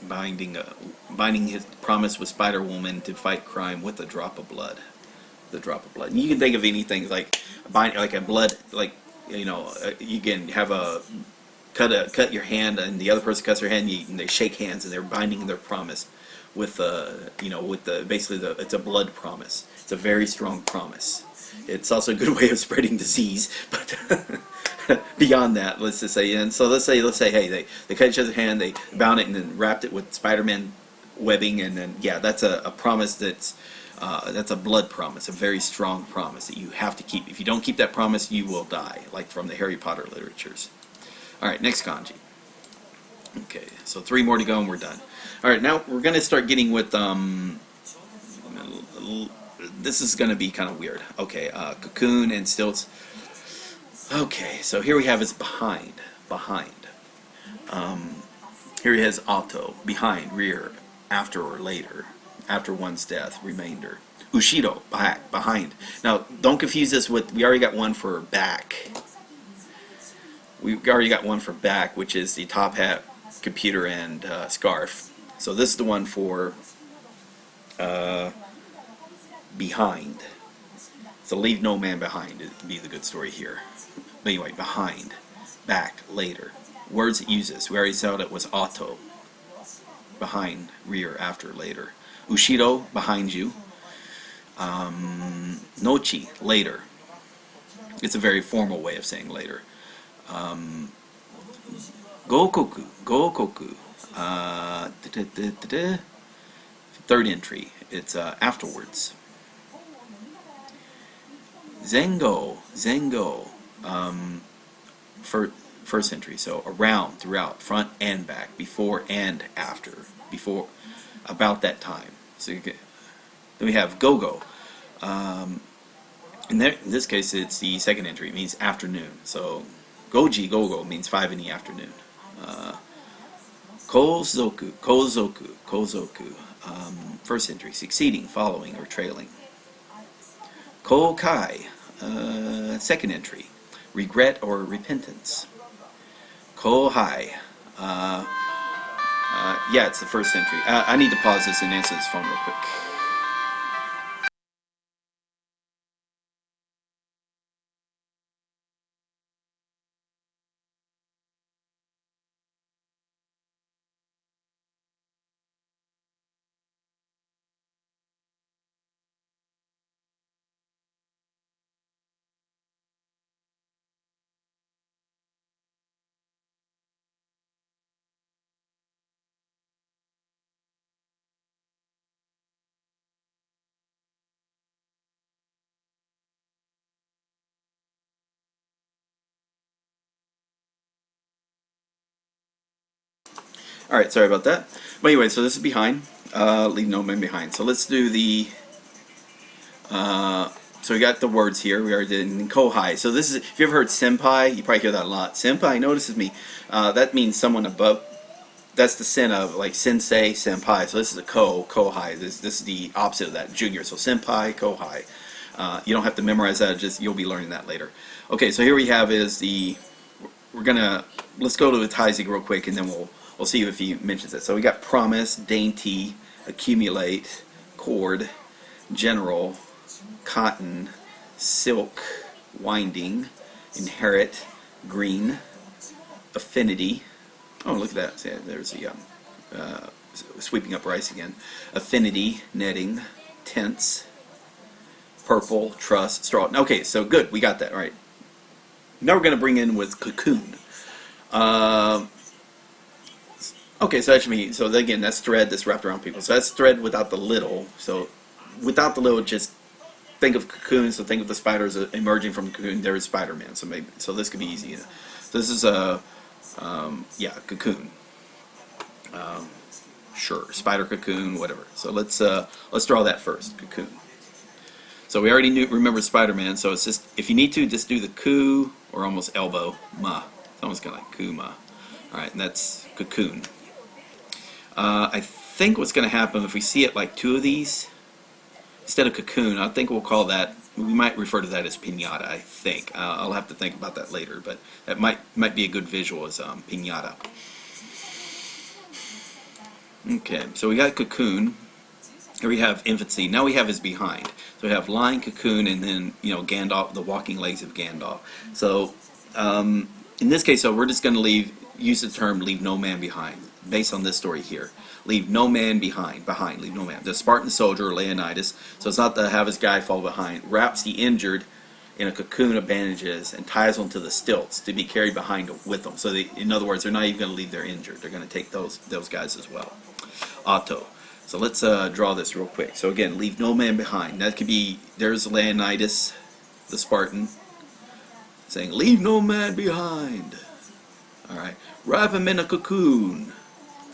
binding his promise with Spider-Woman to fight crime with a drop of blood. And you can think of anything like a blood, you can have cut your hand, and the other person cuts their hand, and they shake hands, and they're binding their promise with it's a blood promise. It's a very strong promise. It's also a good way of spreading disease, but. Beyond that, let's just say, and so let's say, hey, they cut each other's hand, they bound it, and then wrapped it with Spider-Man webbing, and then that's a promise that's a blood promise, a very strong promise that you have to keep. If you don't keep that promise, you will die, like from the Harry Potter literatures. All right, next kanji. Okay, so 3 more to go, and we're done. All right, now we're gonna start getting with this is gonna be kind of weird. Okay, cocoon and stilts. Okay, so here we have is behind. Here he has auto, behind, rear, after or later, after one's death, remainder. Ushiro, back, behind. Now, don't confuse this with, we already got one for back. We've already got one for back, which is the top hat, computer, and scarf. So this is the one for behind. So leave no man behind would be the good story here. But anyway, behind, back, later. Words it uses. We already saw that was auto. Behind, rear, after, later. Ushiro, behind you. Nochi, later. It's a very formal way of saying later. Gokoku. Third entry. It's afterwards. Zengo. First entry. So around, throughout, front and back, before and after, about that time. So then we have Gogo. In this case, it's the second entry. It means afternoon. So Goji Gogo means 5 in the afternoon. Kozoku. First entry, succeeding, following, or trailing. Kokai, second entry, regret or repentance. Kohai, yeah, it's the first entry. I need to pause this and answer this phone real quick. Alright, sorry about that. But anyway, so this is behind. Leave no man behind. So let's do the... so we got the words here. We already did in kohai. So this is... If you ever heard senpai, you probably hear that a lot. Senpai notices me. That means someone above... That's the sen of, like, sensei, senpai. So this is a kohai. This is the opposite of that, junior. So senpai, kohai. You don't have to memorize that. Just you'll be learning that later. Okay, so here we have is the... We're going to... Let's go to the Taizig real quick, and then we'll see if he mentions it. So we got promise, dainty, accumulate, cord, general, cotton, silk, winding, inherit, green, affinity. Oh, look at that. See, there's the sweeping up rice again. Affinity, netting, tense, purple, truss, straw. Okay, so good. We got that right. Now we're going to bring in with cocoon. Okay, so actually, so again, that's thread that's wrapped around people. So that's thread without the little. So without the little, just think of cocoon. So think of the spiders emerging from cocoon. There is Spider-Man. So maybe this could be easy. So this is a yeah, cocoon. Sure, spider cocoon, whatever. So let's draw that first, cocoon. So we already remember Spider-Man. So it's just, if you need to, just do the ku or almost elbow ma. It's almost kind of like kuma. All right, and that's cocoon. I think what's going to happen if we see it like two of these instead of cocoon, I think we'll call that, we might refer to that as piñata. I think I'll have to think about that later, but that might be a good visual as piñata. Okay, so we got cocoon. Here we have infancy. Now we have his behind. So we have line, cocoon, and then Gandalf, the walking legs of Gandalf. So in this case, so we're just going to use the term leave no man behind, based on this story here. Leave no man behind, leave no man. The Spartan soldier, Leonidas, so it's not to have his guy fall behind, wraps the injured in a cocoon of bandages and ties them to the stilts to be carried behind with them. So in other words, they're not even going to leave their injured. They're going to take those guys as well. Otto. So let's draw this real quick. So again, leave no man behind. That could be, there's Leonidas, the Spartan, saying, leave no man behind. Alright, wrap him in a cocoon.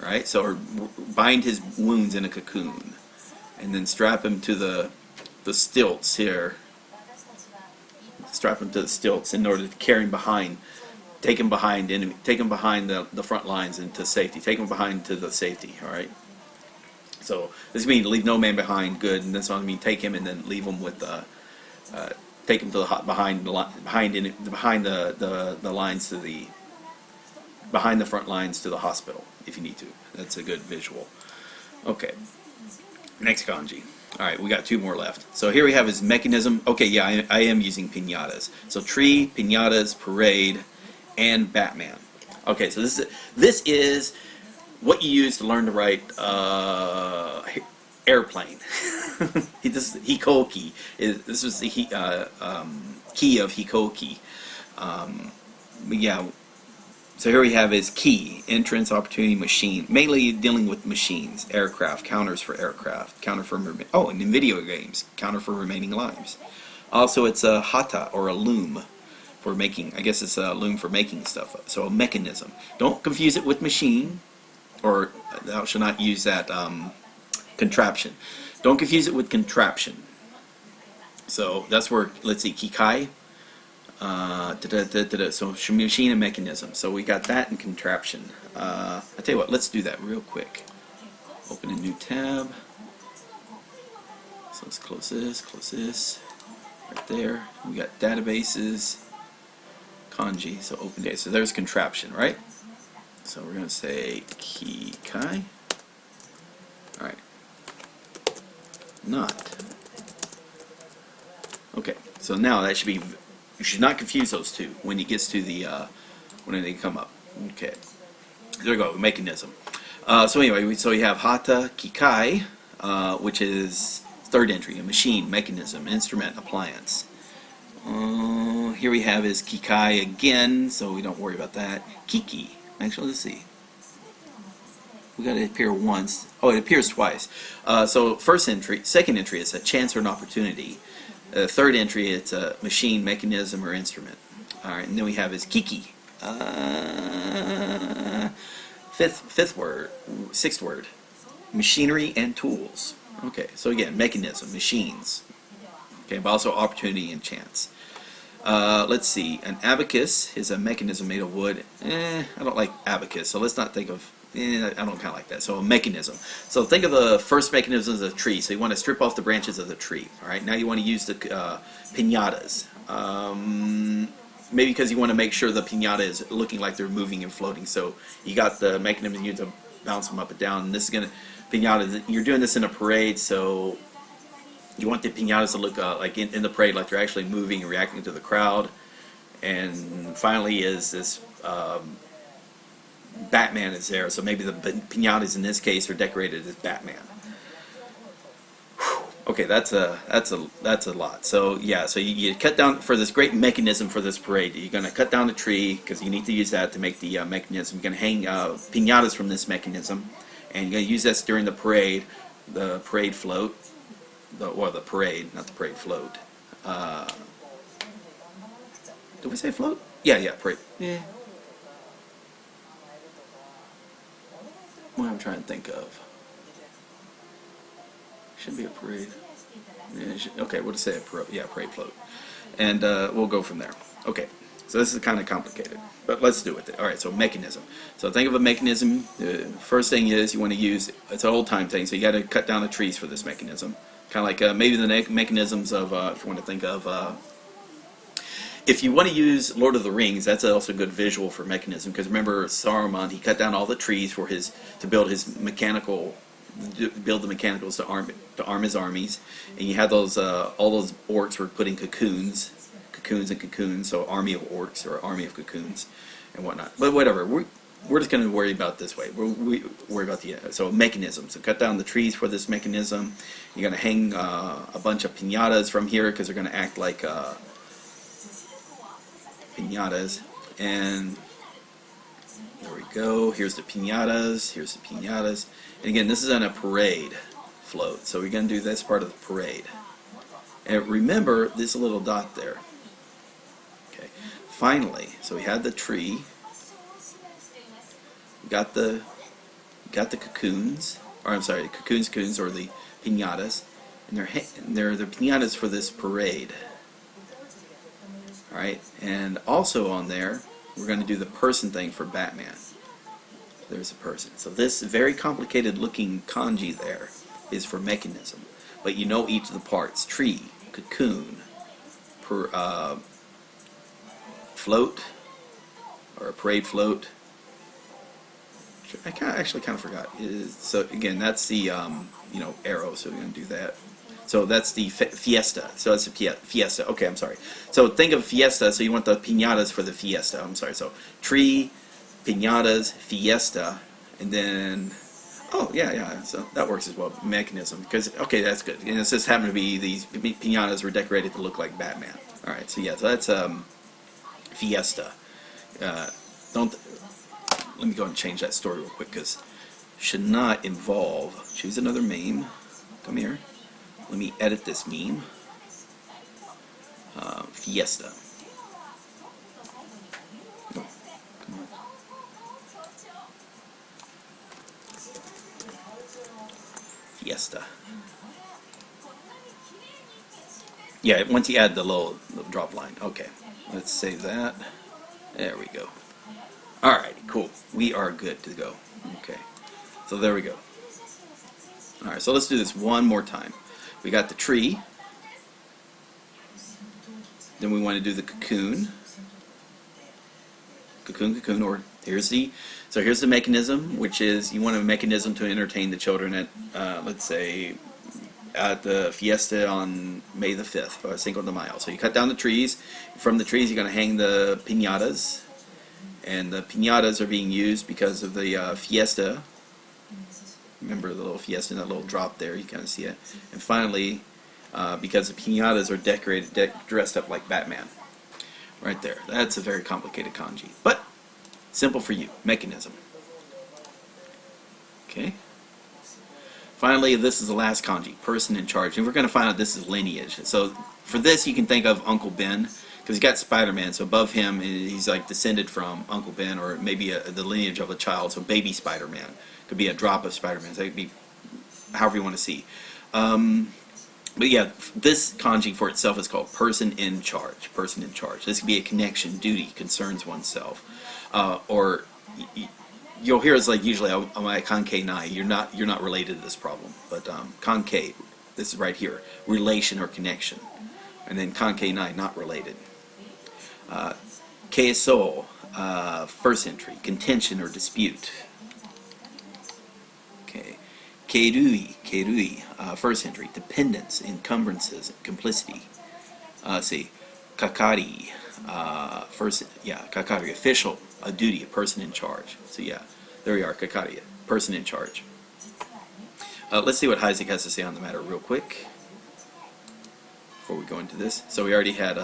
Right, so or bind his wounds in a cocoon. And then strap him to the stilts here. Strap him to the stilts in order to carry him behind. Take him behind enemy. Take him behind the front lines into safety. Take him behind to the safety. Alright. So this means leave no man behind. Good, and this one means take him and then leave him with take him to the behind the lines to the behind the front lines to the hospital if you need to. That's a good visual. Okay. Next kanji. All right, we got two more left. So here we have his mechanism. Okay, yeah, I am using piñatas. So tree, piñatas, parade, and Batman. Okay, so this is what you use to learn to write airplane. This is hikoki. This was the key of hikoki. Yeah. So here we have his key, entrance, opportunity, machine. Mainly dealing with machines, aircraft, counters for aircraft, counter for and in video games, counter for remaining lives. Also, it's a hata or a loom for making. I guess it's a loom for making stuff. So a mechanism. Don't confuse it with machine, or thou shalt not use that contraption. Don't confuse it with contraption. So that's where, let's see, kikai. So machine and mechanism. So we got that and contraption. I I'll tell you what, let's do that real quick. Open a new tab. So let's close this, right there. We got databases, Kanji, so open data. So there's contraption, right? So we're going to say Kikai. Alright. Not. Okay, so now that should be, you should not confuse those two when it gets to the, when they come up. Okay. There we go, mechanism. So anyway, so we have Hata Kikai, which is third entry, a machine, mechanism, instrument, appliance. Here we have is Kikai again, so we don't worry about that. Kiki, actually, let's see. We got it appear once. Oh, it appears twice. So first entry, second entry is a chance or an opportunity. Third entry, it's a machine, mechanism, or instrument. All right, and then we have is Kiki. Fifth word, sixth word, machinery and tools. Okay, so again, mechanism, machines. Okay, but also opportunity and chance. Let's see, an abacus is a mechanism made of wood. I don't like abacus, so let's not think of, I don't kind of like that. So a mechanism. So think of the first mechanism as a tree. So you want to strip off the branches of the tree. All right, now you want to use the piñatas. Maybe because you want to make sure the piñata is looking like they're moving and floating. So you got the mechanism, you need to bounce them up and down. And this is going to, piñata, you're doing this in a parade, so you want the piñatas to look like in the parade, like they're actually moving and reacting to the crowd. And finally is this Batman is there, so maybe the piñatas in this case are decorated as Batman. Okay, that's a lot. So yeah, so you cut down for this great mechanism for this parade. You're going to cut down the tree because you need to use that to make the mechanism. You're going to hang piñatas from this mechanism, and you're going to use this during the parade float, the parade, not the parade float. Did we say float? Yeah, parade. Yeah. What I'm trying to think of. Shouldn't be a parade. Yeah, okay, we'll just say a parade float. And we'll go from there. Okay, so this is kind of complicated, but let's do it. All right, so mechanism. So think of a mechanism. The first thing is you want to use, it's an old time thing, so you got to cut down the trees for this mechanism. Kind of like maybe the mechanisms of, if you want to think of, if you want to use Lord of the Rings, that's also a good visual for mechanism, because remember Saruman, he cut down all the trees for to build his mechanicals to arm his armies, and you had those all those orcs were putting cocoons, so army of orcs or army of cocoons and whatnot. But whatever, we're just going to worry about this way. We worry about the so mechanism. So cut down the trees for this mechanism. You're going to hang a bunch of piñatas from here because they're going to act like piñatas. And there we go. Here's the piñatas. Here's the piñatas. And again, this is on a parade float, so we're going to do this part of the parade. And remember this little dot there. Okay. Finally, so we had the tree. We got the cocoons, or I'm sorry, the cocoons or the piñatas, and they're the piñatas for this parade. All right, and also on there, we're going to do the person thing for Batman. There's a person. So this very complicated looking kanji there is for mechanism. But you know each of the parts. Tree, cocoon, float, or a parade float. I actually kind of forgot. So again, that's the arrow, so we're going to do that. So that's the fiesta. So that's the fiesta. Okay, I'm sorry. So think of fiesta, so you want the piñatas for the fiesta. I'm sorry. So tree, piñatas, fiesta, and then, oh, yeah, so that works as well, mechanism, because, okay, that's good. And it just happened to be these piñatas were decorated to look like Batman. All right, so yeah, so that's fiesta. Let me go and change that story real quick, because should not involve, choose another meme, come here, let me edit this meme, fiesta. Fiesta. Yeah, once you add the little drop line. Okay, let's save that. There we go. Alrighty, cool. We are good to go. Okay, so there we go. Alright, so let's do this one more time. We got the tree. Then we want to do the cocoon. Cocoon, or here's the mechanism, which is you want a mechanism to entertain the children at, let's say, at the fiesta on May the 5th, or Cinco de Mayo. So you cut down the trees. From the trees, you're going to hang the piñatas. And the piñatas are being used because of the fiesta. Remember the little fiesta, that little drop there, you kind of see it. And finally, because the piñatas are decorated, dressed up like Batman. Right there. That's a very complicated kanji. But, simple for you. Mechanism. Okay. Finally, this is the last kanji. Person in charge. And we're going to find out this is lineage. So, for this, you can think of Uncle Ben. Because he's got Spider-Man. So, above him, he's like descended from Uncle Ben. Or maybe the lineage of a child. So, baby Spider-Man. Could be a drop of Spider-Man. So, it could be however you want to see. But yeah, this kanji for itself is called person in charge. Person in charge. This could be a connection, duty, concerns oneself, or you'll hear it's like usually kankei nai. You're not related to this problem, but kankei, this is right here, relation or connection, and then kankei nai, not related. Keiso, first entry, contention or dispute. Okay. Keirui, first entry, dependence, encumbrances, complicity. Let's see, kakari, kakari, official, a duty, a person in charge. So yeah, there we are, kakari, person in charge. Let's see what Heisig has to say on the matter real quick before we go into this. So we already had,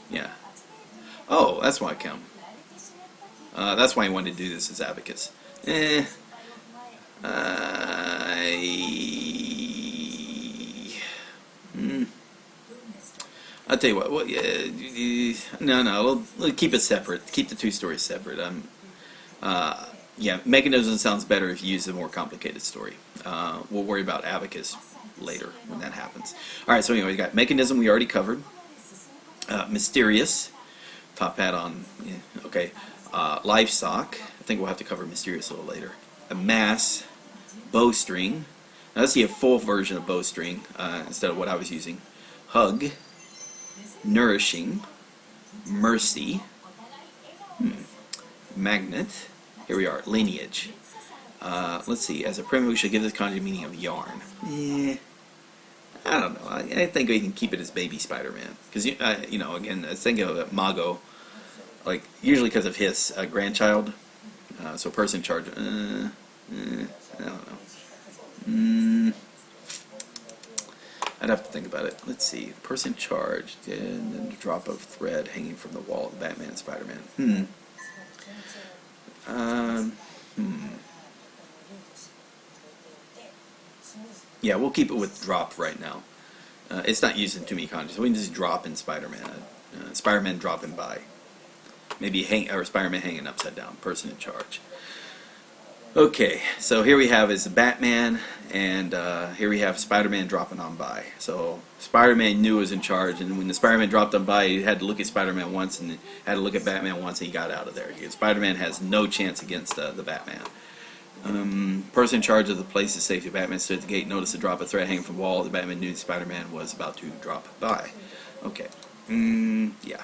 yeah. Oh, that's why I come. That's why I wanted to do this as abacus. I'll tell you what. Well, no. We'll keep it separate. Keep the two stories separate. Yeah, mechanism sounds better if you use a more complicated story. We'll worry about abacus later when that happens. All right. So anyway, we got mechanism. We already covered. Mysterious. Top hat on. Yeah, okay. Livestock. I think we'll have to cover mysterious a little later. A mass. Bowstring. Now let's see a full version of bowstring instead of what I was using. Hug. Nourishing. Mercy. Magnet. Here we are. Lineage. Let's see. As a primitive, we should give this kanji meaning of yarn. I don't know. I think we can keep it as baby Spider-Man. Because, you know, again, I think of Mago, like, usually because of his grandchild. So person in charge. I don't know. I'd have to think about it. Let's see. Person charged, and then a drop of thread hanging from the wall of Batman and Spider-Man. Yeah, we'll keep it with drop right now. It's not used in too many kanji, so we can just drop in Spider-Man. Spider-Man dropping by. Maybe Spider-Man hanging upside down. Person in charge. Okay, so here we have is Batman, and here we have Spider-Man dropping on by. So Spider-Man knew he was in charge, and when the Spider-Man dropped on by, he had to look at Spider-Man once, and had to look at Batman once, and he got out of there. Spider-Man has no chance against the Batman. Person in charge of the place of safety. Batman stood at the gate, noticed a drop of thread hanging from the wall. The Batman knew Spider-Man was about to drop by. Okay, yeah.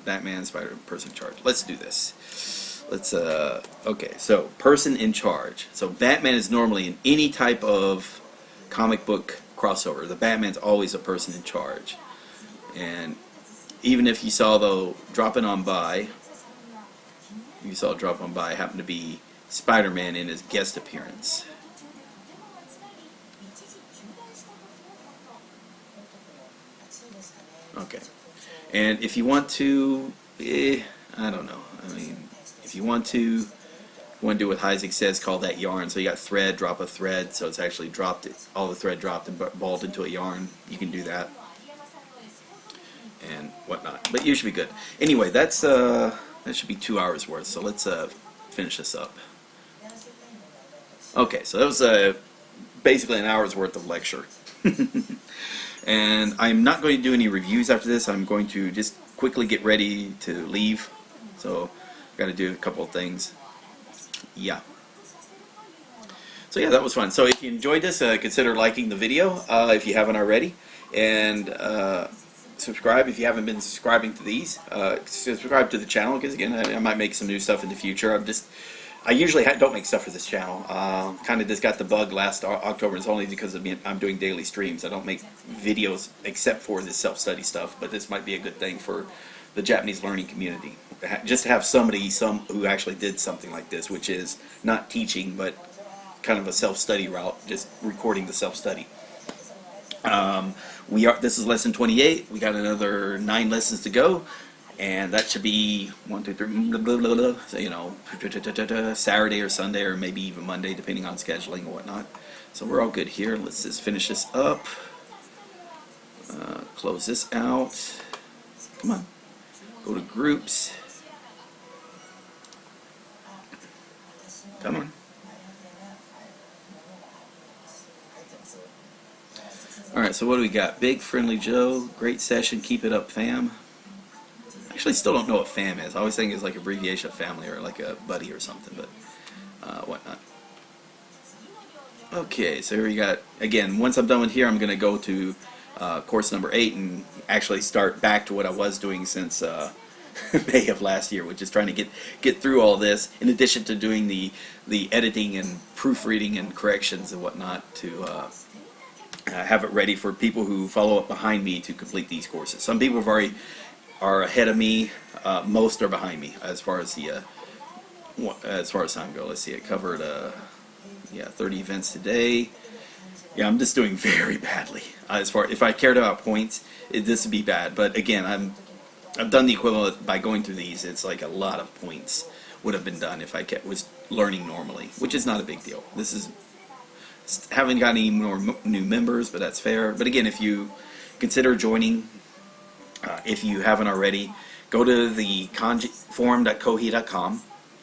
Batman, Spider-Man, person in charge. Let's do this. Let's, okay, so person in charge. So Batman is normally in any type of comic book crossover. The Batman's always a person in charge. And even if you saw, though, dropping on by, you saw drop on by happened to be Spider-Man in his guest appearance. Okay. And if you want to, I don't know. I mean, if you want to do what Heisig says, call that yarn. So you got thread, drop a thread, so it's actually dropped, all the thread dropped and balled into a yarn. You can do that. And whatnot. But you should be good. Anyway, that's, that should be 2 hours worth. So let's finish this up. Okay, so that was basically an hour's worth of lecture. And I'm not going to do any reviews after this. I'm going to just quickly get ready to leave, so got to do a couple of things. Yeah. So yeah, that was fun. So if you enjoyed this, consider liking the video if you haven't already, and subscribe if you haven't been subscribing to these. Subscribe to the channel because again, I might make some new stuff in the future. I usually don't make stuff for this channel. Kind of just got the bug last October. It's only because I'm doing daily streams. I don't make videos except for this self-study stuff. But this might be a good thing for the Japanese learning community. Just to have some who actually did something like this, which is not teaching, but kind of a self-study route, just recording the self-study. This is lesson 28. We got another 9 lessons to go, and that should be 1, 2, 3, blah, blah, blah, blah, so, you know, Saturday or Sunday or maybe even Monday, depending on scheduling and whatnot. So we're all good here. Let's just finish this up. Close this out. Come on. Go to groups. Come on. Alright, so what do we got? Big Friendly Joe, great session, keep it up fam. Actually still don't know what fam is. I always think it's like abbreviation of family or like a buddy or something, but whatnot. Okay, so here we got, again, once I'm done with here, I'm going to go to course number 8 and actually start back to what I was doing since May of last year, which is trying to get through all this, in addition to doing the editing and proofreading and corrections and whatnot to have it ready for people who follow up behind me to complete these courses. Some people are ahead of me. Most are behind me as far as time goes. Let's see, it covered 30 events today. Yeah, I'm just doing very badly. If I cared about points, this would be bad. But again, I've done the equivalent by going through these. It's like a lot of points would have been done if I was learning normally, which is not a big deal. Haven't got any more new members, but that's fair. But again, if you consider joining, if you haven't already, go to the Kanji forum.kohi.com.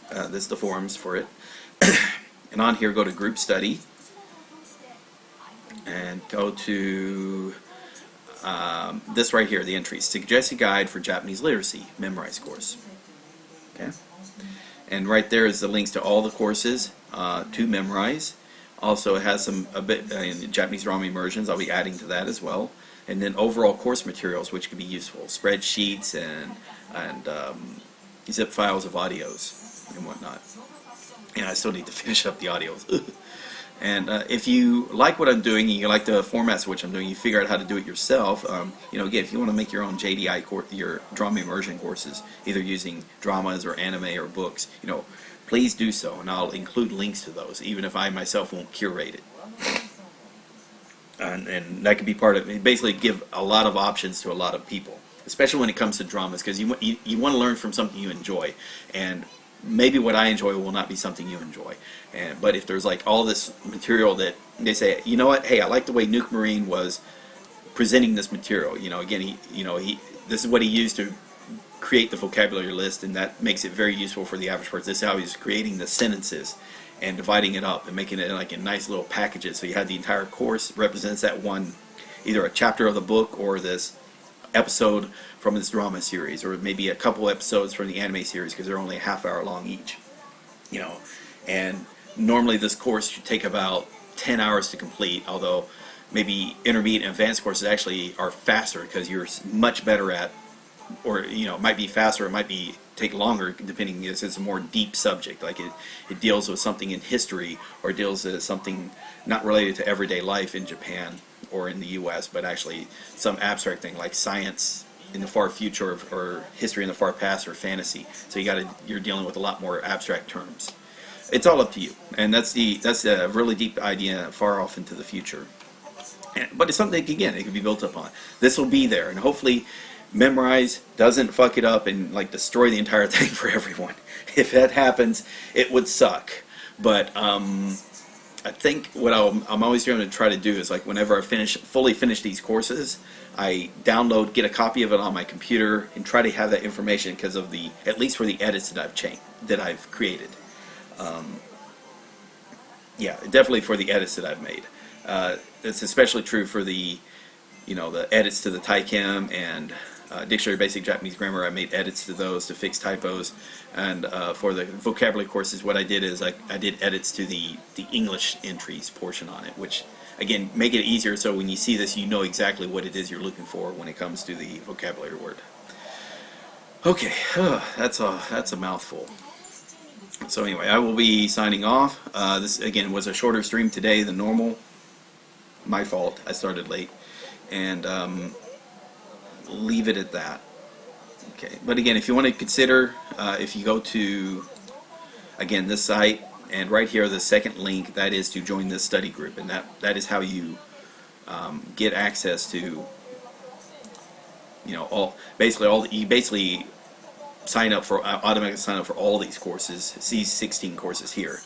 This is the forums for it. And on here, go to Group Study. And go to this right here, the entries. Suggested Guide for Japanese Literacy, Memorize course. Okay? And right there is the links to all the courses to memorize. Also, it has a bit in Japanese ROM immersions. I'll be adding to that as well. And then overall course materials, which can be useful. Spreadsheets and zip files of audios and whatnot. And I still need to finish up the audios. And if you like what I'm doing, and you like the formats of which I'm doing, you figure out how to do it yourself. Again, if you want to make your own JDI your drama immersion courses, either using dramas or anime or books, please do so, and I'll include links to those, even if I myself won't curate it. And that could be part of it. Basically, give a lot of options to a lot of people, especially when it comes to dramas, because you want to learn from something you enjoy, and maybe what I enjoy will not be something you enjoy. But if there's like all this material that they say, you know what, hey, I like the way Nuke Marine was presenting this material. Again, this is what he used to create the vocabulary list, and that makes it very useful for the average person. This is how he's creating the sentences and dividing it up and making it like in nice little packages. So you have the entire course represents that one, either a chapter of the book or this episode from this drama series, or maybe a couple episodes from the anime series, because they're only a half-hour long each. And normally this course should take about 10 hours to complete, although maybe intermediate and advanced courses actually are faster because you're much better at, or it might be faster, it might take longer depending, if it's a more deep subject, like it deals with something in history, or deals with something not related to everyday life in Japan or in the US, but actually some abstract thing like science in the far future, or history in the far past, or fantasy. So you're dealing with a lot more abstract terms. It's all up to you, and that's a really deep idea far off into the future. But it's something, again, it can be built upon. This will be there, and hopefully Memorize doesn't fuck it up and like destroy the entire thing for everyone. If that happens, it would suck. But I think what I'm always going to try to do is, like, whenever I fully finish these courses, I get a copy of it on my computer and try to have that information, because of at least for the edits that I've created. Yeah, definitely for the edits that I've made. It's especially true for the edits to the Taichem and Dictionary of Basic Japanese Grammar, I made edits to those to fix typos. And for the vocabulary courses, what I did is I did edits to the English entries portion on it, which, again, make it easier so when you see this, you know exactly what it is you're looking for when it comes to the vocabulary word. Okay, that's a mouthful. So anyway, I will be signing off. This, again, was a shorter stream today than normal. My fault. I started late. And leave it at that. Okay, but again, if you want to consider, if you go to, again, this site, and right here, the second link, that is to join this study group, and that is how you get access to, you know, you basically sign up for, automatically sign up for all these courses, these 16 courses here.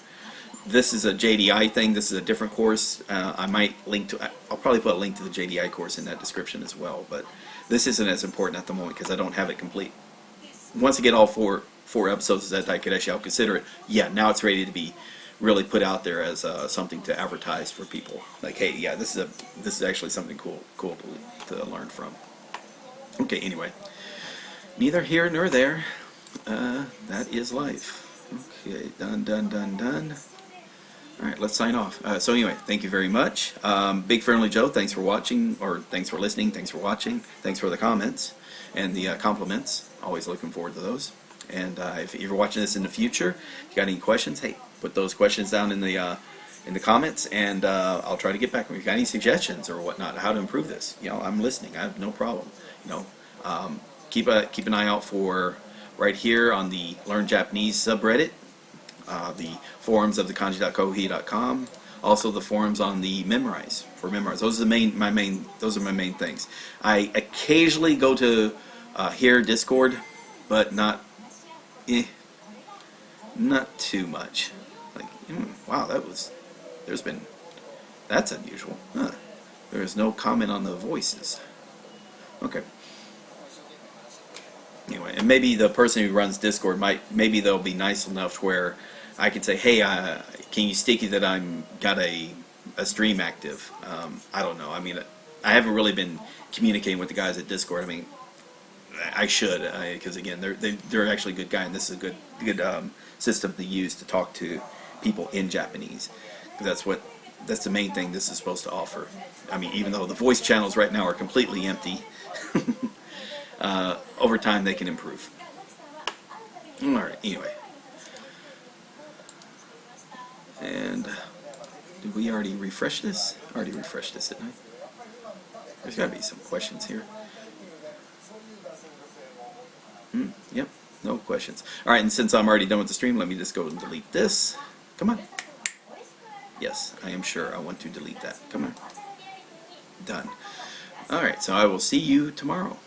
This is a JDI thing. This is a different course. I might link to, I'll probably put a link to the JDI course in that description as well, but this isn't as important at the moment because I don't have it complete. Once I get all four episodes of Zettai I'll consider it. Yeah, now it's ready to be really put out there as something to advertise for people. Like, hey, yeah, this is actually something cool to learn from. Okay, anyway, neither here nor there. That is life. Okay, done. Alright, let's sign off. So anyway, thank you very much. Big Friendly Joe, thanks for watching, or thanks for listening, thanks for watching, thanks for the comments and the compliments. Always looking forward to those. And if you're watching this in the future, if you got any questions, hey, put those questions down in the comments, and I'll try to get back. If you got any suggestions or whatnot, how to improve this, you know, I'm listening. I have no problem. You know, keep an eye out for right here on the Learn Japanese subreddit. The forums of the kanji.kohi.com, also the forums on the Memrise for Memrise. Those are my main things. I occasionally go to here Discord, but not too much. Like, wow, that's unusual. Huh. There is no comment on the voices. Okay. Anyway, and maybe the person who runs Discord maybe they'll be nice enough where I can say, hey, can you sticky that I'm got a stream active? I don't know. I mean, I haven't really been communicating with the guys at Discord. I mean, I should, because again, they're actually good guys, and this is a good system to use to talk to people in Japanese. That's the main thing this is supposed to offer. I mean, even though the voice channels right now are completely empty, over time they can improve. All right. Anyway. And did we already refresh this? I already refreshed this, didn't I? There's got to be some questions here. Yep, no questions. Alright, and since I'm already done with the stream, let me just go and delete this. Come on. Yes, I am sure I want to delete that. Come on. Done. Alright, so I will see you tomorrow.